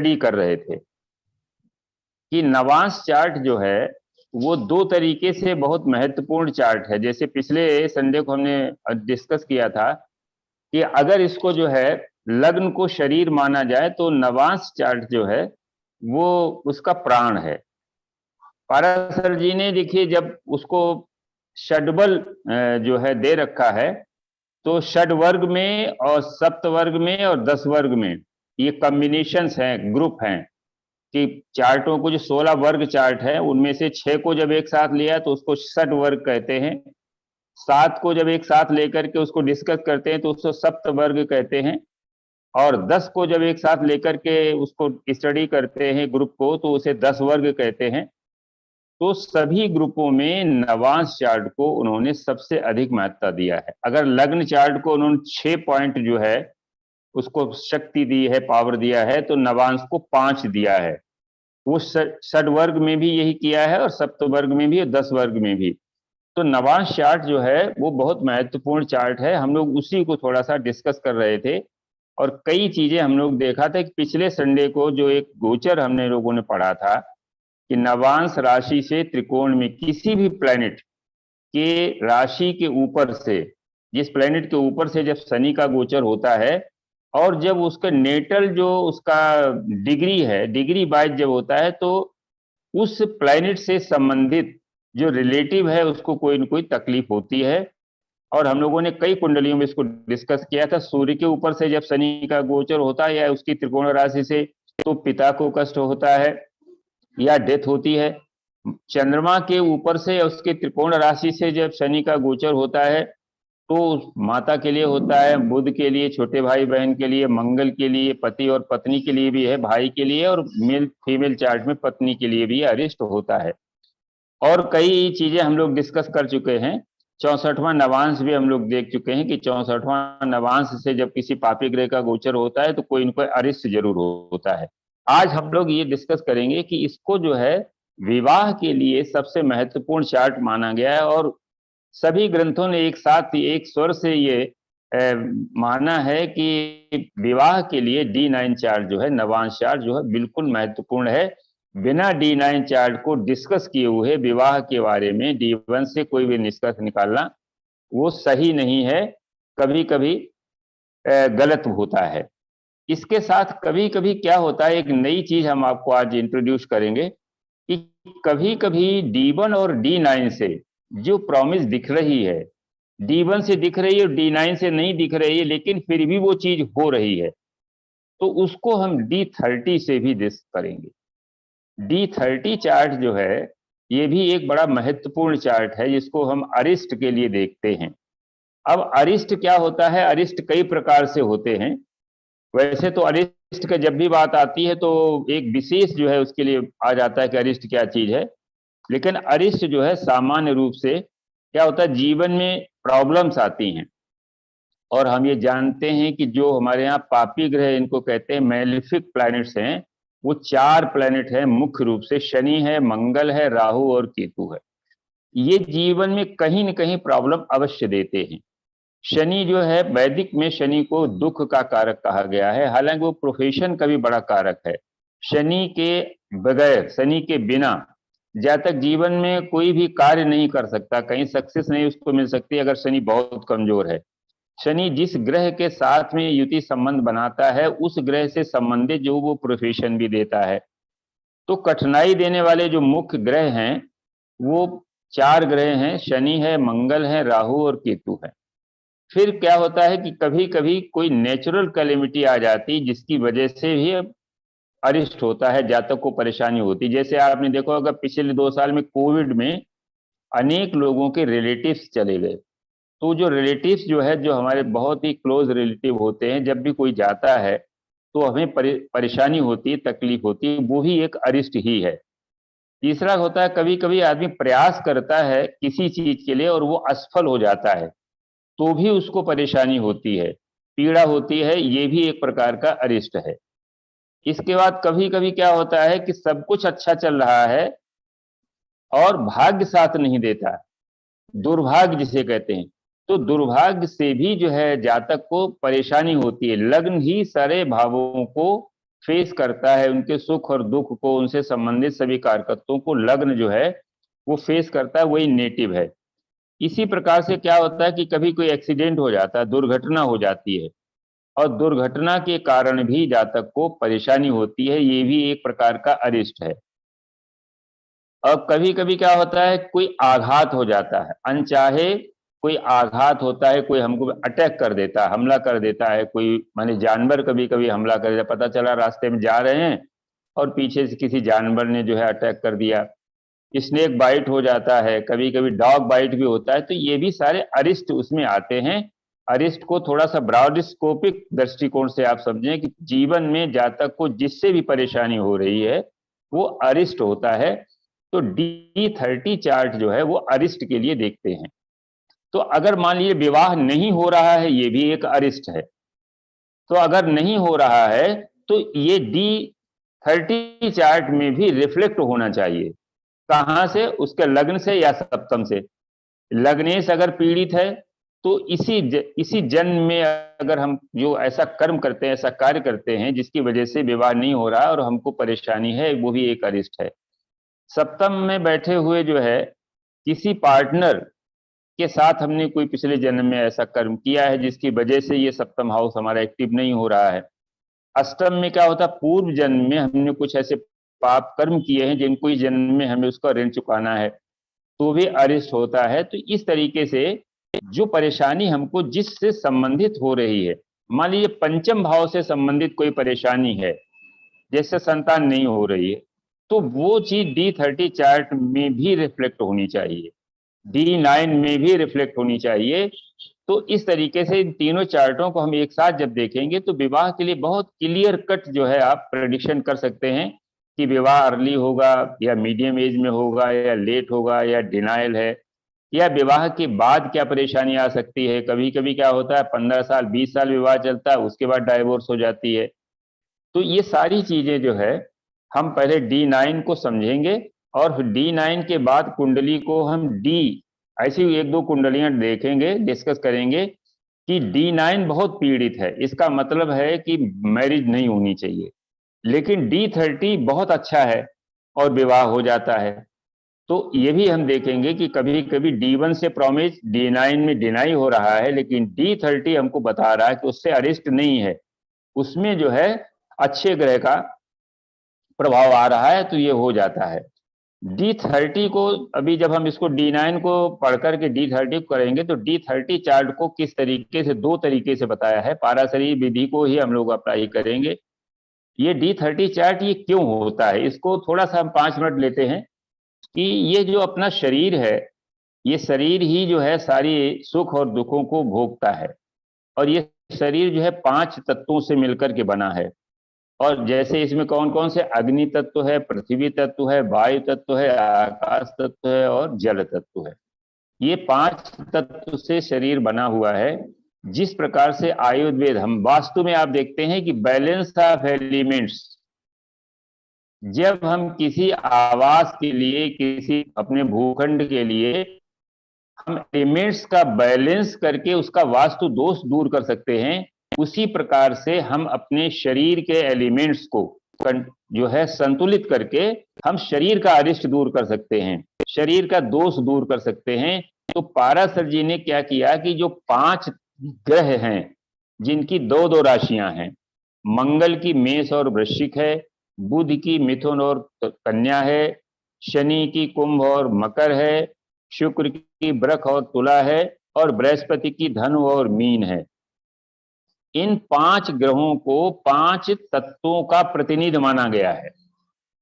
Study कर रहे थे कि नवांश चार्ट जो है वो दो तरीके से बहुत महत्वपूर्ण चार्ट है। जैसे पिछले संडे को हमने डिस्कस किया था कि अगर इसको जो है लग्न को शरीर माना जाए तो नवांश चार्ट जो है वो उसका प्राण है। पाराशर जी ने देखिए जब उसको षडबल जो है दे रखा है, तो षड वर्ग में और सप्त वर्ग में और 10 वर्ग में ये कॉम्बिनेशंस हैं, ग्रुप हैं कि चार्टों को जो 16 वर्ग चार्ट है उनमें से 6 को जब एक साथ लिया तो उसको षड वर्ग कहते हैं, 7 को जब एक साथ लेकर के उसको डिस्कस करते हैं तो उसको सप्त वर्ग कहते हैं, और 10 को जब एक साथ लेकर के उसको स्टडी करते हैं ग्रुप को तो उसे 10 वर्ग कहते हैं। तो सभी ग्रुपों में नवांश चार्ट को उन्होंने सबसे अधिक महत्ता दिया है। अगर लग्न चार्ट को उन्होंने 6 पॉइंट जो है उसको शक्ति दी है, पावर दिया है, तो नवांश को 5 दिया है। वो षड वर्ग में भी यही किया है और सप्त वर्ग में भी और 10 वर्ग में भी। तो नवांश चार्ट जो है वो बहुत महत्वपूर्ण चार्ट है। हम लोग उसी को थोड़ा सा डिस्कस कर रहे थे और कई चीजें हम लोग देखा था कि पिछले संडे को जो एक गोचर हमने लोगों ने पढ़ा था कि नवांश राशि से त्रिकोण में किसी भी प्लैनेट के राशि के ऊपर से, जिस प्लैनेट के ऊपर से जब शनि का गोचर होता है और जब उसका नेटल जो उसका डिग्री है, डिग्री वाइज जब होता है, तो उस प्लैनेट से संबंधित जो रिलेटिव है उसको कोई न कोई तकलीफ होती है। और हम लोगों ने कई कुंडलियों में इसको डिस्कस किया था। सूर्य के ऊपर से जब शनि का गोचर होता है या उसकी त्रिकोण राशि से तो पिता को कष्ट होता है या डेथ होती है। चंद्रमा के ऊपर से या उसके त्रिकोण राशि से जब शनि का गोचर होता है तो माता के लिए होता है, बुध के लिए, छोटे भाई बहन के लिए, मंगल के लिए, पति और पत्नी के लिए भी है, भाई के लिए, और मेल फीमेल चार्ट में पत्नी के लिए भी अरिष्ट होता है। और कई चीजें हम लोग डिस्कस कर चुके हैं। 64वां नवांश भी हम लोग देख चुके हैं कि 64वां नवांश से जब किसी पापी ग्रह का गोचर होता है तो कोई न कोई अरिष्ट जरूर होता है। आज हम लोग ये डिस्कस करेंगे कि इसको जो है विवाह के लिए सबसे महत्वपूर्ण चार्ट माना गया है और सभी ग्रंथों ने एक साथ एक स्वर से ये माना है कि विवाह के लिए D9 चार्ट जो है, नवांश चार्ट जो है, बिल्कुल महत्वपूर्ण है। बिना D9 चार्ट को डिस्कस किए हुए विवाह के बारे में D1 से कोई भी निष्कर्ष निकालना वो सही नहीं है, कभी कभी गलत होता है। इसके साथ कभी कभी क्या होता है, एक नई चीज हम आपको आज इंट्रोड्यूस करेंगे कि कभी कभी D1 और D9 से जो प्रॉमिस दिख रही है, D1 से दिख रही है और D9 से नहीं दिख रही है, लेकिन फिर भी वो चीज हो रही है, तो उसको हम D30 से भी डिस्कस करेंगे। D30 चार्ट जो है ये भी एक बड़ा महत्वपूर्ण चार्ट है जिसको हम अरिष्ट के लिए देखते हैं। अब अरिष्ट क्या होता है? अरिष्ट कई प्रकार से होते हैं। वैसे तो अरिष्ट का जब भी बात आती है तो एक विशेष जो है उसके लिए आ जाता है कि अरिष्ट क्या चीज है, लेकिन अरिष्ट जो है सामान्य रूप से क्या होता है, जीवन में प्रॉब्लम्स आती हैं और हम ये जानते हैं कि जो हमारे यहाँ पापी ग्रह इनको कहते हैं मैलिफिक प्लैनेट्स हैं, वो 4 प्लैनेट हैं मुख्य रूप से, शनि है, मंगल है, राहु और केतु है। ये जीवन में कहीं न कहीं प्रॉब्लम अवश्य देते हैं। शनि जो है, वैदिक में शनि को दुख का कारक कहा गया है, हालांकि वो प्रोफेशन का भी बड़ा कारक है। शनि के बगैर, शनि के बिना जातक जीवन में कोई भी कार्य नहीं कर सकता, कहीं सक्सेस नहीं उसको मिल सकती अगर शनि बहुत कमजोर है। शनि जिस ग्रह के साथ में युति संबंध बनाता है उस ग्रह से संबंधित जो वो प्रोफेशन भी देता है। तो कठिनाई देने वाले जो मुख्य ग्रह हैं वो 4 ग्रह हैं, शनि है, मंगल है, राहु और केतु है। फिर क्या होता है कि कभी कभी कोई नेचुरल कैलेमिटी आ जाती जिसकी वजह से भी अरिष्ट होता है, जातक को परेशानी होती। जैसे आपने देखो अगर पिछले 2 साल में कोविड में अनेक लोगों के रिलेटिव्स चले गए, तो जो रिलेटिव्स जो है, जो हमारे बहुत ही क्लोज रिलेटिव होते हैं, जब भी कोई जाता है तो हमें परेशानी होती है, तकलीफ होती है, वो ही एक अरिष्ट ही है। तीसरा होता है कभी कभी आदमी प्रयास करता है किसी चीज के लिए और वो असफल हो जाता है तो भी उसको परेशानी होती है, पीड़ा होती है, ये भी एक प्रकार का अरिष्ट है। इसके बाद कभी कभी क्या होता है कि सब कुछ अच्छा चल रहा है और भाग्य साथ नहीं देता, दुर्भाग्य जिसे कहते हैं, तो दुर्भाग्य से भी जो है जातक को परेशानी होती है। लग्न ही सारे भावों को फेस करता है, उनके सुख और दुख को, उनसे संबंधित सभी कारकत्वों को लग्न जो है वो फेस करता है, वही नेटिव है। इसी प्रकार से क्या होता है कि कभी कोई एक्सीडेंट हो जाता है, दुर्घटना हो जाती है, और दुर्घटना के कारण भी जातक को परेशानी होती है, ये भी एक प्रकार का अरिष्ट है। अब कभी कभी क्या होता है, कोई आघात हो जाता है, अनचाहे कोई आघात होता है, कोई हमको अटैक कर देता है, हमला कर देता है, कोई माने जानवर कभी कभी हमला कर देता है, पता चला रास्ते में जा रहे हैं और पीछे से किसी जानवर ने जो है अटैक कर दिया। स्नेक बाइट हो जाता है, कभी कभी डॉग बाइट भी होता है, तो ये भी सारे अरिष्ट उसमें आते हैं। अरिष्ट को थोड़ा सा ब्रॉडस्कोपिक दृष्टिकोण से आप समझें कि जीवन में जातक को जिससे भी परेशानी हो रही है वो अरिष्ट होता है। तो D30 चार्ट जो है वो अरिष्ट के लिए देखते हैं। तो अगर मान लीजिए विवाह नहीं हो रहा है, ये भी एक अरिष्ट है। तो अगर नहीं हो रहा है तो ये D30 चार्ट में भी रिफ्लेक्ट होना चाहिए। कहां से? उसके लग्न से या सप्तम से। लग्नेश अगर पीड़ित है तो इसी जन्म में अगर हम जो ऐसा कर्म करते हैं, ऐसा कार्य करते हैं जिसकी वजह से विवाह नहीं हो रहा और हमको परेशानी है, वो भी एक अरिष्ट है। सप्तम में बैठे हुए जो है किसी पार्टनर के साथ हमने कोई पिछले जन्म में ऐसा कर्म किया है जिसकी वजह से ये सप्तम हाउस हमारा एक्टिव नहीं हो रहा है। अष्टम में क्या होता है, पूर्व जन्म में हमने कुछ ऐसे पाप कर्म किए हैं जिनको इस जन्म में हमें उसका ऋण चुकाना है, तो भी अरिष्ट होता है। तो इस तरीके से जो परेशानी हमको जिससे संबंधित हो रही है, मान लीजिए पंचम भाव से संबंधित कोई परेशानी है, जैसे संतान नहीं हो रही है, तो वो चीज D30 चार्ट में भी रिफ्लेक्ट होनी चाहिए, D9 में भी रिफ्लेक्ट होनी चाहिए। तो इस तरीके से इन तीनों चार्टों को हम एक साथ जब देखेंगे तो विवाह के लिए बहुत क्लियर कट जो है आप प्रेडिक्शन कर सकते हैं कि विवाह अर्ली होगा या मीडियम एज में होगा या लेट होगा या डिनाइल है, या विवाह के बाद क्या परेशानी आ सकती है। कभी कभी क्या होता है 15 साल 20 साल विवाह चलता है, उसके बाद डाइवोर्स हो जाती है। तो ये सारी चीजें जो है हम पहले D9 को समझेंगे और फिर D9 के बाद कुंडली को हम ऐसी एक दो कुंडलियां देखेंगे, डिस्कस करेंगे कि D9 बहुत पीड़ित है, इसका मतलब है कि मैरिज नहीं होनी चाहिए। लेकिन D30 बहुत अच्छा है और विवाह हो जाता है। तो ये भी हम देखेंगे कि कभी कभी D1 से प्रॉमिस D9 में डिनाई हो रहा है, लेकिन D30 हमको बता रहा है कि उससे अरिष्ट नहीं है, उसमें जो है अच्छे ग्रह का प्रभाव आ रहा है, तो ये हो जाता है। D30 को अभी जब हम इसको D9 को पढ़ करके D30 को करेंगे तो D30 चार्ट को किस तरीके से, दो तरीके से बताया है, पाराशरी विधि को ही हम लोग अप्लाई करेंगे। ये D30 चार्ट ये क्यों होता है, इसको थोड़ा सा हम 5 मिनट लेते हैं कि ये जो अपना शरीर है, ये शरीर ही जो है सारी सुख और दुखों को भोगता है, और ये शरीर जो है 5 तत्वों से मिलकर के बना है। और जैसे इसमें कौन कौन से, अग्नि तत्व है, पृथ्वी तत्व है, वायु तत्व है, आकाश तत्व है और जल तत्व है। ये 5 तत्व से शरीर बना हुआ है। जिस प्रकार से आयुर्वेद, हम वास्तु में आप देखते हैं कि बैलेंस ऑफ एलिमेंट्स, जब हम किसी आवास के लिए, किसी अपने भूखंड के लिए हम एलिमेंट्स का बैलेंस करके उसका वास्तु दोष दूर कर सकते हैं, उसी प्रकार से हम अपने शरीर के एलिमेंट्स को जो है संतुलित करके हम शरीर का अरिष्ट दूर कर सकते हैं, शरीर का दोष दूर कर सकते हैं। तो पाराशर जी ने क्या किया कि जो 5 ग्रह हैं जिनकी दो दो राशियां हैं, मंगल की मेष और वृश्चिक है, बुध की मिथुन और कन्या है, शनि की कुंभ और मकर है, शुक्र की वृष और तुला है, और बृहस्पति की धनु और मीन है। इन 5 ग्रहों को 5 तत्वों का प्रतिनिधि माना गया है।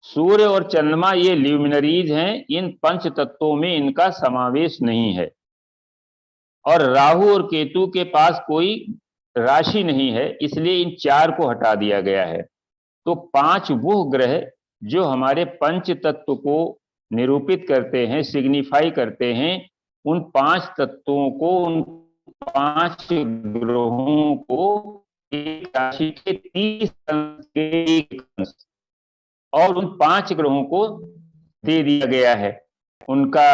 सूर्य और चंद्रमा ये ल्यूमिनरीज हैं, इन 5 तत्वों में इनका समावेश नहीं है। और राहु और केतु के पास कोई राशि नहीं है, इसलिए इन 4 को हटा दिया गया है। तो 5 वो ग्रह जो हमारे पंच तत्व को निरूपित करते हैं, सिग्निफाई करते हैं, उन 5 तत्वों को, उन 5 ग्रहों को एक राशि के 30 अंश और उन 5 ग्रहों को दे दिया गया है उनका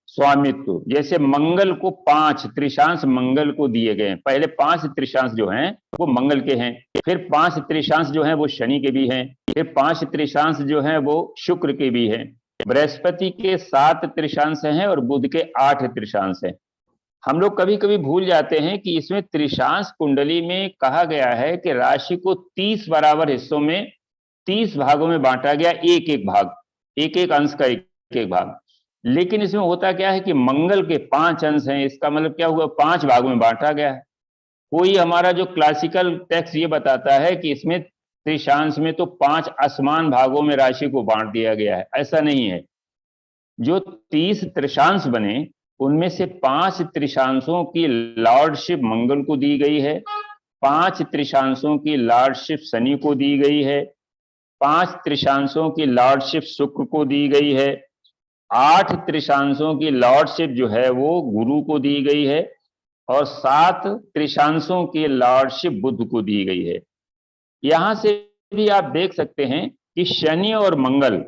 स्वामित्व। जैसे मंगल को 5 त्रिशांश मंगल को दिए गए हैं, पहले 5 त्रिशांश जो हैं वो मंगल के हैं, फिर 5 त्रिशांश जो हैं वो शनि के भी हैं, फिर 5 त्रिशांश जो हैं वो शुक्र के भी हैं, बृहस्पति के 7 त्रिशांश हैं और बुध के 8 त्रिशांश हैं। हम लोग कभी कभी भूल जाते हैं कि इसमें त्रिशांश कुंडली में कहा गया है कि राशि को 30 बराबर हिस्सों में 30 भागों में बांटा गया, एक एक भाग, एक एक अंश का एक एक भाग। लेकिन इसमें होता क्या है कि मंगल के 5 अंश हैं, इसका मतलब क्या हुआ, 5 भागों में बांटा गया है। कोई हमारा जो क्लासिकल टेक्स्ट ये बताता है कि इसमें त्रिशांश में तो 5 असमान भागों में राशि को बांट दिया गया है, ऐसा नहीं है। जो 30 त्रिशांश बने उनमें से 5 त्रिशांशों की लॉर्डशिप मंगल को दी गई है, 5 त्रिशांशों की लॉर्डशिप शनि को दी गई है, 5 त्रिशांशों की लॉर्डशिप शुक्र को दी गई है, 8 त्रिशांशों की लॉर्डशिप जो है वो गुरु को दी गई है, और 7 त्रिशांशों की लॉर्डशिप बुध को दी गई है। यहां से भी आप देख सकते हैं कि शनि और मंगल,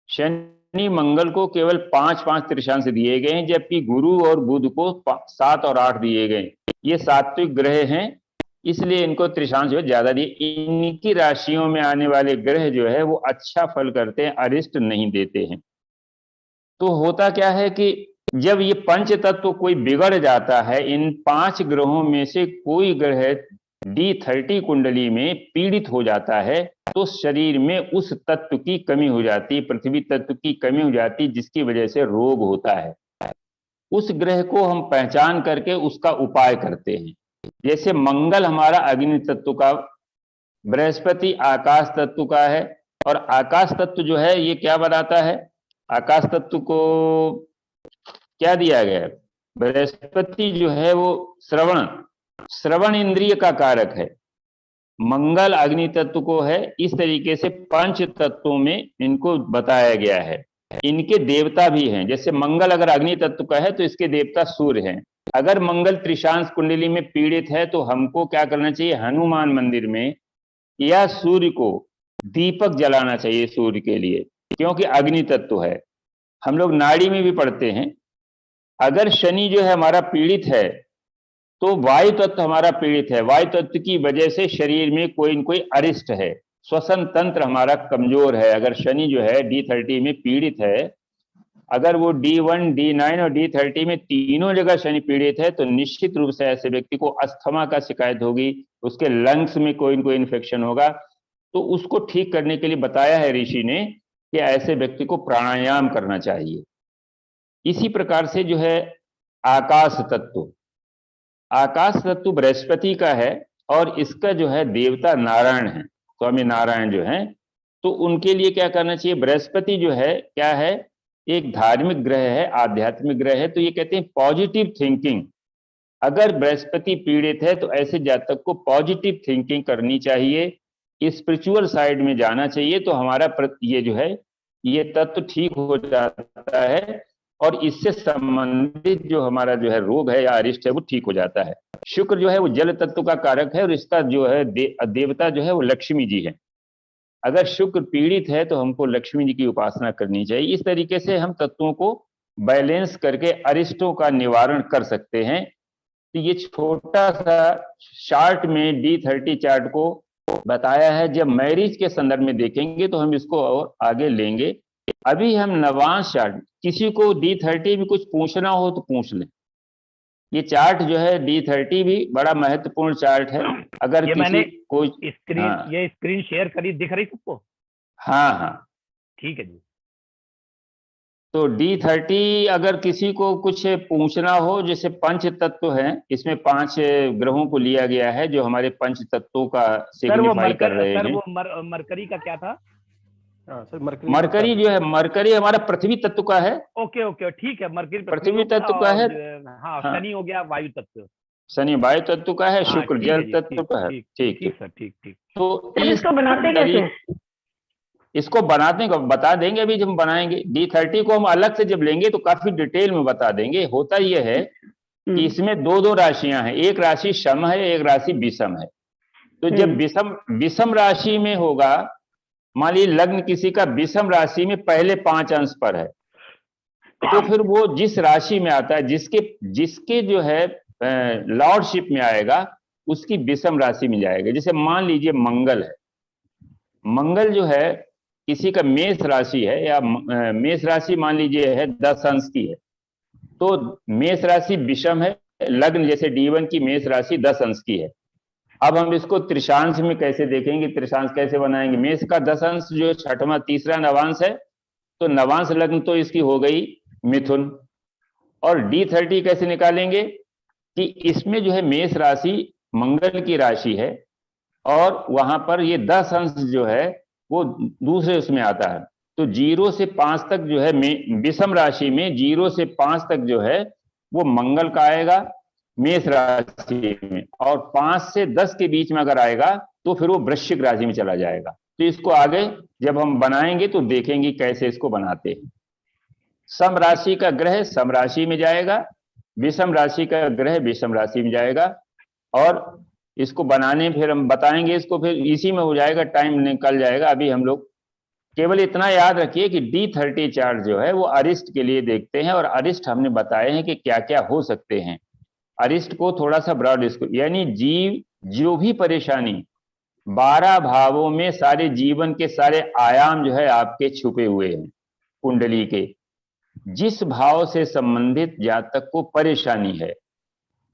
शनि मंगल को केवल 5-5 त्रिशांश दिए गए हैं, जबकि गुरु और बुध को 7 और 8 दिए गए। ये सात्विक ग्रह हैं, इसलिए इनको त्रिशांश जो है ज्यादा दिए। इनकी राशियों में आने वाले ग्रह जो है वो अच्छा फल करते हैं, अरिष्ट नहीं देते हैं। तो होता क्या है कि जब ये पंच तत्व कोई बिगड़ जाता है, इन 5 ग्रहों में से कोई ग्रह D30 कुंडली में पीड़ित हो जाता है, तो शरीर में उस तत्व की कमी हो जाती है, पृथ्वी तत्व की कमी हो जाती है, जिसकी वजह से रोग होता है। उस ग्रह को हम पहचान करके उसका उपाय करते हैं। जैसे मंगल हमारा अग्नि तत्व का, बृहस्पति आकाश तत्व का है, और आकाश तत्व जो है ये क्या बनाता है, आकाश तत्व को क्या दिया गया है, बृहस्पति जो है वो श्रवण इंद्रिय का कारक है। मंगल अग्नि तत्व को है। इस तरीके से 5 तत्वों में इनको बताया गया है। इनके देवता भी हैं, जैसे मंगल अगर अग्नि तत्व का है तो इसके देवता सूर्य हैं। अगर मंगल त्रिशांश कुंडली में पीड़ित है तो हमको क्या करना चाहिए, हनुमान मंदिर में या सूर्य को दीपक जलाना चाहिए सूर्य के लिए, क्योंकि अग्नि तत्व है। हम लोग नाड़ी में भी पढ़ते हैं, अगर शनि जो है हमारा पीड़ित है तो वायु तत्व हमारा पीड़ित है, वायु तत्व की वजह से शरीर में कोई न कोई अरिष्ट है, श्वसन तंत्र हमारा कमजोर है। अगर शनि जो है D30 में पीड़ित है, अगर वो D1, D9 और D30 में तीनों जगह शनि पीड़ित है, तो निश्चित रूप से ऐसे व्यक्ति को अस्थमा का शिकायत होगी, उसके लंग्स में कोई न कोई इन्फेक्शन होगा। तो उसको ठीक करने के लिए बताया है ऋषि ने कि ऐसे व्यक्ति को प्राणायाम करना चाहिए। इसी प्रकार से जो है आकाश तत्व, आकाश तत्व बृहस्पति का है और इसका जो है देवता नारायण है, स्वामी नारायण जो है। तो उनके लिए क्या करना चाहिए, बृहस्पति जो है क्या है, एक धार्मिक ग्रह है, आध्यात्मिक ग्रह है। तो ये कहते हैं पॉजिटिव थिंकिंग। अगर बृहस्पति पीड़ित है तो ऐसे जातक को पॉजिटिव थिंकिंग करनी चाहिए, स्पिरिचुअल साइड में जाना चाहिए, तो हमारा ये जो है ये तत्व ठीक हो जाता है और इससे संबंधित जो हमारा जो है रोग है या अरिष्ट है वो ठीक हो जाता है। शुक्र जो है वो जल तत्व का कारक है और इसका जो है देवता जो है वो लक्ष्मी जी है। अगर शुक्र पीड़ित है तो हमको लक्ष्मी जी की उपासना करनी चाहिए। इस तरीके से हम तत्वों को बैलेंस करके अरिष्टों का निवारण कर सकते हैं। तो ये छोटा सा चार्ट में D30 चार्ट को बताया है। जब मैरिज के संदर्भ में देखेंगे तो हम इसको और आगे लेंगे। अभी हम नवांश चार्ट, किसी को D30 में कुछ पूछना हो तो पूछ लें। ये चार्ट जो है D30 भी बड़ा महत्वपूर्ण चार्ट है। अगर किसी को स्क्रीन, हाँ, ये स्क्रीन शेयर करी, दिख रही सबको? हाँ हाँ ठीक है जी। तो D30 अगर किसी को कुछ पूछना हो, जैसे पंच तत्व हैं, इसमें 5 ग्रहों को लिया गया है जो हमारे पंच तत्वों का सिग्निफाई कर रहे हैं। सर वो मरकरी का क्या था? सर मरकरी जो है, मरकरी हमारा पृथ्वी तत्व का है। ओके ओके ठीक है, मरकरी पृथ्वी तत्व का है। हाँ, शनि हो गया वायु तत्व, शनि वायु तत्व का है, शुक्र जल तत्व का है। ठीक ठीक सर, ठीक। तो इसको बनाते कैसे? इसको बनाते को बता देंगे, अभी जब हम बनाएंगे। D30 को हम अलग से जब लेंगे तो काफी डिटेल में बता देंगे। होता यह है कि इसमें दो राशियां हैं, एक राशि सम है, एक राशि विषम है। तो जब विषम राशि में होगा, मान लीजिए लग्न किसी का विषम राशि में पहले 5 अंश पर है, तो फिर वो जिस राशि में आता है, जिसके जिसके जो है लॉर्डशिप में आएगा, उसकी विषम राशि में जाएगा। जैसे मान लीजिए मंगल है, मंगल जो है किसी का मेष राशि है, या मेष राशि मान लीजिए है 10 अंश की है, तो मेष राशि विषम है, लग्न जैसे D1 की मेष राशि 10 अंश की है। अब हम इसको त्रिशांश में कैसे देखेंगे, त्रिशांश कैसे बनाएंगे? मेष का 10 अंश जो छठवां तीसरा नवांश है, तो नवांश लग्न तो इसकी हो गई मिथुन। और D30 कैसे निकालेंगे कि इसमें जो है मेष राशि मंगल की राशि है, और वहां पर ये 10 अंश जो है वो दूसरे उसमें आता है। तो 0 से 5 तक जो है विषम राशि में 0 से 5 तक जो है वो मंगल का आएगा मेष राशि में, और 5 से 10 के बीच में अगर आएगा तो फिर वो वृश्चिक राशि में चला जाएगा। तो इसको आगे जब हम बनाएंगे तो देखेंगे कैसे इसको बनाते हैं। सम राशि का ग्रह सम राशि में जाएगा, विषम राशि का ग्रह विषम राशि में जाएगा, और इसको बनाने फिर हम बताएंगे इसको, फिर इसी में हो जाएगा, टाइम निकल जाएगा। अभी हम लोग केवल इतना याद रखिए कि D30 चार्ट जो है वो अरिष्ट के लिए देखते हैं, और अरिष्ट हमने बताए हैं कि क्या क्या हो सकते हैं। अरिष्ट को थोड़ा सा ब्रॉड इसको, यानी जीव जो भी परेशानी 12 भावों में सारे जीवन के सारे आयाम जो है आपके छुपे हुए हैं कुंडली के, जिस भाव से संबंधित जातक को परेशानी है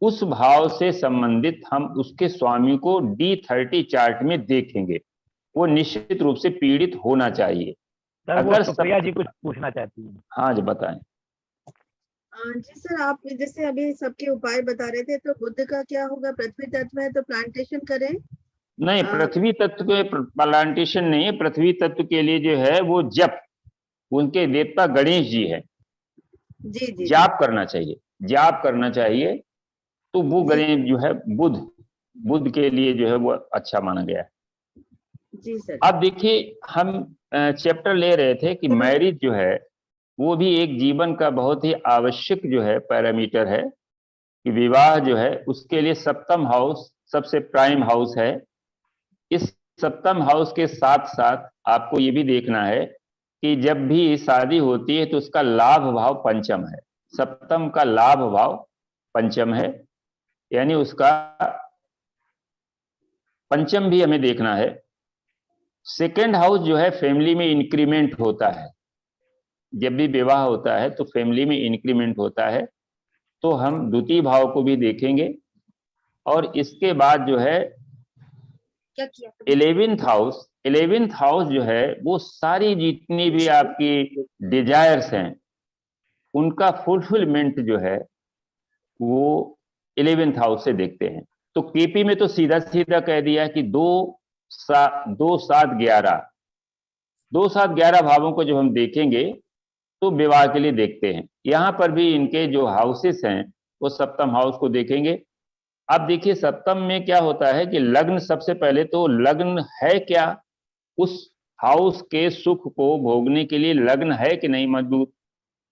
उस भाव से संबंधित हम उसके स्वामी को D30 चार्ट में देखेंगे। वो निश्चित रूप से पीड़ित होना चाहिए। सर अगर वो सुप्रिया जी कुछ पूछना चाहती हैं। हाँ जी बताएं। जी सर, आप जैसे अभी सबके उपाय बता रहे थे, तो बुध का क्या होगा? पृथ्वी तत्व है तो प्लांटेशन करें? नहीं, पृथ्वी तत्व के प्लांटेशन नहीं है। पृथ्वी तत्व के लिए जो है वो जप, उनके देवता गणेश जी है, जी जी जाप करना चाहिए, जाप करना चाहिए। तो वो गणेश जो है बुध, बुध के लिए जो है वो अच्छा माना गया है। जी सर। अब देखिए हम चैप्टर ले रहे थे कि मैरिज जो है वो भी एक जीवन का बहुत ही आवश्यक जो है पैरामीटर है, कि विवाह जो है उसके लिए सप्तम हाउस सबसे प्राइम हाउस है। इस सप्तम हाउस के साथ साथ आपको ये भी देखना है कि जब भी शादी होती है तो उसका लाभ भाव पंचम है, सप्तम का लाभ भाव पंचम है, यानी उसका पंचम भी हमें देखना है। सेकेंड हाउस जो है फैमिली में इंक्रीमेंट होता है, जब भी विवाह होता है तो फैमिली में इंक्रीमेंट होता है, तो हम द्वितीय भाव को भी देखेंगे। और इसके बाद जो है 11th हाउस जो है वो सारी जितनी भी आपकी डिजायर्स हैं उनका फुलफिलमेंट जो है वो 11th हाउस से देखते हैं। तो केपी में तो सीधा सीधा कह दिया कि 2 7 11 भावों को जब हम देखेंगे तो विवाह के लिए देखते हैं। यहां पर भी इनके जो हाउसेस हैं वो सप्तम हाउस को देखेंगे। अब देखिए सप्तम में क्या होता है कि लग्न, सबसे पहले तो लग्न है क्या, उस हाउस के सुख को भोगने के लिए लग्न है कि नहीं मजबूत,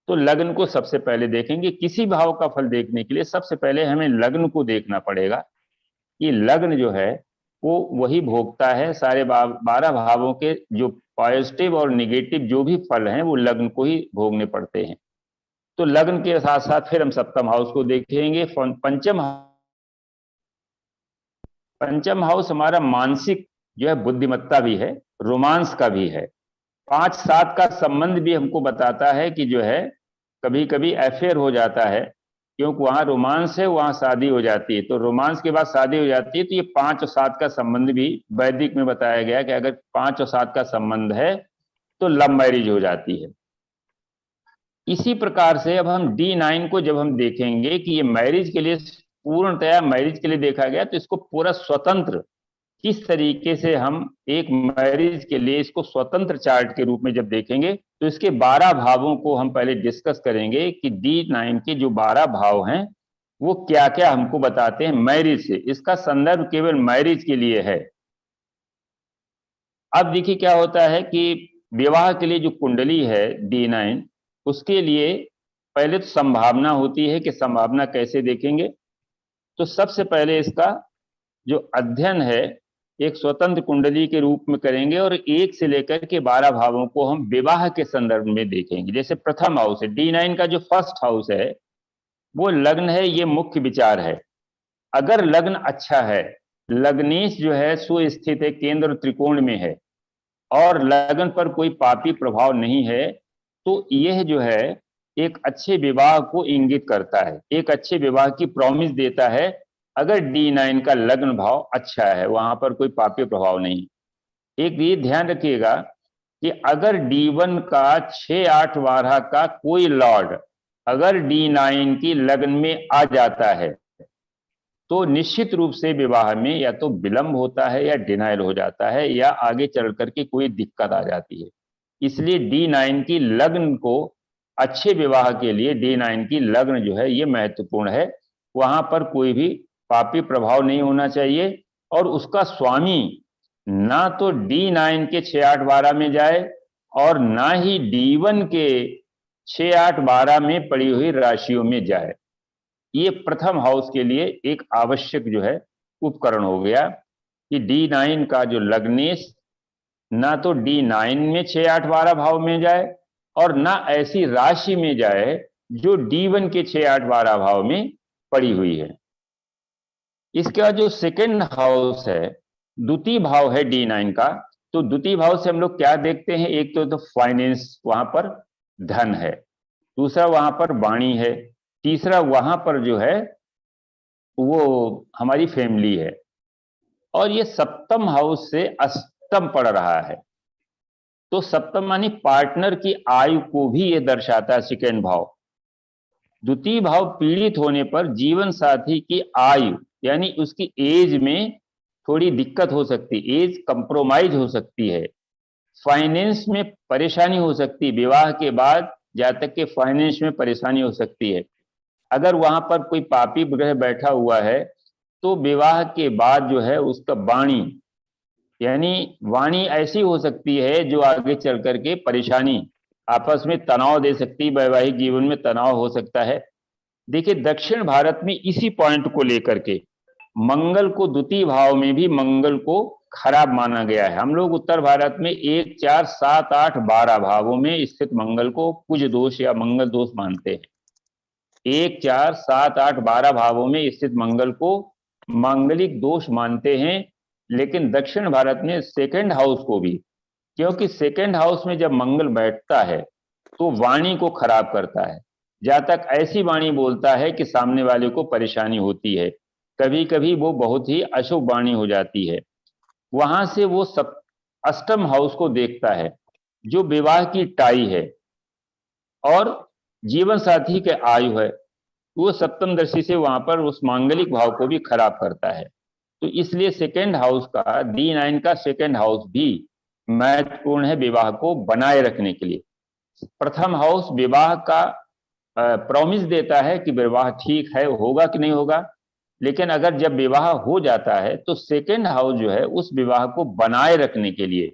तो लग्न को सबसे पहले देखेंगे। किसी भाव का फल देखने के लिए सबसे पहले हमें लग्न को देखना पड़ेगा कि लग्न जो है वो वही भोगता है सारे 12 भावों के, जो पॉजिटिव और निगेटिव जो भी फल हैं वो लग्न को ही भोगने पड़ते हैं। तो लग्न के साथ साथ फिर हम सप्तम हाउस को देखेंगे। पंचम हाउस हमारा मानसिक जो है बुद्धिमत्ता भी है, रोमांस का भी है। 5 7 का संबंध भी हमको बताता है कि जो है कभी कभी अफेयर हो जाता है, क्योंकि वहां रोमांस है वहां शादी हो जाती है, तो रोमांस के बाद शादी हो जाती है। तो ये 5 और 7 का संबंध भी वैदिक में बताया गया कि अगर 5 और 7 का संबंध है तो लव मैरिज हो जाती है। इसी प्रकार से अब हम D9 को जब हम देखेंगे कि ये मैरिज के लिए पूर्णतया मैरिज के लिए देखा गया, तो इसको पूरा स्वतंत्र किस तरीके से हम एक मैरिज के लिए इसको स्वतंत्र चार्ट के रूप में जब देखेंगे, तो इसके 12 भावों को हम पहले डिस्कस करेंगे कि D9 के जो 12 भाव हैं वो क्या क्या हमको बताते हैं मैरिज से। इसका संदर्भ केवल मैरिज के लिए है। अब देखिए क्या होता है कि विवाह के लिए जो कुंडली है D9, उसके लिए पहले तो संभावना होती है कि संभावना कैसे देखेंगे। तो सबसे पहले इसका जो अध्ययन है एक स्वतंत्र कुंडली के रूप में करेंगे और 1 से लेकर के 12 भावों को हम विवाह के संदर्भ में देखेंगे। जैसे प्रथम हाउस है, D9 का जो फर्स्ट हाउस है वो लग्न है, ये मुख्य विचार है। अगर लग्न अच्छा है, लग्नेश जो है सुस्थित है, केंद्र त्रिकोण में है और लग्न पर कोई पापी प्रभाव नहीं है, तो यह जो है एक अच्छे विवाह को इंगित करता है, एक अच्छे विवाह की प्रॉमिस देता है। अगर D9 का लग्न भाव अच्छा है, वहां पर कोई पापी प्रभाव नहीं। एक ये ध्यान रखिएगा कि अगर D1 का 6, 8, 12 का कोई लॉर्ड अगर D9 की लग्न में आ जाता है तो निश्चित रूप से विवाह में या तो विलंब होता है या डिनायल हो जाता है या आगे चल करके कोई दिक्कत आ जाती है। इसलिए D9 की लग्न को अच्छे विवाह के लिए D9 की लग्न जो है ये महत्वपूर्ण है। वहां पर कोई भी पापी प्रभाव नहीं होना चाहिए और उसका स्वामी ना तो D9 के 6, 8, 12 में जाए और ना ही D1 के 6, 8, 12 में पड़ी हुई राशियों में जाए। ये प्रथम हाउस के लिए एक आवश्यक जो है उपकरण हो गया कि D9 का जो लग्नेश ना तो D9 में 6, 8, 12 भाव में जाए और ना ऐसी राशि में जाए जो D1 के 6, 8, 12 भाव में पड़ी हुई है। इसके बाद जो सेकंड हाउस है, द्वितीय भाव है D9 का, तो द्वितीय भाव से हम लोग क्या देखते हैं? एक तो फाइनेंस, वहां पर धन है, दूसरा वहां पर वाणी है, तीसरा वहां पर जो है वो हमारी फैमिली है और ये सप्तम हाउस से अष्टम पड़ रहा है। तो सप्तम मानी पार्टनर की आयु को भी ये दर्शाता है सेकेंड भाव। द्वितीय भाव पीड़ित होने पर जीवन साथी की आयु यानी उसकी एज में थोड़ी दिक्कत हो सकती है, एज कंप्रोमाइज हो सकती है, फाइनेंस में परेशानी हो सकती है, विवाह के बाद जातक के फाइनेंस में परेशानी हो सकती है। अगर वहां पर कोई पापी ग्रह बैठा हुआ है तो विवाह के बाद जो है उसका वाणी यानी वाणी ऐसी हो सकती है जो आगे चल करके परेशानी, आपस में तनाव दे सकती है, वैवाहिक जीवन में तनाव हो सकता है। देखिए दक्षिण भारत में इसी पॉइंट को लेकर के मंगल को द्वितीय भाव में भी मंगल को खराब माना गया है। हम लोग उत्तर भारत में 1, 4, 7, 8, 12 भावों में स्थित मंगल को कुज दोष या मंगल दोष मानते हैं। 1, 4, 7, 8, 12 भावों में स्थित मंगल को मांगलिक दोष मानते हैं, लेकिन दक्षिण भारत में सेकंड हाउस को भी, क्योंकि सेकंड हाउस में जब मंगल बैठता है तो वाणी को खराब करता है। जातक ऐसी वाणी बोलता है कि सामने वाले को परेशानी होती है, कभी कभी वो बहुत ही अशुभ वाणी हो जाती है। वहां से वो अष्टम हाउस को देखता है जो विवाह की टाई है और जीवन साथी के आयु है, वो सप्तम दृष्टि से वहां पर उस मांगलिक भाव को भी खराब करता है। तो इसलिए सेकेंड हाउस का D9 का सेकेंड हाउस भी महत्वपूर्ण है विवाह को बनाए रखने के लिए। प्रथम हाउस विवाह का प्रॉमिस देता है कि विवाह ठीक है, होगा कि नहीं होगा, लेकिन अगर जब विवाह हो जाता है तो सेकेंड हाउस जो है उस विवाह को बनाए रखने के लिए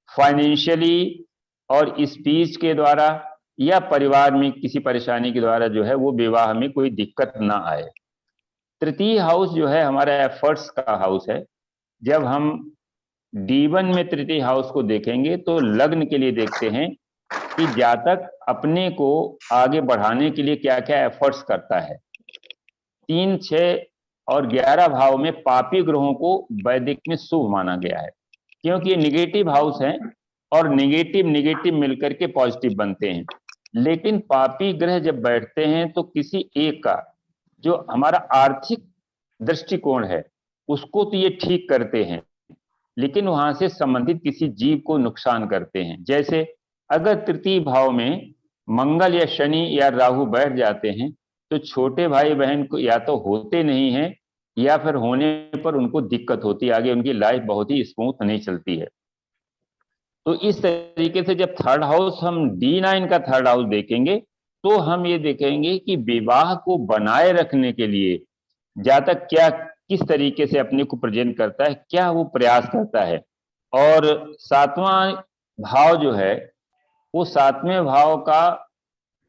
फाइनेंशियली और स्पीच के द्वारा या परिवार में किसी परेशानी के द्वारा जो है वो विवाह में कोई दिक्कत ना आए। तृतीय हाउस जो है हमारा एफर्ट्स का हाउस है। जब हम D1 में तृतीय हाउस को देखेंगे तो लग्न के लिए देखते हैं कि जातक अपने को आगे बढ़ाने के लिए क्या क्या एफर्ट्स करता है। 3, 6 और 11 भाव में पापी ग्रहों को वैदिक में शुभ माना गया है, क्योंकि ये निगेटिव हाउस हैं और निगेटिव मिलकर के पॉजिटिव बनते हैं। लेकिन पापी ग्रह जब बैठते हैं तो किसी एक का जो हमारा आर्थिक दृष्टिकोण है उसको तो ये ठीक करते हैं, लेकिन वहां से संबंधित किसी जीव को नुकसान करते हैं। जैसे अगर तृतीय भाव में मंगल या शनि या राहु बैठ जाते हैं तो छोटे भाई बहन को या तो होते नहीं हैं या फिर होने पर उनको दिक्कत होती है, आगे उनकी लाइफ बहुत ही स्मूथ नहीं चलती है। तो इस तरीके से जब थर्ड हाउस हम D9 का थर्ड हाउस देखेंगे तो हम ये देखेंगे कि विवाह को बनाए रखने के लिए जातक क्या किस तरीके से अपने को प्रेजेंट करता है, क्या वो प्रयास करता है। और सातवां भाव जो है वो सातवें भाव का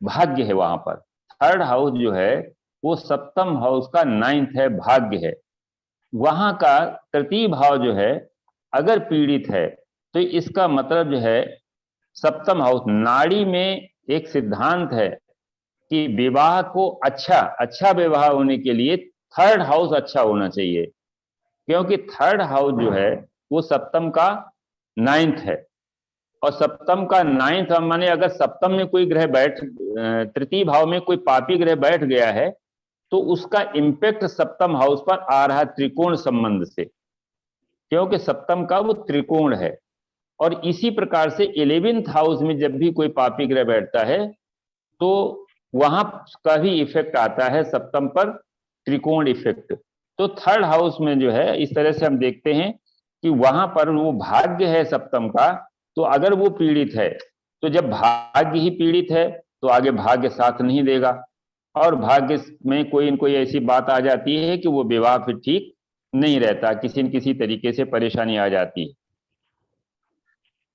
भाग्य है। वहां पर थर्ड हाउस जो है वो सप्तम हाउस का 9th है, भाग्य है। वहां का तृतीय भाव जो है अगर पीड़ित है तो इसका मतलब जो है सप्तम हाउस, नाड़ी में एक सिद्धांत है कि विवाह को अच्छा विवाह होने के लिए थर्ड हाउस अच्छा होना चाहिए, क्योंकि थर्ड हाउस जो है वो सप्तम का 9th है, और सप्तम का 9th माने अगर सप्तम में कोई ग्रह तृतीय भाव में कोई पापी ग्रह बैठ गया है तो उसका इंपैक्ट सप्तम हाउस पर आ रहा है त्रिकोण संबंध से, क्योंकि सप्तम का वो त्रिकोण है। और इसी प्रकार से 11th हाउस में जब भी कोई पापी ग्रह बैठता है तो वहां का भी इफेक्ट आता है सप्तम पर, त्रिकोण इफेक्ट। तो थर्ड हाउस में जो है इस तरह से हम देखते हैं कि वहां पर वो भाग्य है सप्तम का, तो अगर वो पीड़ित है तो जब भाग्य ही पीड़ित है तो आगे भाग्य साथ नहीं देगा, और भाग्य में कोई न कोई ऐसी बात आ जाती है कि वो विवाह फिर ठीक नहीं रहता, किसी न किसी तरीके से परेशानी आ जाती है।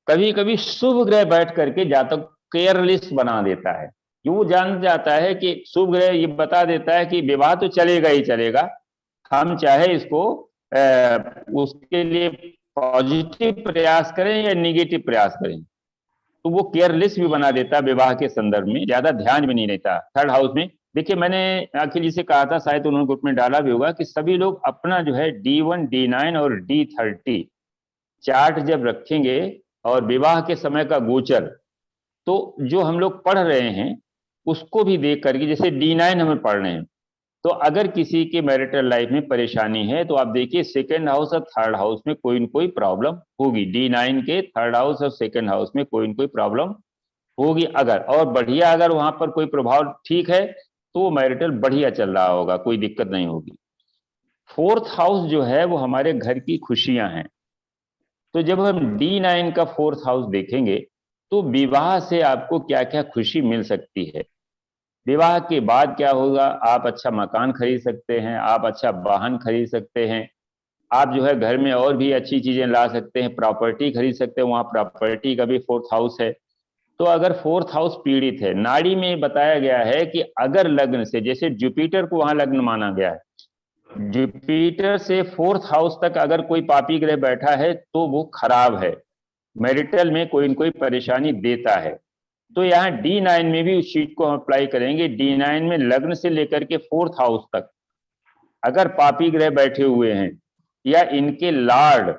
कभी कभी शुभ ग्रह बैठ करके जातक केयरलेस बना देता है, जो वो जान जाता है कि शुभ ग्रह ये बता देता है कि विवाह तो चलेगा ही चलेगा, हम चाहे इसको उसके लिए पॉजिटिव प्रयास करें या निगेटिव प्रयास करें, तो वो केयरलेस भी बना देता है विवाह के संदर्भ में, ज्यादा ध्यान भी नहीं देता थर्ड हाउस में। देखिए मैंने अखिल जी से कहा था, शायद उन्होंने ग्रुप में डाला भी होगा, कि सभी लोग अपना जो है D1 D9 और D30 चार्ट जब रखेंगे और विवाह के समय का गोचर, तो जो हम लोग पढ़ रहे हैं उसको भी देख करके, जैसे D9 हमें पढ़ रहे हैं, तो अगर किसी के मैरिटल लाइफ में परेशानी है तो आप देखिए सेकंड हाउस और थर्ड हाउस में कोई न कोई प्रॉब्लम होगी, D9 के थर्ड हाउस और सेकंड हाउस में कोई न कोई प्रॉब्लम होगी अगर, और बढ़िया अगर वहां पर कोई प्रभाव ठीक है तो वो मैरिटल बढ़िया चल रहा होगा, कोई दिक्कत नहीं होगी। फोर्थ हाउस जो है वो हमारे घर की खुशियां हैं, तो जब हम D9 का फोर्थ हाउस देखेंगे तो विवाह से आपको क्या क्या खुशी मिल सकती है, विवाह के बाद क्या होगा, आप अच्छा मकान खरीद सकते हैं, आप अच्छा वाहन खरीद सकते हैं, आप जो है घर में और भी अच्छी चीजें ला सकते हैं, प्रॉपर्टी खरीद सकते हैं, वहां प्रॉपर्टी का भी फोर्थ हाउस है। तो अगर फोर्थ हाउस पीड़ित है, नाड़ी में बताया गया है कि अगर लग्न से, जैसे जुपिटर को वहां लग्न माना गया है, जुपिटर से फोर्थ हाउस तक अगर कोई पापी ग्रह बैठा है तो वो खराब है, मैरिटल में कोई न कोई परेशानी देता है। तो यहाँ D9 में भी उस शीट को हम अप्लाई करेंगे, D9 में लग्न से लेकर के फोर्थ हाउस तक अगर पापी ग्रह बैठे हुए हैं या इनके लार्ड,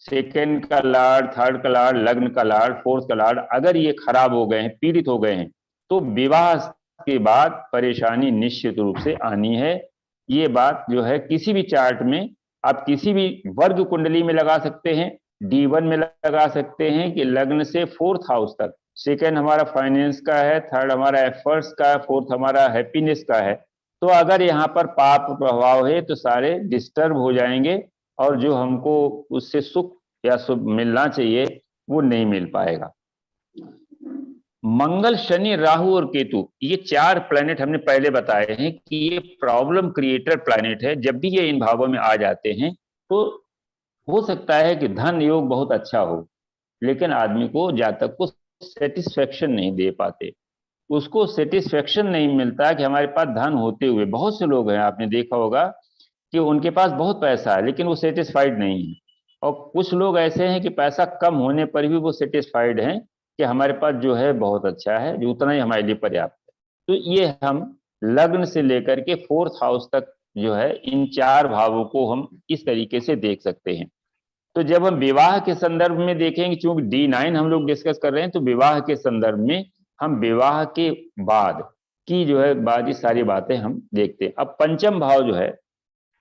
सेकेंड का लार्ड, थर्ड का लार्ड, लग्न का लार्ड, फोर्थ का लार्ड, अगर ये खराब हो गए हैं, पीड़ित हो गए हैं, तो विवाह के बाद परेशानी निश्चित रूप से आनी है। ये बात जो है किसी भी चार्ट में आप किसी भी वर्ग कुंडली में लगा सकते हैं, D1 में लगा सकते हैं कि लग्न से फोर्थ हाउस तक, सेकेंड हमारा फाइनेंस का है, थर्ड हमारा एफर्ट्स का है, फोर्थ हमारा हैप्पीनेस का है, तो अगर यहाँ पर पाप प्रभाव है तो सारे डिस्टर्ब हो जाएंगे और जो हमको उससे सुख या शुभ मिलना चाहिए वो नहीं मिल पाएगा। मंगल, शनि, राहु और केतु, ये 4 प्लैनेट हमने पहले बताए हैं कि ये प्रॉब्लम क्रिएटर प्लैनेट है। जब भी ये इन भावों में आ जाते हैं तो हो सकता है कि धन योग बहुत अच्छा हो, लेकिन आदमी को, जातक को सेटिस्फेक्शन नहीं दे पाते, उसको सेटिस्फेक्शन नहीं मिलता कि हमारे पास धन होते हुए, बहुत से लोग हैं आपने देखा होगा कि उनके पास बहुत पैसा है लेकिन वो सेटिस्फाइड नहीं है, और कुछ लोग ऐसे हैं कि पैसा कम होने पर भी वो सेटिस्फाइड हैं कि हमारे पास जो है बहुत अच्छा है, जो उतना ही हमारे लिए पर्याप्त है। तो ये हम लग्न से लेकर के फोर्थ हाउस तक जो है इन 4 भावों को हम इस तरीके से देख सकते हैं। तो जब हम विवाह के संदर्भ में देखेंगे, चूंकि D9 हम लोग डिस्कस कर रहे हैं, तो विवाह के संदर्भ में हम विवाह के बाद की जो है बाकी सारी बातें हम देखते हैं। अब पंचम भाव जो है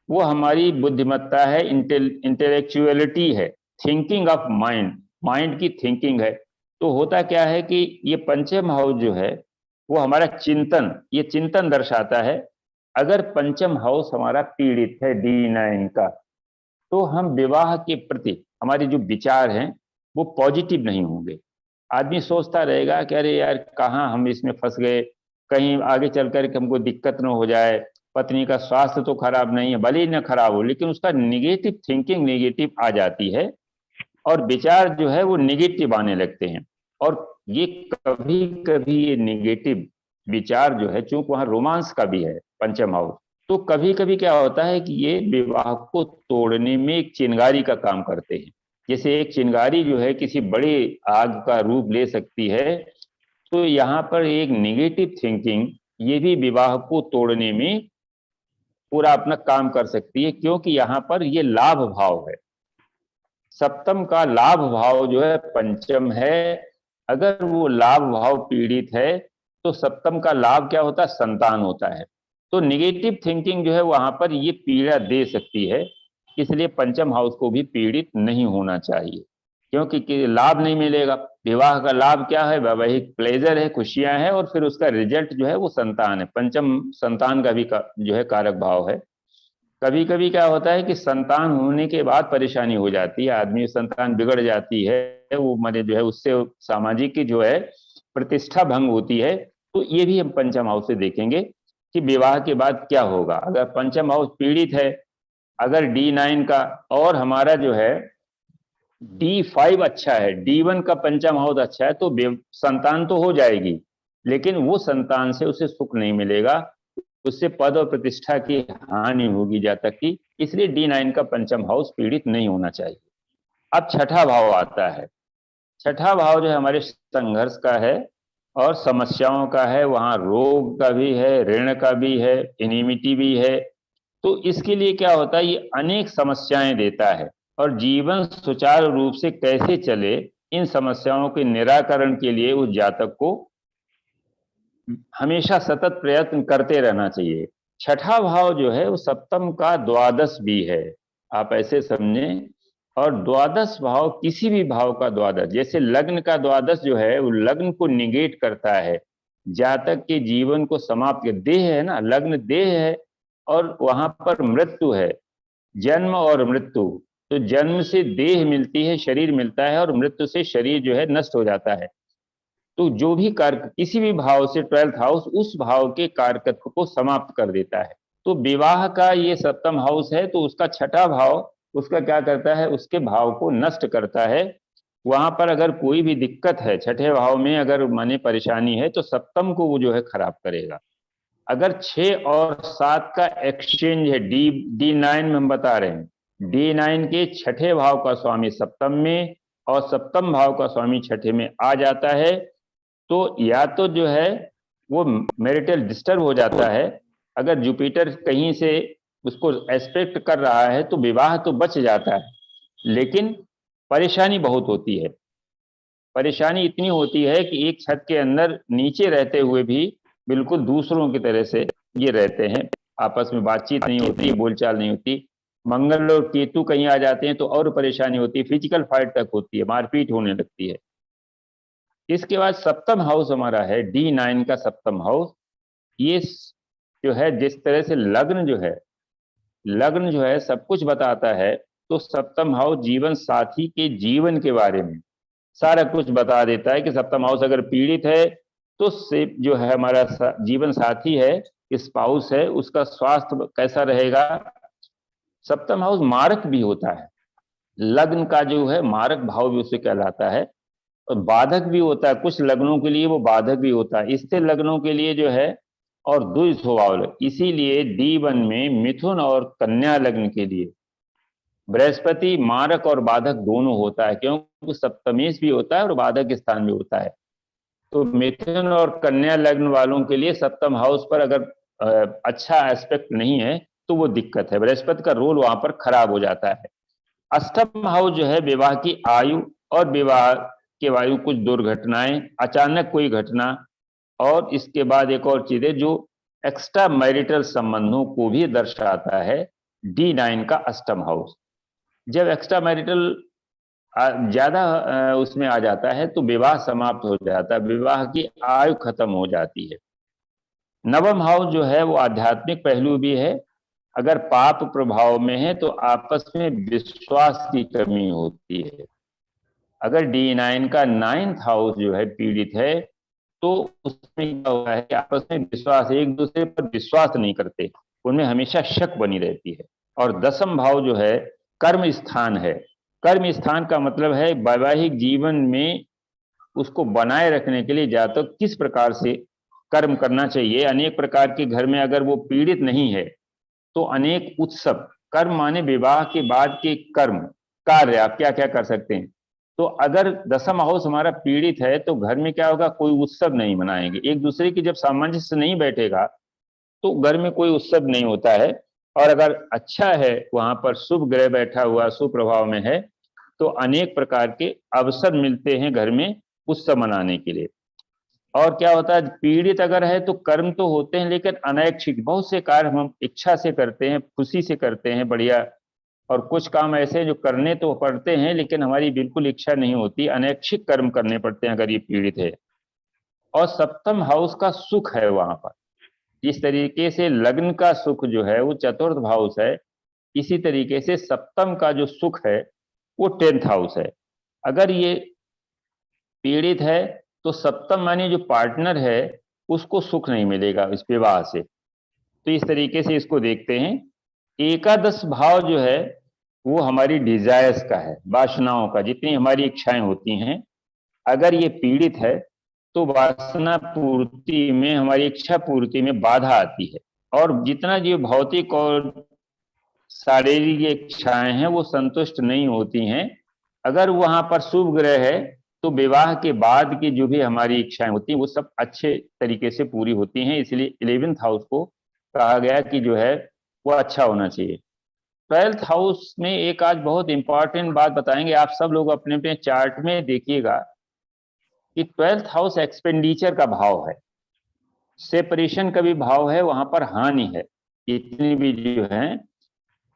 वो हमारी बुद्धिमत्ता है, इंटेलेक्चुअलिटी है, थिंकिंग ऑफ माइंड, माइंड की थिंकिंग है। तो होता क्या है कि ये पंचम हाउस जो है वो हमारा चिंतन, ये चिंतन दर्शाता है। अगर पंचम हाउस हमारा पीड़ित है D9 का, तो हम विवाह के प्रति हमारे जो विचार हैं वो पॉजिटिव नहीं होंगे। आदमी सोचता रहेगा कि अरे यार कहाँ हम इसमें फंस गए, कहीं आगे चल कर के हमको दिक्कत न हो जाए, पत्नी का स्वास्थ्य तो खराब नहीं है, भले ही न खराब हो, लेकिन उसका निगेटिव थिंकिंग निगेटिव आ जाती है और विचार जो है वो निगेटिव आने लगते हैं। और ये कभी कभी ये निगेटिव विचार जो है, चूंकि वहां रोमांस का भी है पंचम हाउस, तो कभी कभी क्या होता है कि ये विवाह को तोड़ने में एक चिंगारी का काम करते हैं। जैसे एक चिंगारी जो है किसी बड़ी आग का रूप ले सकती है, तो यहाँ पर एक निगेटिव थिंकिंग ये भी विवाह को तोड़ने में पूरा अपना काम कर सकती है, क्योंकि यहाँ पर ये लाभ भाव है। सप्तम का लाभ भाव जो है पंचम है। अगर वो लाभ भाव पीड़ित है तो सप्तम का लाभ क्या होता है? संतान होता है। तो निगेटिव थिंकिंग जो है वहां पर ये पीड़ा दे सकती है, इसलिए पंचम हाउस को भी पीड़ित नहीं होना चाहिए, क्योंकि लाभ नहीं मिलेगा। विवाह का लाभ क्या है? वैवाहिक प्लेजर है, खुशियां हैं, और फिर उसका रिजल्ट जो है वो संतान है। पंचम संतान का भी जो है कारक भाव है। कभी कभी क्या होता है कि संतान होने के बाद परेशानी हो जाती है, आदमी संतान बिगड़ जाती है, वो माने जो है उससे सामाजिक की जो है प्रतिष्ठा भंग होती है। तो ये भी हम पंचम हाउस से देखेंगे कि विवाह के बाद क्या होगा। अगर पंचम हाउस पीड़ित है, अगर D9 का और हमारा जो है D5 अच्छा है, D1 का पंचम हाउस अच्छा है, तो संतान तो हो जाएगी, लेकिन वो संतान से उसे सुख नहीं मिलेगा, उससे पद और प्रतिष्ठा की हानि होगी जा तक की। इसलिए D9 का पंचम हाउस पीड़ित नहीं होना चाहिए। अब छठा भाव आता है। छठा भाव जो है हमारे संघर्ष का है और समस्याओं का है, वहां रोग का भी है, ऋण का भी है, इनिमिटी भी है। तो इसके लिए क्या होता है? ये अनेक समस्याएं देता है, और जीवन सुचारू रूप से कैसे चले, इन समस्याओं के निराकरण के लिए उस जातक को हमेशा सतत प्रयत्न करते रहना चाहिए। छठा भाव जो है वो सप्तम का द्वादश भी है, आप ऐसे समझें। और द्वादश भाव किसी भी भाव का द्वादश, जैसे लग्न का द्वादश जो है वो लग्न को निगेट करता है, जातक के जीवन को समाप्त कर। देह है ना, लग्न देह है, और वहां पर मृत्यु है, जन्म और मृत्यु। तो जन्म से देह मिलती है, शरीर मिलता है, और मृत्यु से शरीर जो है नष्ट हो जाता है। तो जो भी कारक किसी भी भाव से 12th हाउस उस भाव के कारकत्व को समाप्त कर देता है। तो विवाह का ये सप्तम हाउस है, तो उसका छठा भाव उसका क्या करता है? उसके भाव को नष्ट करता है। वहां पर अगर कोई भी दिक्कत है, छठे भाव में अगर माने परेशानी है, तो सप्तम को वो जो है खराब करेगा। अगर 6 और 7 का एक्सचेंज है, D9 में हम बता रहे हैं, D9 के छठे भाव का स्वामी सप्तम में और सप्तम भाव का स्वामी छठे में आ जाता है, तो या तो जो है वो मैरिटल डिस्टर्ब हो जाता है। अगर जुपिटर कहीं से उसको एस्पेक्ट कर रहा है तो विवाह तो बच जाता है, लेकिन परेशानी बहुत होती है। परेशानी इतनी होती है कि एक छत के अंदर नीचे रहते हुए भी बिल्कुल दूसरों की तरह से ये रहते हैं, आपस में बातचीत नहीं होती, बोलचाल नहीं होती। मंगल और केतु कहीं आ जाते हैं तो और परेशानी होती है, फिजिकल फाइट तक होती है, मारपीट होने लगती है। इसके बाद सप्तम हाउस हमारा है D9 का सप्तम हाउस। ये जो है जिस तरह से लग्न जो है सब कुछ बताता है, तो सप्तम हाउस जीवन साथी के जीवन के बारे में सारा कुछ बता देता है कि सप्तम हाउस अगर पीड़ित है तो से जो है हमारा जीवन साथी है, स्पाउस है, उसका स्वास्थ्य कैसा रहेगा। सप्तम हाउस मारक भी होता है, लग्न का जो है मारक भाव भी उसे कहलाता है, और बाधक भी होता है। कुछ लग्नों के लिए वो बाधक भी होता है, स्थिर लग्नों के लिए जो है, और द्विज स्वभाव। इसीलिए D1 में मिथुन और कन्या लग्न के लिए बृहस्पति मारक और बाधक दोनों होता है, क्योंकि सप्तमेश भी होता है और बाधक स्थान भी होता है। तो मिथुन और कन्या लग्न वालों के लिए सप्तम हाउस पर अगर अच्छा एस्पेक्ट नहीं है तो वो दिक्कत है, बृहस्पति का रोल वहां पर खराब हो जाता है। अष्टम हाउस जो है विवाह की आयु और विवाह के वायु, कुछ दुर्घटनाएं, अचानक कोई घटना, और इसके बाद एक और चीज है जो एक्स्ट्रा मैरिटल संबंधों को भी दर्शाता है, D9 का अष्टम हाउस। जब एक्स्ट्रा मैरिटल ज्यादा उसमें आ जाता है तो विवाह समाप्त हो जाता है, विवाह की आयु खत्म हो जाती है। नवम हाउस जो है वो आध्यात्मिक पहलू भी है, अगर पाप प्रभाव में है तो आपस में विश्वास की कमी होती है। अगर D9 का 9th हाउस जो है पीड़ित है तो उसमें क्या होता है कि आपस में विश्वास, एक दूसरे पर विश्वास नहीं करते, उनमें हमेशा शक बनी रहती है। और दसम भाव जो है कर्म स्थान है। कर्म स्थान का मतलब है वैवाहिक जीवन में उसको बनाए रखने के लिए जातक तो किस प्रकार से कर्म करना चाहिए। अनेक प्रकार के घर में अगर वो पीड़ित नहीं है तो अनेक उत्सव, कर्म माने विवाह के बाद के कर्म, कार्य, आप क्या क्या कर सकते हैं। तो अगर दसम हाउस हमारा पीड़ित है तो घर में क्या होगा, कोई उत्सव नहीं मनाएंगे, एक दूसरे की जब सामंजस्य नहीं बैठेगा तो घर में कोई उत्सव नहीं होता है। और अगर अच्छा है, वहां पर शुभ ग्रह बैठा हुआ सुप्रभाव में है, तो अनेक प्रकार के अवसर मिलते हैं घर में उत्सव मनाने के लिए। और क्या होता है, पीड़ित अगर है तो कर्म तो होते हैं लेकिन अनैच्छिक, बहुत से कार्य हम इच्छा से करते हैं, खुशी से करते हैं, बढ़िया। और कुछ काम ऐसे जो करने तो पड़ते हैं लेकिन हमारी बिल्कुल इच्छा नहीं होती, अनैच्छिक कर्म करने पड़ते हैं अगर ये पीड़ित है। और सप्तम हाउस का सुख है वहां पर, जिस तरीके से लग्न का सुख जो है वो चतुर्थ हाउस है, इसी तरीके से सप्तम का जो सुख है वो 10th हाउस है। अगर ये पीड़ित है तो सप्तम माने जो पार्टनर है उसको सुख नहीं मिलेगा इस विवाह से। तो इस तरीके से इसको देखते हैं। एकादश भाव जो है वो हमारी डिजायर्स का है, वासनाओं का, जितनी हमारी इच्छाएं होती हैं। अगर ये पीड़ित है तो वासना पूर्ति में, हमारी इच्छा पूर्ति में बाधा आती है, और जितना जो भौतिक और शारीरिक इच्छाएं हैं वो संतुष्ट नहीं होती हैं। अगर वहां पर शुभ ग्रह है तो विवाह के बाद की जो भी हमारी इच्छाएं होती हैं वो सब अच्छे तरीके से पूरी होती हैं। इसलिए 11th हाउस को कहा गया कि जो है वो अच्छा होना चाहिए। 12th हाउस में एक आज बहुत इंपॉर्टेंट बात बताएंगे, आप सब लोग अपने अपने चार्ट में देखिएगा कि 12th हाउस एक्सपेंडिचर का भाव है, सेपरेशन का भी भाव है, वहां पर हानि है इतनी भी जो है,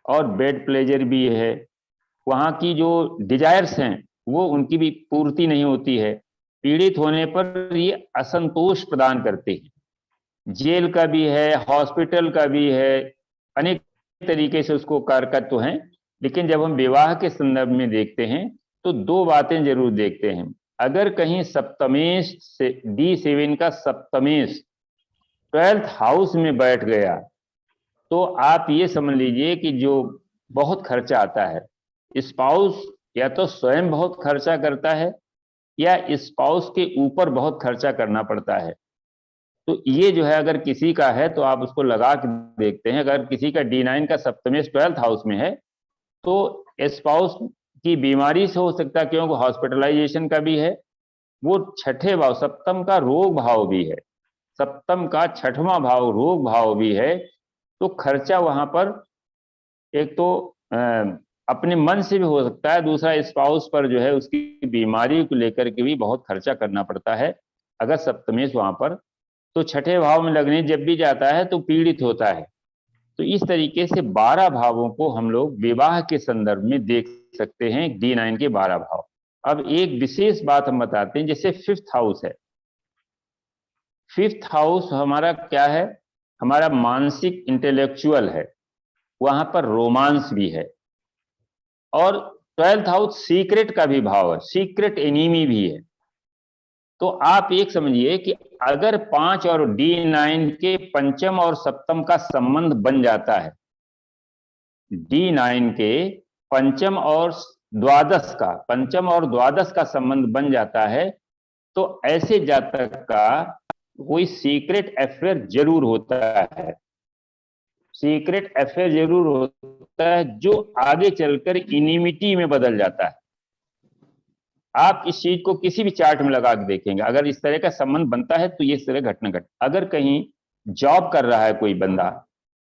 और बेड प्लेजर भी है। वहां की जो डिजायर्स हैं वो उनकी भी पूर्ति नहीं होती है। पीड़ित होने पर ये असंतोष प्रदान करते हैं। जेल का भी है, हॉस्पिटल का भी है, अनेक तरीके से उसको कारकत्व हैं। लेकिन जब हम विवाह के संदर्भ में देखते हैं तो दो बातें जरूर देखते हैं। अगर कहीं सप्तमेश से D7 का सप्तमेश 12th हाउस में बैठ गया तो आप ये समझ लीजिए कि जो बहुत खर्चा आता है, स्पाउस या तो स्वयं बहुत खर्चा करता है या स्पाउस के ऊपर बहुत खर्चा करना पड़ता है। तो ये जो है अगर किसी का है तो आप उसको लगा के देखते हैं। अगर किसी का D9 का सप्तमेश 12th हाउस में है तो स्पाउस की बीमारी से हो सकता है, क्योंकि हॉस्पिटलाइजेशन का भी है। वो छठे भाव, सप्तम का रोग भाव भी है, सप्तम का छठवां भाव रोग भाव भी है। तो खर्चा वहां पर एक तो अपने मन से भी हो सकता है, दूसरा स्पाउस पर जो है उसकी बीमारी को लेकर के भी बहुत खर्चा करना पड़ता है अगर सप्तमेश वहां पर। तो छठे भाव में लगने जब भी जाता है तो पीड़ित होता है। तो इस तरीके से 12 भावों को हम लोग विवाह के संदर्भ में देख सकते हैं, D9 के 12 भाव। अब एक विशेष बात हम बताते हैं, जैसे 5th हाउस है। 5th हाउस हमारा क्या है, हमारा मानसिक इंटेलेक्चुअल है, वहां पर रोमांस भी है। और 12th हाउस सीक्रेट का भी भाव है, सीक्रेट एनिमी भी है। तो आप एक समझिए कि अगर 5 और D9 के पंचम और सप्तम का संबंध बन जाता है, D9 के पंचम और द्वादश का संबंध बन जाता है, तो ऐसे जातक का कोई सीक्रेट अफेयर जरूर होता है, सीक्रेट अफेयर जरूर होता है जो आगे चलकर इनिमिटी में बदल जाता है। आप इस चीज को किसी भी चार्ट में लगा के देखेंगे, अगर इस तरह का संबंध बनता है तो ये इस तरह घटना घट। अगर कहीं जॉब कर रहा है कोई बंदा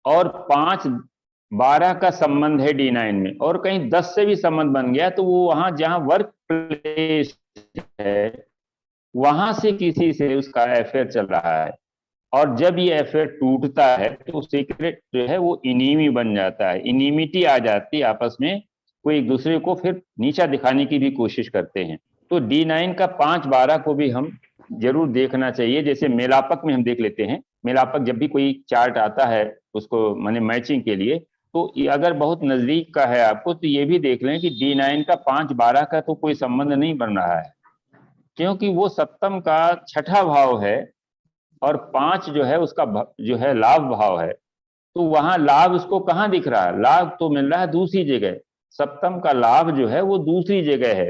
और 5-12 का संबंध है D9 में, और कहीं 10 से भी संबंध बन गया, तो वो वहां जहां वर्क प्लेस है वहां से किसी से उसका अफेयर चल रहा है। और जब ये अफेयर टूटता है तो सीक्रेट जो है वो इनिमी बन जाता है, इनिमिटी आ जाती है आपस में, वो एक दूसरे को फिर नीचा दिखाने की भी कोशिश करते हैं। तो D9 का 5-12 को भी हम जरूर देखना चाहिए। जैसे मेलापक में हम देख लेते हैं, मेलापक जब भी कोई चार्ट आता है उसको माने मैचिंग के लिए, तो अगर बहुत नजदीक का है आपको तो ये भी देख लें कि D9 का 5-12 का तो कोई संबंध नहीं बन रहा है, क्योंकि वो सप्तम का छठा भाव है और 5 जो है उसका जो है लाभ भाव है। तो वहां लाभ उसको कहाँ दिख रहा है, लाभ तो मिल रहा है दूसरी जगह। सप्तम का लाभ जो है वो दूसरी जगह है।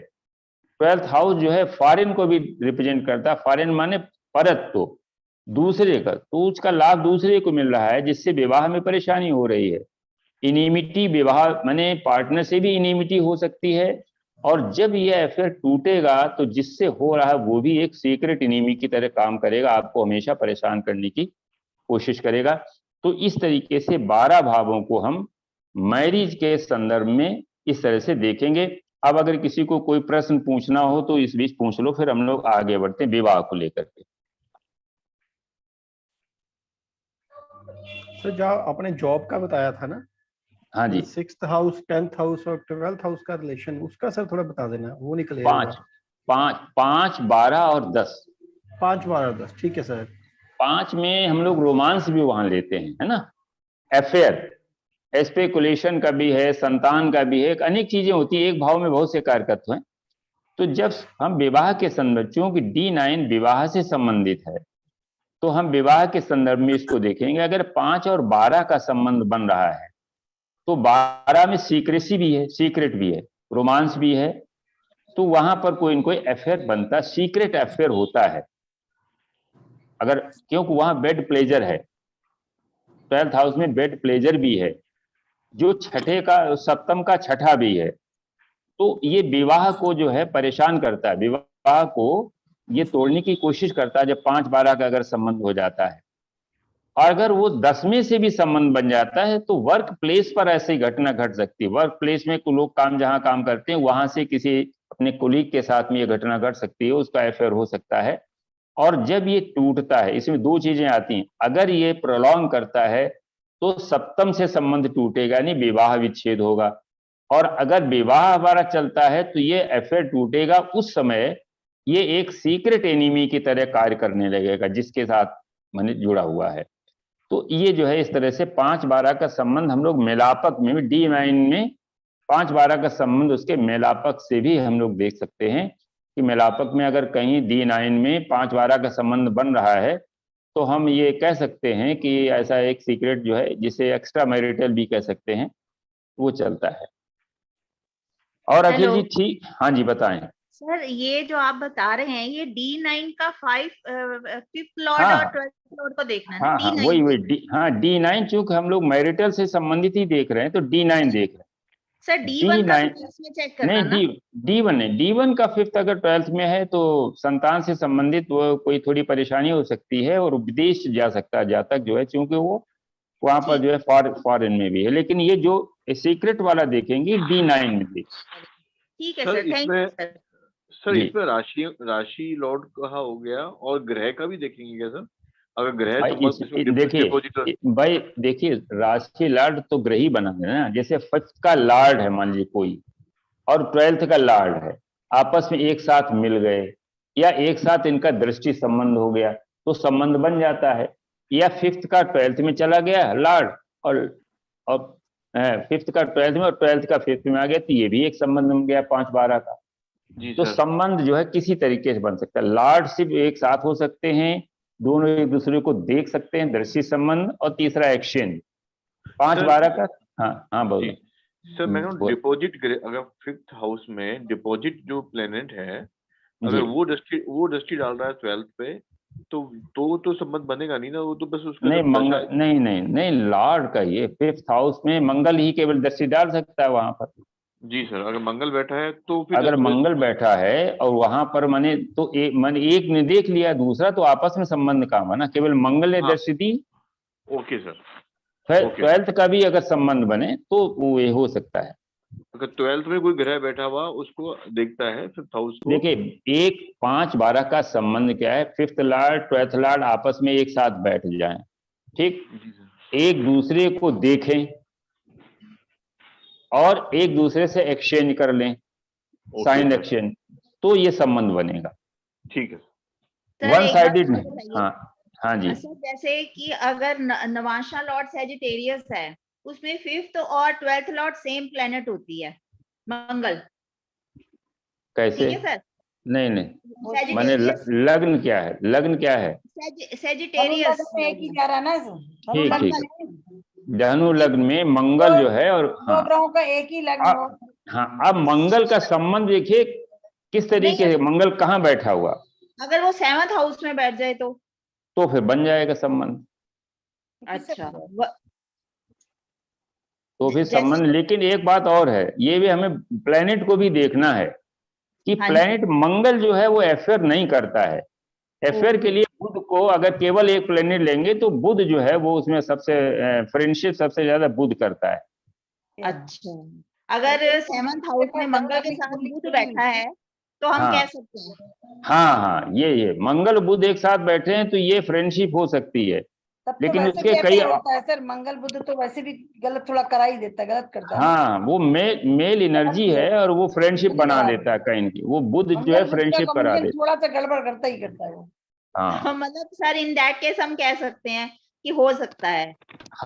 12th हाउस जो है फॉरेन को भी रिप्रेजेंट करता है, फॉरेन माने परत, तो दूसरे का, तो उसका लाभ दूसरे को मिल रहा है, जिससे विवाह में परेशानी हो रही है। इनिमिटी, विवाह माने पार्टनर से भी इनिमिटी हो सकती है, और जब ये अफेयर टूटेगा तो जिससे हो रहा है वो भी एक सीक्रेट इनिमी की तरह काम करेगा, आपको हमेशा परेशान करने की कोशिश करेगा। तो इस तरीके से 12 भावों को हम मैरिज के संदर्भ में इस तरह से देखेंगे। अब अगर किसी को कोई प्रश्न पूछना हो तो इस बीच पूछ लो, फिर हम लोग आगे बढ़ते हैं विवाह को लेकर के। सर जो आपने जॉब का बताया था ना, हाँ जी, 6th हाउस, 10th हाउस और 12th हाउस का रिलेशन, उसका सर थोड़ा बता देना, वो नहीं क्लियर पांच हुआ। पांच 5, 12 और 10। 5, 12, 10, ठीक है सर। 5 में हम लोग रोमांस भी वहां लेते हैं, है ना, अफेयर, एस्पेकुलेशन का भी है, संतान का भी है, अनेक चीजें होती है, एक भाव में बहुत से कारकत्व हैं। तो जब हम विवाह के संदर्भ, चूंकि D9 विवाह से संबंधित है, तो हम विवाह के संदर्भ में इसको देखेंगे। अगर 5 और 12 का संबंध बन रहा है तो 12 में सीक्रेसी भी है, सीक्रेट भी है, रोमांस भी है, तो वहां पर कोई न कोई अफेयर बनता, सीक्रेट अफेयर होता है। अगर, क्योंकि वहां बेड प्लेजर है, 12th हाउस में बेड प्लेजर भी है, जो छठे का, सप्तम का छठा भी है, तो ये विवाह को जो है परेशान करता है, विवाह को ये तोड़ने की कोशिश करता है जब 5-12 का अगर संबंध हो जाता है। और अगर वो 10 में से भी संबंध बन जाता है तो वर्क प्लेस पर ऐसी घटना घट सकती है। वर्क प्लेस में लोग जहां काम करते हैं वहां से किसी अपने कोलीग के साथ में ये घटना घट सकती है, उसका अफेयर हो सकता है। और जब ये टूटता है, इसमें 2 चीजें आती हैं। अगर ये प्रोलॉन्ग करता है तो सप्तम से संबंध टूटेगा नहीं, विवाह विच्छेद होगा। और अगर विवाह हमारा चलता है तो ये अफेयर टूटेगा, उस समय ये एक सीक्रेट एनिमी की तरह कार्य करने लगेगा जिसके साथ मैंने जुड़ा हुआ है। तो ये जो है इस तरह से 5-12 का संबंध हम लोग मेलापक में भी, D9 में 5-12 का संबंध उसके मेलापक से भी हम लोग देख सकते हैं कि मेलापक में अगर कहीं D9 में 5-12 का संबंध बन रहा है तो हम ये कह सकते हैं कि ऐसा एक सीक्रेट जो है, जिसे एक्स्ट्रा मैरिटल भी कह सकते हैं, वो चलता है। और अखिल जी, ठीक, हाँ जी बताएं। सर ये जो आप बता रहे हैं ये D9 का 5th लॉर्ड हाँ, और 12th लॉर्ड को देखना है ना, हाँ हाँ, D9 वही हाँ D9, चूंकि हम लोग मैरिटल से संबंधित ही देख रहे हैं तो D9 देख रहे हैं। सर D1 का D9 भी इसमें चेक करना नहीं, ना। D1 नहीं, D1 का 5th अगर 12th में है तो संतान से संबंधित वो कोई थोड़ी परेशानी हो सकती है और विदेश जा सकता है जातक जो है, क्योंकि वो वहां पर जो है फॉरेन में भी है। लेकिन ये जो सीक्रेट वाला देखेंगे D9 में देखेंगे। ठीक है sir, sir, thank you sir. Sir ji. इसमें राशि लॉर्ड कहा हो गया, और ग्रह का भी देखेंगे क्या सर? अगर ग्रह भाई संबंध इसमें देखिए, डिपॉजिटर। भाई देखिए, राशि लॉर्ड तो ग्रह ही बना है ना। जैसे 5th का लॉर्ड है मान लीजिए कोई, और 12th का लॉर्ड है, आपस में एक साथ मिल गए या एक साथ इनका दृष्टि संबंध हो गया तो संबंध बन जाता है। या 5th का 12th में चला गया लॉर्ड, और 5th का 12th में और 12th का 5th में आ गया, तो ये भी एक संबंध बन गया 5-12 का। जी तो सर। संबंध जो है किसी तरीके से बन सकता है। लॉर्ड सिर्फ एक साथ हो सकते हैं, दोनों एक दूसरे को देख सकते हैं, दृष्टि संबंध, और तीसरा एक्सचेंज। 5-12 का, हाँ हाँ बोलो। सर मैं बोल। डिपॉजिट, अगर 5th हाउस में डिपॉजिट जो प्लेनेट है, अगर जी। वो दृष्टि डाल रहा है 12th पे, तो संबंध बनेगा नहीं ना, वो तो बस उसका नहीं, जब दशा मंगल नहीं नहीं नहीं, लॉर्ड का ये 5th हाउस में मंगल ही केवल दृष्टि डाल सकता है वहां पर। जी सर, अगर मंगल बैठा है तो फिर अगर मंगल बैठा है और वहां पर माने तो एक ने देख लिया, दूसरा तो आपस में संबंध काम है ना, केवल मंगल ने हाँ। दृष्टि दी। Okay sir. फिर ओके। 12th का भी अगर संबंध बने तो वो ये हो सकता है। अगर 12th में कोई ग्रह बैठा हुआ उसको देखता है 5th हाउस को। देखिए, एक 5-12 का संबंध क्या है, 5th लॉर्ड 12th लॉर्ड आपस में एक साथ बैठ जाएं, ठीक, जी सर। एक दूसरे को देखें और एक दूसरे से एक्सचेंज कर लें, साइन सर। एक्सचेंज, तो ये संबंध बनेगा। ठीक है। सर, वन एक साइडेड बात नहीं। बताइए। हाँ हाँ जी। सर जैसे कि अगर नवांशा लॉर्ड सैजिटेरियस है, उसमें 5th और 12th लॉर्ड सेम प्लेनेट होती है, मंगल। कैसे? ठीक है सर। नहीं नहीं, माने सैजिटेरियस, लग्न क्या है, लग्न क्या है? सैजिटेरियस एक ही कह रहा ना, ठीक ठीक, मंगल धनु लग्न में मंगल जो है, और दो ग्रहों का एक ही लग्न हो। हाँ, अब मंगल का संबंध देखिए किस तरीके से, मंगल कहाँ बैठा हुआ, अगर वो 7th हाउस में बैठ जाए तो फिर बन जाएगा संबंध। अच्छा, तो फिर जैसे- संबंध। लेकिन एक बात और है, ये भी हमें प्लेनेट को भी देखना है कि हाँ जी। प्लेनेट मंगल जो है वो एफेयर नहीं करता है। एफेयर के लिए बुध को अगर केवल एक प्लेनेट लेंगे तो बुध जो है वो उसमें सबसे फ्रेंडशिप सबसे ज्यादा बुध करता है। अच्छा, अगर 7th हाउस में मंगल के साथ बुध बैठा है तो हम हाँ। कह सकते हैं। हाँ, ये मंगल बुध एक साथ बैठे हैं तो ये फ्रेंडशिप हो सकती है। तब तो लेकिन वैसे उसके भी कई ऐसा होता है सर, मंगल बुध तो वैसे भी गलत थोड़ा करा ही देता है, गलत करता है ना। हाँ, वो मेल एनर्जी है और वो फ्रेंडशिप बना देता है कहीं की। वो बुध जो है मंगल बुध का फ्रेंडशिप करा कॉम्बिनेशन देता थोड़ा सा गड़बड़ करता ही करता है वो। है। हाँ मतलब सर इन दैट केस हम कह सकते हैं कि हो सकता है।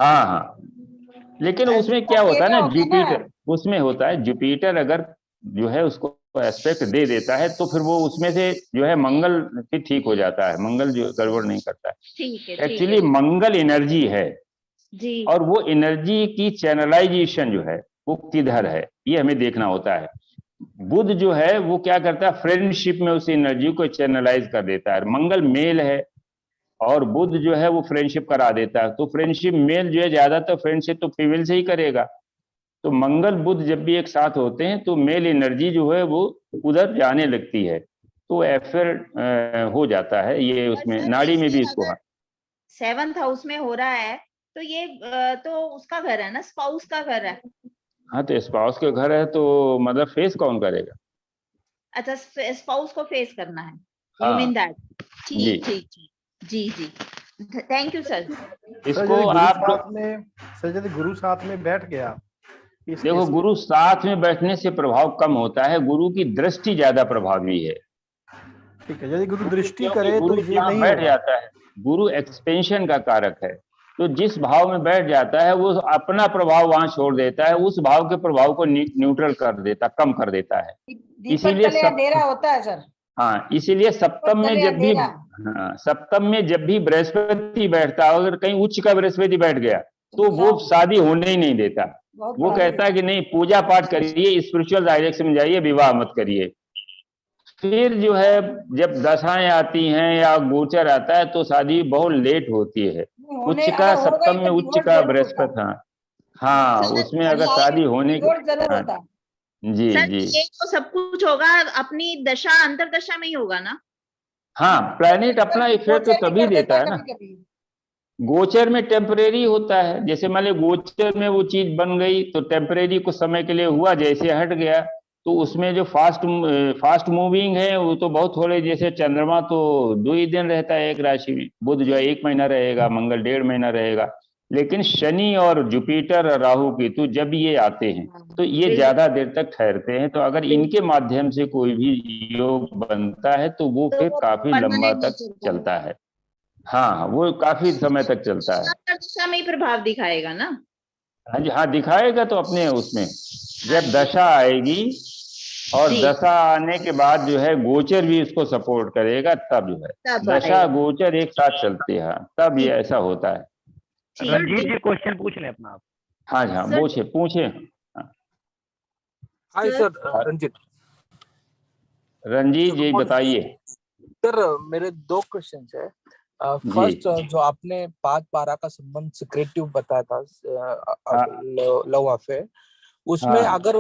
हाँ हाँ। लेकिन उसमें क्या होता है ना, जुपिटर उसमें होता है, जुपिटर अगर जो है उसको एस्पेक्ट दे देता है तो फिर वो उसमें से जो है मंगल फिर ठीक हो जाता है। मंगल जो गड़बड़ नहीं करता है। ठीक है, एक्चुअली मंगल एनर्जी है जी। और वो एनर्जी की चैनलाइजेशन जो है वो किधर है ये हमें देखना होता है। बुध जो है वो क्या करता है, फ्रेंडशिप में उस एनर्जी को चैनलाइज कर देता है। मंगल मेल है और बुध जो है वो फ्रेंडशिप करा देता है। तो फ्रेंडशिप मेल जो है ज्यादातर फ्रेंडशिप तो फीमेल से ही करेगा। तो मंगल बुध जब भी एक साथ होते हैं तो मेल एनर्जी जो है वो उधर जाने लगती है, तो एफेयर हो जाता है। ये उसमें नाड़ी में भी इसको। 7th हाउस में हो रहा है तो ये तो उसका घर है ना, स्पाउस का घर है। हाँ, तो स्पाउस के घर है तो मतलब फेस कौन करेगा? अच्छा, स्पाउस को फेस करना है, यू हाँ। Mean that. जी। ठीक ठीक ठीक, जी जी, थैंक यू सर। सर इसको यदि गुरु आप साथ में सर यदि गुरु साथ में बैठ गया इस देखो, केस में, गुरु साथ में बैठने से प्रभाव कम होता है, गुरु की दृष्टि ज्यादा प्रभावी है। ठीक है, यदि गुरु दृष्टि क्योंकि करे तो गुरु ये जहाँ नहीं बैठ होगा। जाता है, गुरु एक्सपेंशन का कारक है। तो जिस भाव में बैठ जाता है वो अपना प्रभाव वहां छोड़ देता है, उस भाव के प्रभाव को न्यूट्रल कर देता, कम कर देता है। दीपक इसीलिए तले अंधेरा होता है सर। हाँ, इसीलिए सप्तम में तले जब भी अंधेरा। हाँ, सप्तम में जब भी बृहस्पति बैठता है, अगर कहीं उच्च का बृहस्पति बैठ गया तो वो शादी होने ही नहीं देता। बहुत वो बड़ा कहता है कि नहीं, पूजा पाठ करिए, स्पिरिचुअल डायरेक्शन में जाइए, विवाह मत करिए। फिर जो है जब दशाएं आती हैं या गोचर आता है तो शादी बहुत लेट होती है। होने उच्च का अगर हो सप्तम गई में तो उच्च डिवोर्स का जरूर होता है। बृहस्पति। हाँ हाँ, सर, उसमें अगर शादी होने की। डिवोर्स जरूर हाँ, होता है। जी सर जी। ये तो सब कुछ होगा अपनी दशा अंतरदशा में ही होगा ना। हाँ, प्लैनेट अपना इफेक्ट तो गोचर भी तभी कर देता देता है है ना। कभी-कभी। गोचर में टेम्परेरी होता है, जैसे मान लो गोचर में वो चीज बन गई तो टेम्परेरी कुछ समय के लिए हुआ, जैसे हट गया तो उसमें जो फास्ट मूविंग है वो तो बहुत थोड़े। जैसे चंद्रमा तो 2 ही दिन रहता है एक राशि में, बुध जो है 1 महीना रहेगा, मंगल 1.5 महीना रहेगा। लेकिन शनि और जुपिटर और राहु केतु जब ये आते हैं तो ये ज्यादा देर तक ठहरते हैं। तो अगर इनके माध्यम से कोई भी योग बनता है तो वो फिर काफी लंबा तक चलता है। हाँ, वो काफी समय तक चलता है। अंतरदशा में ही प्रभाव दिखाएगा ना। हाँ जी, हाँ दिखाएगा तो अपने उसमें जब दशा आएगी और जी। दशा आने के बाद जो है गोचर भी उसको सपोर्ट करेगा, तब जो है तब दशा आएगा। गोचर एक साथ चलते हैं, तब ये ऐसा होता है। ठीक। रंजीत जी क्वेश्चन पूछ लें अपना आप। हाँ जी, हाँ सर- पूछे पूछे। Hi sir- sir, Ranjit. Ranjit ji बताइए। सर मेरे 2 क्वेश्चंस है। जी। फर्स्ट, जो आपने 5-12 का संबंध सिक्रेटिव बताया था, हाँ। लव अफेयर, उसमें हाँ। अगर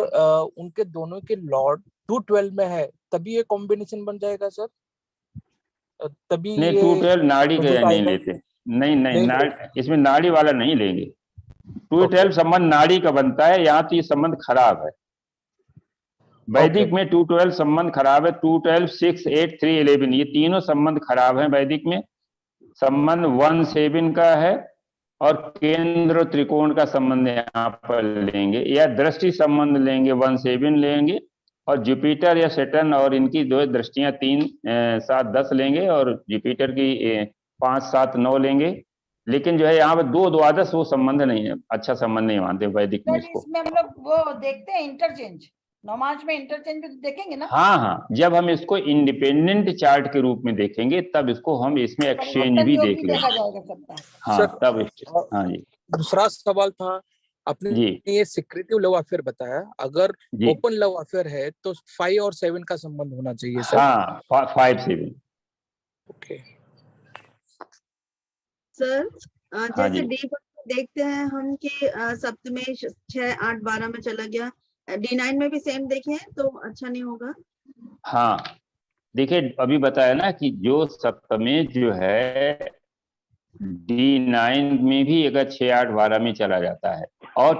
उनके दोनों के लॉर्ड 212 में है तभी ये कॉम्बिनेशन बन जाएगा सर? तभी नहीं, ये 212 नाड़ी के रिजल्ट नहीं आएगा? लेते। नहीं नहीं, नहीं, इसमें नाड़ी वाला नहीं लेंगे। 212 संबंध नाड़ी का बनता है, यहाँ तो ये संबंध खराब है। वैदिक में 212 संबंध खराब है। 212, 6, 8, 3, 11 ये तीनों संबंध खराब है वैदिक में। संबंध 1, 7 का है और केंद्र त्रिकोण का संबंध यहाँ पर लेंगे, या दृष्टि संबंध लेंगे 1, 7 लेंगे, और जुपिटर या सेटर्न और इनकी 2 दृष्टियां 3, 7, 10 लेंगे, और जुपिटर की 5, 7, 9 लेंगे। लेकिन जो है यहाँ पर 2 द्वादश वो संबंध नहीं है, अच्छा संबंध नहीं मानते वैदिक में सर इसको। इसमें हम लोग वो देखते हैं इंटरचेंज, नौमांश में इंटरचेंज भी तो देखेंगे ना। हाँ हाँ, जब हम इसको इंडिपेंडेंट चार्ट के रूप में देखेंगे तब इसको हम इसमें एक्सचेंज परिवर्तन भी योग देख भी लेंगे। देखा जाएगा सबका। हाँ सर, तब। हाँ जी दूसरा सवाल था, आपने जी ये सिक्रेटिव लव अफेयर बताया, अगर जी। ओपन लव अफेयर है तो 5 और 7 का संबंध होना चाहिए सर? हाँ, 5, 7। ओके। सर हाँ जैसे जी। दीपक देखते हैं हम कि सप्तमेश 6, 8, 12 में चला गया, D9 में भी सेम देखें तो अच्छा नहीं होगा। हाँ देखिए अभी बताया ना कि जो सप्तमेश जो है D9 में भी अगर 6, 8, 12 में चला जाता है और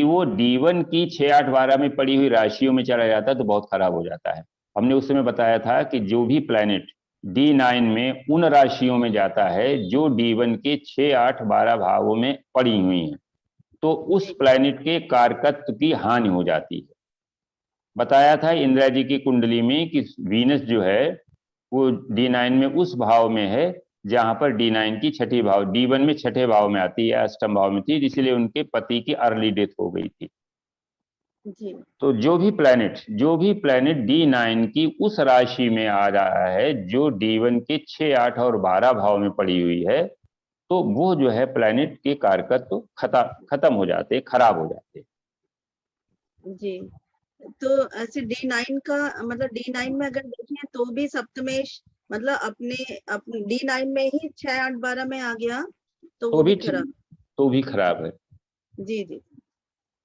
वो D1 की 6, 8, 12 में पड़ी हुई राशियों में चला जाता है तो बहुत खराब हो जाता है। हमने उस समय बताया था कि जो भी प्लैनेट D9 में उन राशियों में जाता है जो D1 के 6, 8, 12 भावों में पड़ी हुई हैं तो उस प्लैनेट के कारकत्व की हानि हो जाती है। बताया था इंदिरा जी की कुंडली में कि वीनस जो है वो D9 में उस भाव में है जहां पर D9 की छठी भाव D1 में छठे भाव में आती है, अष्टम भाव में थी, इसलिए उनके पति की अर्ली डेथ हो गई थी। जी तो जो भी प्लैनेट D9 की उस राशि में आ रहा है जो D1 के 6, 8 और 12 भाव में पड़ी हुई है तो वो जो है प्लैनेट के कारकत्व खत्म हो जाते, खराब हो जाते। जी, तो ऐसे D9 का मतलब D9 में अगर देखें तो भी सप्तमेश मतलब अपने D9 में ही 6, 8, 12 में आ गया तो वो भी खराब। तो भी खराब है। जी जी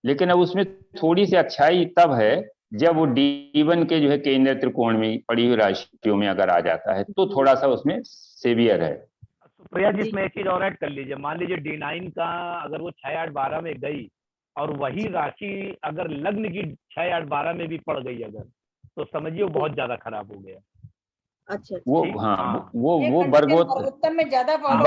लेकिन अब उसमें थोड़ी सी अच्छाई तब है जब वो D1 के जो है केंद्र त्रिकोण में पड़ी हुई राशियों में अगर आ जाता है तो थोड़ा सा उसमें सेवियर है। सुप्रिया जी इसमें एक चीज और ऐड कर लीजिए, मान लीजिए D9 का अगर वो 6, 8, 12 में गई और वही राशि अगर लग्न की 6, 8, 12 में भी पड़ गई अगर, तो समझिए वो बहुत ज्यादा खराब हो गया। अच्छा वो ठीक, हाँ हाँ। वो वर्गोत्तम में ज्यादा फॉलो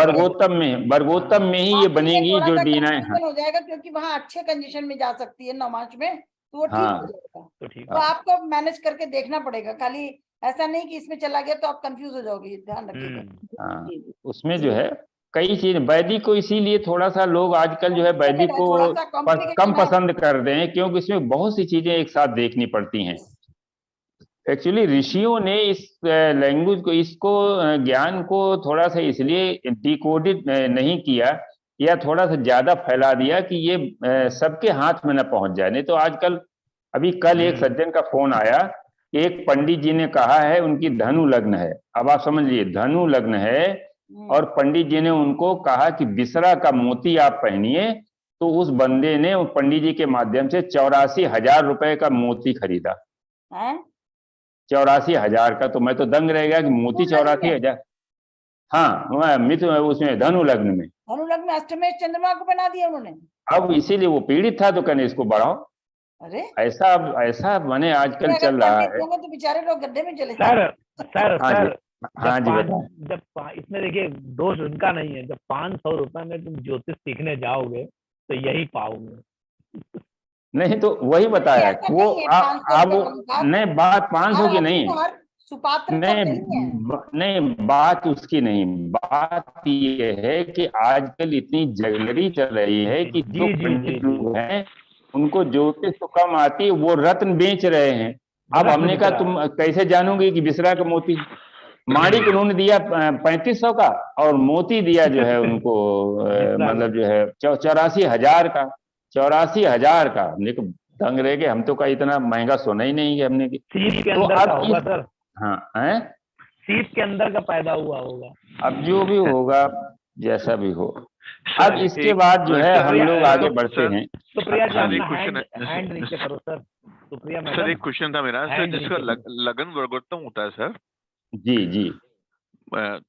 वर्गोत्तम में ही ये बनेगी जो D9। हाँ हो जाएगा क्योंकि वहाँ अच्छे कंडीशन में जा सकती है नौमांश में, तो वो ठीक हाँ हो जाएगा। तो ठीक तो आपको मैनेज करके देखना पड़ेगा, खाली ऐसा नहीं कि इसमें चला गया तो आप कंफ्यूज हो जाओगे, ध्यान रखिएगा। हाँ उसमें जो है कई चीज वैदिक को इसीलिए थोड़ा सा लोग आजकल जो है वैदिक को थोड़ा सा कम कॉम्प्लिकेटेड है। पसंद कर रहे हैं क्योंकि इसमें बहुत सी चीजें एक साथ देखनी पड़ती हैं। एक्चुअली ऋषियों ने इस लैंग्वेज को इसको ज्ञान को थोड़ा सा इसलिए डिकोडेड नहीं किया या थोड़ा सा ज्यादा फैला दिया कि ये सबके हाथ में न पहुंच जाए। नहीं तो आजकल अभी कल एक सज्जन का फोन आया, एक पंडित जी ने कहा है उनकी धनु लग्न है। अब आप समझ लीजिए धनु लग्न है और पंडित जी ने उनको कहा कि बिसरा का मोती आप पहनिए, तो उस बंदे ने पंडित जी के माध्यम से 84,000 रुपए का मोती खरीदा। 84,000 का, तो मैं तो दंग रह गया कि मोती 84,000। हाँ मित्र उसमें धनु लग्न में, धनु लग्न में अष्टमेश चंद्रमा को बना दिया उन्होंने। अब इसीलिए वो पीड़ित था तो कहने इसको बढ़ाओ। अरे ऐसा माने आजकल चल रहा है। तो बेचारे लोग गड्ढे में चले सर सर हाँ जी, सर हाँ जी इसमें देखिए दोष उनका नहीं है, जब 500 रुपए में तुम ज्योतिष सीखने जाओगे तो यही पाओगे। नहीं तो वही बताया वो अब नहीं बात 500 की नहीं, नहीं बात उसकी नहीं, बात ये है कि आजकल इतनी जगलरी चल रही है कि जो पंडित लोग हैं उनको ज्योतिष तो कम आती है, वो रत्न बेच रहे हैं। अब हमने कहा तुम कैसे जानोगे कि बिसरा का मोती, माणिक उन्होंने दिया 3500 का और मोती दिया जो है उनको मतलब जो है 84,000 का। 84,000 का हमने को दंग रह गए, हम तो का इतना महंगा सोना ही नहीं है हमने की। तो अब सर हाँ है सीप के अंदर का पैदा हुआ होगा। अब जो भी होगा जैसा भी हो। अब इसके बाद जो है हम लोग आगे बढ़ते हैं। सुप्रिया जी सर, एक अपना क्वेश्चन है। हैंड नीचे करो सर। सुप्रिया मैडम सर एक क्वेश्चन था मेरा सर, जिसका लगन वर्गोत्तम होता है सर। जी जी